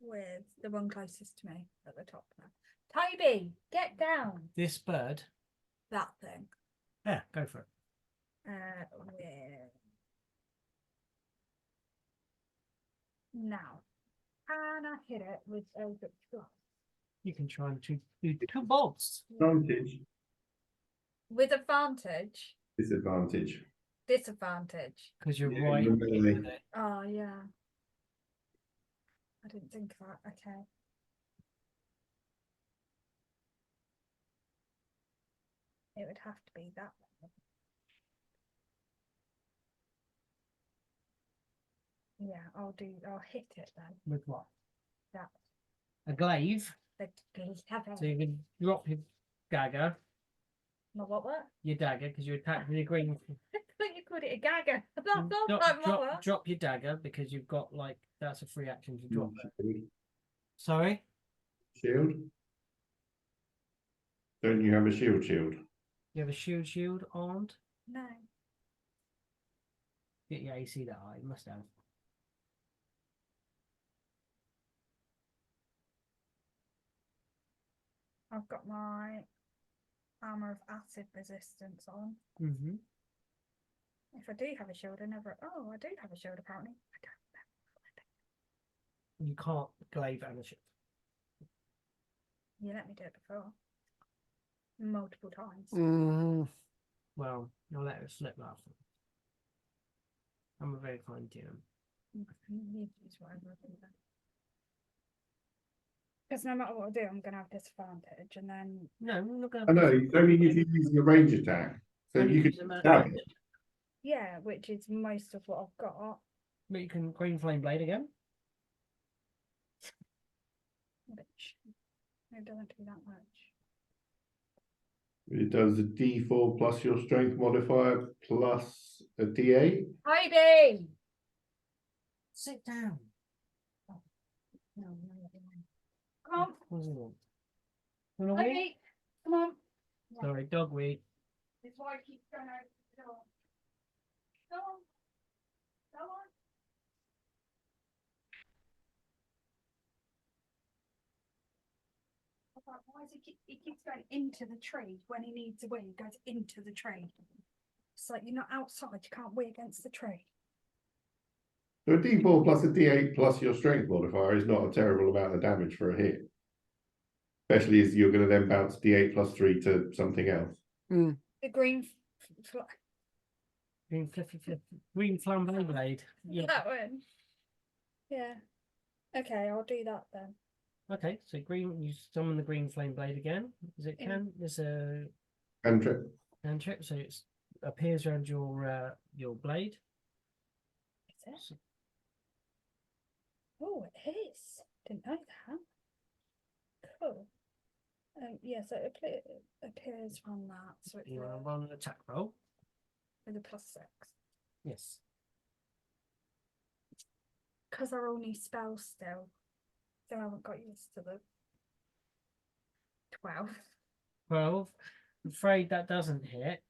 with the one closest to me at the top now? Toby, get down. This bird. That thing. Yeah, go for it. With now, can I hit it with a good thrust? You can try and do two bolts. Advantage. With advantage, Disadvantage. disadvantage. Because you're Yeah, right you're in melee. with it. Oh yeah. I didn't think of that. Okay. It would have to be that one. Yeah, I'll hit it then. With what? That A glaive. the So you can drop your dagger, what? your dagger, because you attack with your green. I thought you called it a gagger. That's not Drop, what. drop your dagger because you've got like that's a free action to drop it. Shield. Sorry? Shield. Don't you have a shield? You have a shield armed? No. Yeah, you see that high. You must have. I've got my armor of acid resistance on. Mm-hmm. If I do have a shield, I do have a shield apparently. I don't. You can't glaive and a shield. You let me do it before. Multiple times. Mm. Well, you'll let it slip last time. I'm a very kind GM. You use whatever I think then. Because no matter what I do, I'm going to have disadvantage, and then No, I'm not going I know, it's only if you're using a range attack. So you could stab it. yeah, which is most of what I've got. But you can green flame blade again. Which it doesn't do that much. It does a D4 plus your strength modifier plus a D8. Heidi! Sit down. No. Come on, What does he want? You wanna wait? Heidi! Come on. Sorry, dog weed. That's why I keep going over the door. Go on. Go on. Why is he keeps going into the tree when he needs a wee? He goes into the tree. It's like you're not outside, you can't wee against the tree. So a D4 plus a D8 plus your strength modifier is not a terrible amount of damage for a hit. Especially as you're going to then bounce D8 plus 3 to something else. Mm. The green Green flippy flip. Green flambe blade. Yeah. that one. Yeah. Okay, I'll do that then. Okay, so green. You summon the green flame blade again. Is it can? There's a Cantrip. cantrip, so it appears around your blade. Is it? Oh, it is. Didn't know that. Cool. Yeah, so it appears from that. So it's You want to roll an attack roll? with a +6. Yes. Because they're all new spells still. So I haven't got used to the 12. 12. I'm afraid that doesn't hit.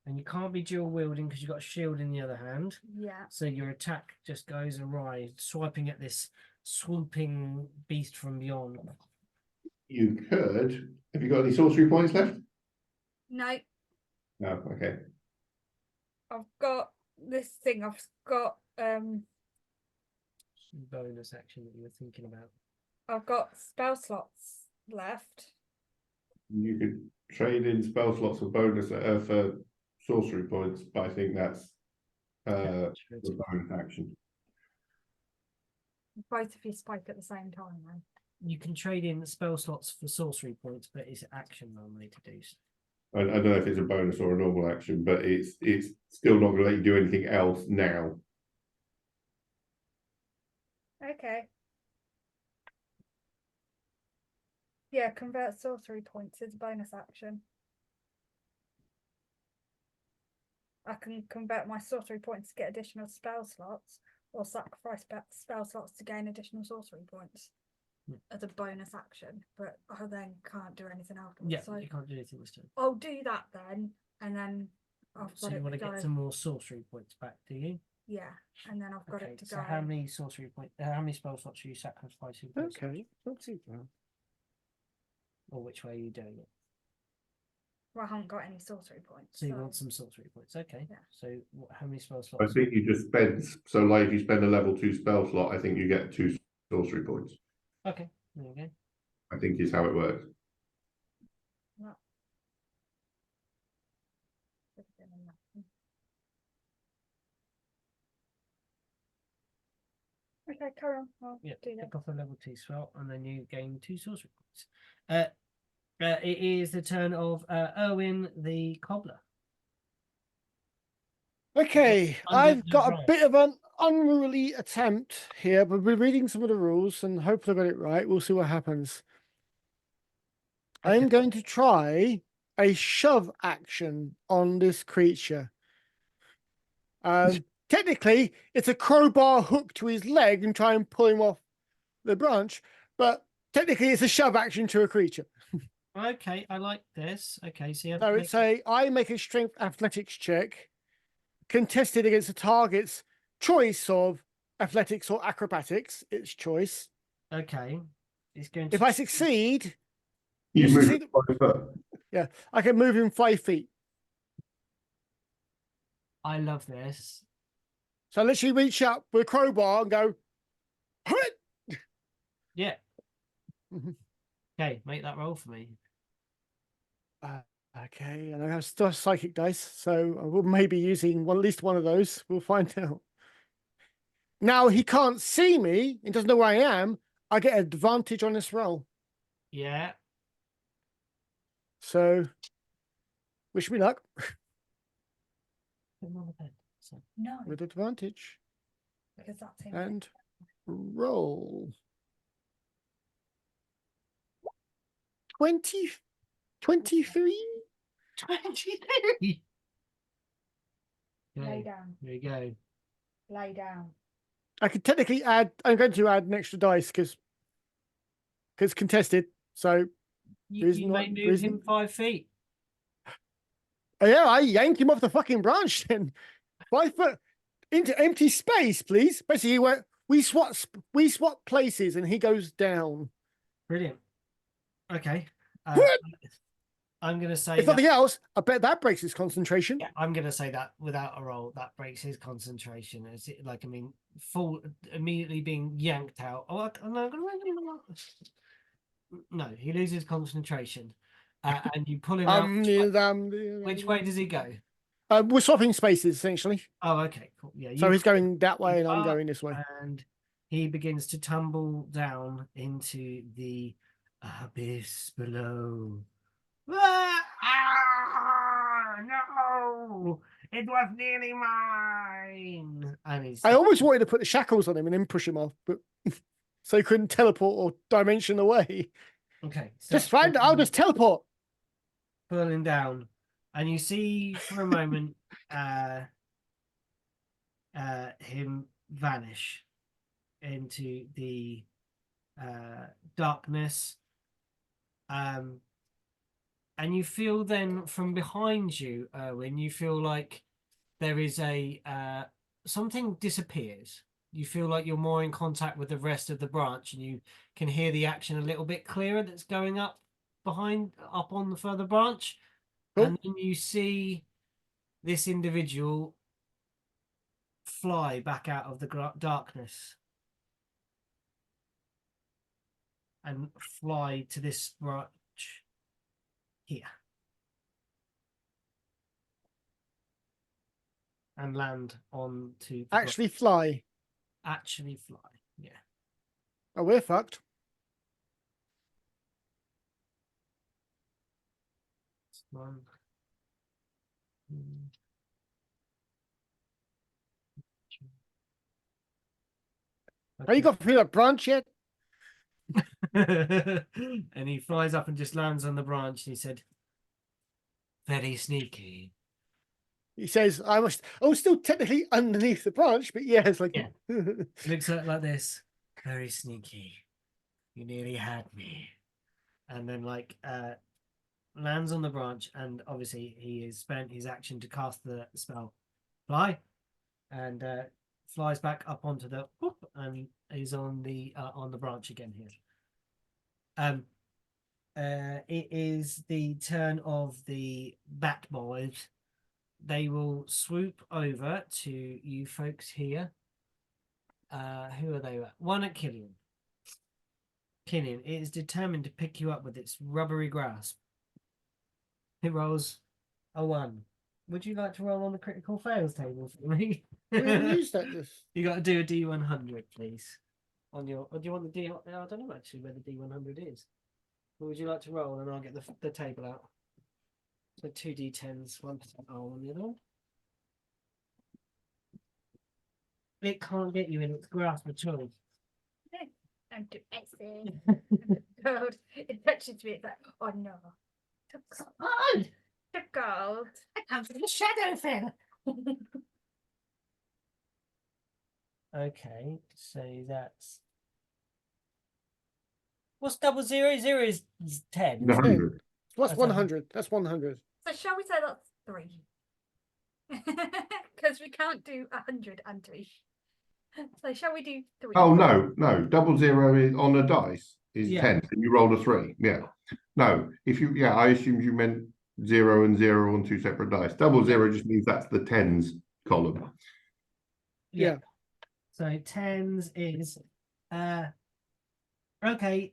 And you can't be dual wielding because you've got a shield in the other hand. Yeah. So your attack just goes awry, swiping at this swooping beast from beyond. You could. Have you got any sorcery points left? No, No, okay. I've got this thing. I've got Bonus action that you were thinking about. I've got spell slots left. You could trade in spell slots for bonus for sorcery points, but I think that's the bonus action. Both of you spike at the same time then. You can trade in spell slots for sorcery points, but it's action normally to do so. I don't know if it's a bonus or a normal action, but it's still not going to let you do anything else now. Okay. Yeah, convert sorcery points is a bonus action. I can convert my sorcery points to get additional spell slots, or sacrifice spell slots to gain additional sorcery points as a bonus action. But I then can't do anything afterwards. Yeah, So you can't do anything this turn. I'll do that then, and then I've So got you it want to to get go. some more sorcery points back, do you? Yeah, and then I've got Okay, it to so go. how many sorcery points? How many spell slots are you sacrificing? for this? Okay, not too bad. Or which way are you doing it? Well, I haven't got any sorcery points. So you want some sorcery points? Okay. Yeah. So how many spell I slots? think you just spend, so like if you spend a level 2 spell slot, I think you get 2 sorcery points. Okay, there you go. I think is how it works. Okay, carry on. I'll Yeah, do that. pick off a level 2 spell, and then you gain 2 sorcery points. It is the turn of Erwin the Cobbler. Okay, Under I've the got a right. bit of an unruly attempt here, but we're reading some of the rules and hopefully I got it right. We'll see what happens. I'm Okay. going to try a shove action on this creature. Technically, it's a crowbar hook to his leg and try and pull him off the branch, but technically it's a shove action to a creature. Okay, I like this. Okay, so you have So to it's I make a strength athletics check contested against the target's choice of athletics or acrobatics, its choice. okay. It's going to If I succeed, You You move succeed- it 5 foot. yeah, I can move him 5 feet. I love this. So I literally reach up with a crowbar and go, "Hut!" Yeah. Okay, make that roll for me. Okay, and I have still psychic dice, so I will maybe using at least one of those. We'll find out. Now he can't see me, he doesn't know where I am. I get advantage on this roll. Yeah. So wish me luck Put him on the bed. So, No, with advantage because that's him. and roll 20, 23. 23. Lay Okay, down. there you go. Lay down. I could technically add. I'm going to add an extra dice because contested. So You may move him 5 feet. oh, yeah, I yank him off the fucking branch then. 5 foot into empty space, please. Basically, we swap places and he goes down. Brilliant. Okay. What? I'm going to say If that. nothing else, I bet that breaks his concentration. Yeah, I'm going to say that without a roll, that breaks his concentration. Is it like, I mean, full immediately being yanked out. Oh, no, no, he loses concentration. And you pull him out. Which way does he go? We're swapping spaces essentially. Oh, okay, cool. Yeah. So you he's pull him going that way and I'm up, going this way. And he begins to tumble down into the abyss below. No, it was nearly mine. And he's I always wanted to put the shackles on him and then push him off, but so he couldn't teleport or dimension away. okay. Just fine. I'll just teleport. pulling down, and you see for a moment him vanish into the darkness. And you feel then from behind you, Erwin, you feel like there is a something disappears. You feel like you're more in contact with the rest of the branch, and you can hear the action a little bit clearer that's going up on the further branch. Cool. And then you see this individual fly back out of the darkness and fly to this branch here and land onto the Actually fly. actually fly. Yeah. Oh, we're fucked. One. Have you got through that branch yet? And he flies up and just lands on the branch. And he said, "Very sneaky." He says, I'm still technically underneath the branch, but yeah, it's like, Yeah. Looks like this. Very sneaky. You nearly had me. And then lands on the branch, and obviously he has spent his action to cast the spell fly, and flies back up onto the whoop, and is on the branch again here. It is the turn of the bat boys. They will swoop over to you folks here. Who are they at? One at Killian. Killian, it is determined to pick you up with its rubbery grasp. It rolls a 1. Would you like to roll on the critical fails table for me? we haven't used that just. You got to do a D100, please. On your, or do you want the D? I don't know actually where the D100 is. Or would you like to roll, and I'll get the table out. So 2 D10s, 1% roll on the other one. It can't get you in its grasp at all. I'm too messy. Gold. It touches me. It's like, oh no. The gold. The gold. I come from the Shadowfell. Okay, so that's what's 000 is 10. The 100. Plus That's 100. That's 100. So shall we say that's 3? Because we can't do 100 and 3. So shall we do 3? Oh no, 00 is on a dice is Yeah. 10. And you roll a 3. Yeah. No, if you I assumed you meant 0 and 0 on 2 separate dice. 00 just means that's the tens column. Yeah. So tens is okay.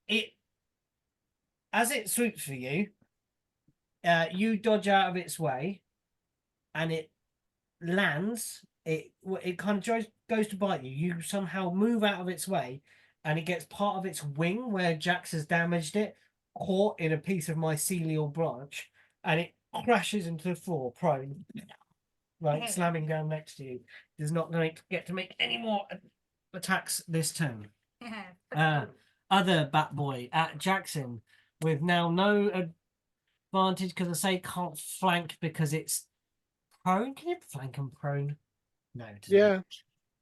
It as it swoops for you, you dodge out of its way, and it lands. It kind of goes to bite you. You somehow move out of its way, and it gets part of its wing where Jax has damaged it, caught in a piece of mycelial branch, and it crashes into the floor, prone, right, slamming down next to you. Is not going to get to make any more attacks this turn. Other bat boy at Jackson with now no advantage because I say can't flank because it's prone. Can you flank and prone? No. it doesn't. Yeah.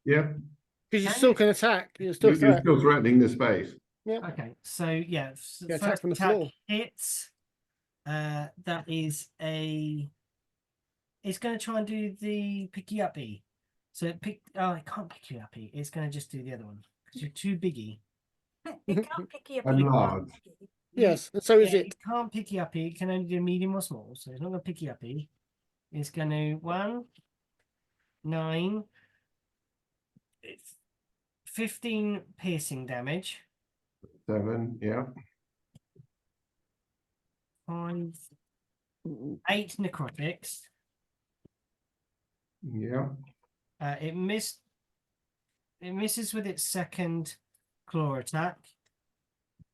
Yeah. Because you Can still you- can attack. You're still You're threat. still threatening the space. Yeah. Okay, so yeah, Yeah, attack first from the attack floor. hits. That is a. It's going to try and do the picky uppy. So it can't pick you uppy. It's going to just do the other one because you're too biggy. It can't pick you up. And it can't large. pick you. Yes. And so is Yeah, it. it can't pick you uppy. It can only do medium or small. So it's not going to pick you uppy. It's going to 9. It's 15 piercing damage. 7. Yeah. 5, 8 necrotics. Yeah. It misses with its second claw attack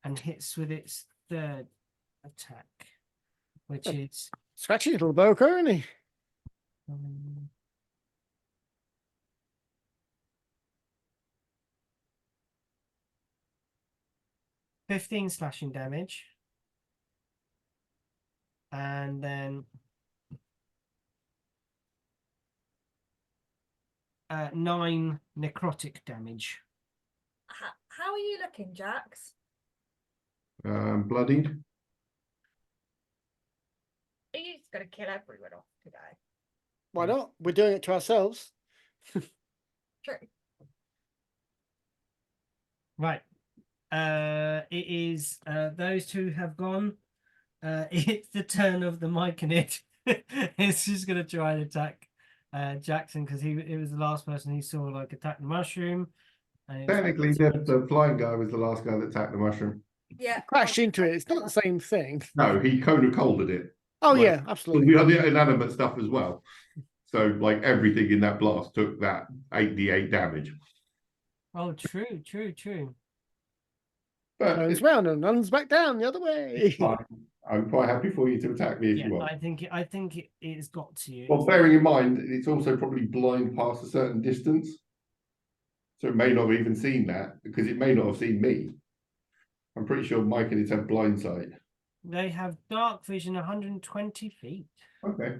and hits with its third attack, which is Scratchy little Boker, isn't he? 15 slashing damage, and then 9 necrotic damage. How are you looking, Jax? Bloodied. Are you just going to kill everyone off today? Why not? We're doing it to ourselves. True. Right. It is those two have gone. It's the turn of the Myconid. It's just gonna try and attack Jackson because it was the last person he saw attack the mushroom. And Technically, the flying guy was the last guy that attacked the mushroom. Yeah. Crashed into it. It's not the same thing. No, he Coda colded it. Oh, Right. yeah, All absolutely. the other inanimate stuff as well. So, everything in that blast took that 8d8 damage. Oh, true. But Turns it's round and runs back down the other way. fine. I'm quite happy for you to attack me if Yeah, you want. I think it's got to you. Well, bearing in mind, it's also probably blind past a certain distance. So it may not have even seen that because it may not have seen me. I'm pretty sure my kids have blind sight. They have dark vision 120 feet. Okay.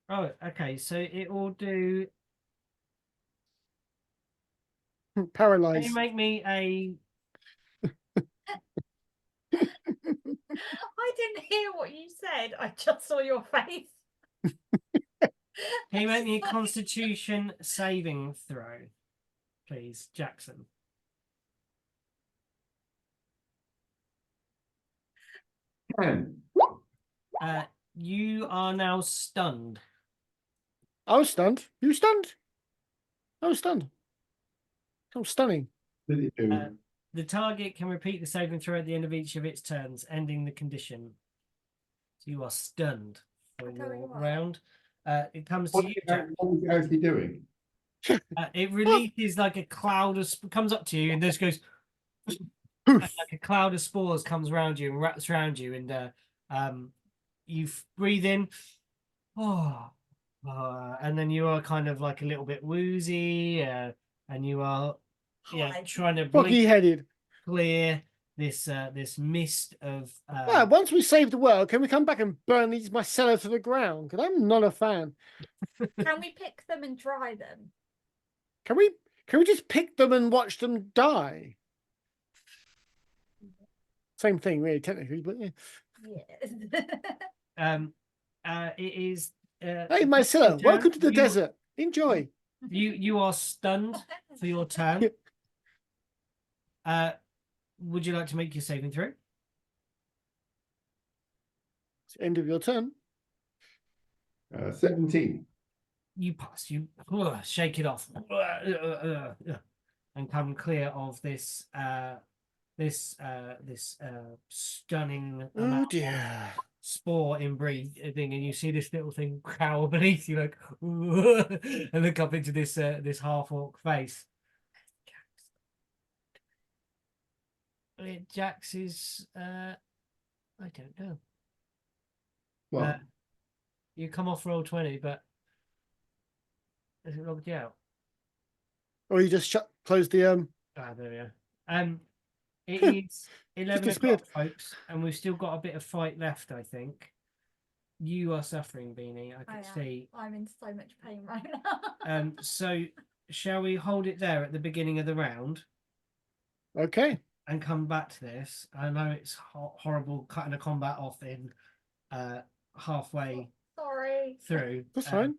Oh, okay. So it will do. Can you Paralyzed. make me a? I didn't hear what you said. I just saw your face. Can you make me a Constitution saving throw, please, Jackson? 10. You are now stunned. I was stunned. You stunned? I was stunned. I'm stunning. What did it do? The target can repeat the saving throw at the end of each of its turns, ending the condition. So you are stunned for I'll tell you your what. round. It comes to What, you, what Jack. was it actually doing? It releases like a cloud of comes up to you and just goes Poof. like a cloud of spores comes around you and wraps around you, and you breathe in, and then you are kind of like a little bit woozy, and you are Hi. trying to Foggy headed. clear this this mist of Well, once we save the world, can we come back and burn these micellar to the ground? Because I'm not a fan. Can we pick them and dry them? Can we just pick them and watch them die? Same thing, really, technically, but yeah. Yes. it is Hey, micellar, turn. welcome to the You- desert. Enjoy. you are stunned for your turn. Would you like to make your saving throw? It's the end of your turn. 17. You pass. You shake it off and come clear of this stunning Oh amount of dear. spore in breathing, and you see this little thing cower beneath you, like and look up into this this half orc face. Jax is I don't know. What? You come off roll 20, but has it logged you out? Or you just close the Ah, there we go. It is 11 disappeared. o'clock, folks, and we've still got a bit of fight left, I think. You are suffering, Beanie, I can see. I'm in so much pain right now. So shall we hold it there at the beginning of the round Okay. and come back to this? I know it's horrible cutting a combat off in halfway Sorry. through. That's fine.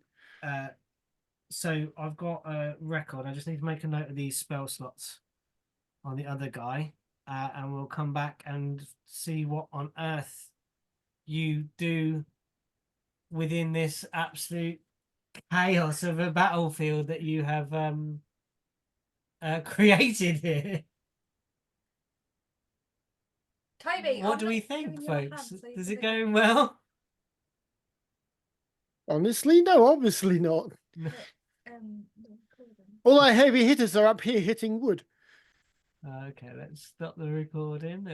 So I've got a record. I just need to make a note of these spell slots on the other guy, and we'll come back and see what on earth you do within this absolute chaos of a battlefield that you have created here. Toby, What I'm do we not think, giving you a hand, folks? so you Is can it look at going well? Honestly, no, obviously not. the recording. All our heavy hitters are up here hitting wood. Okay, let's stop the recording.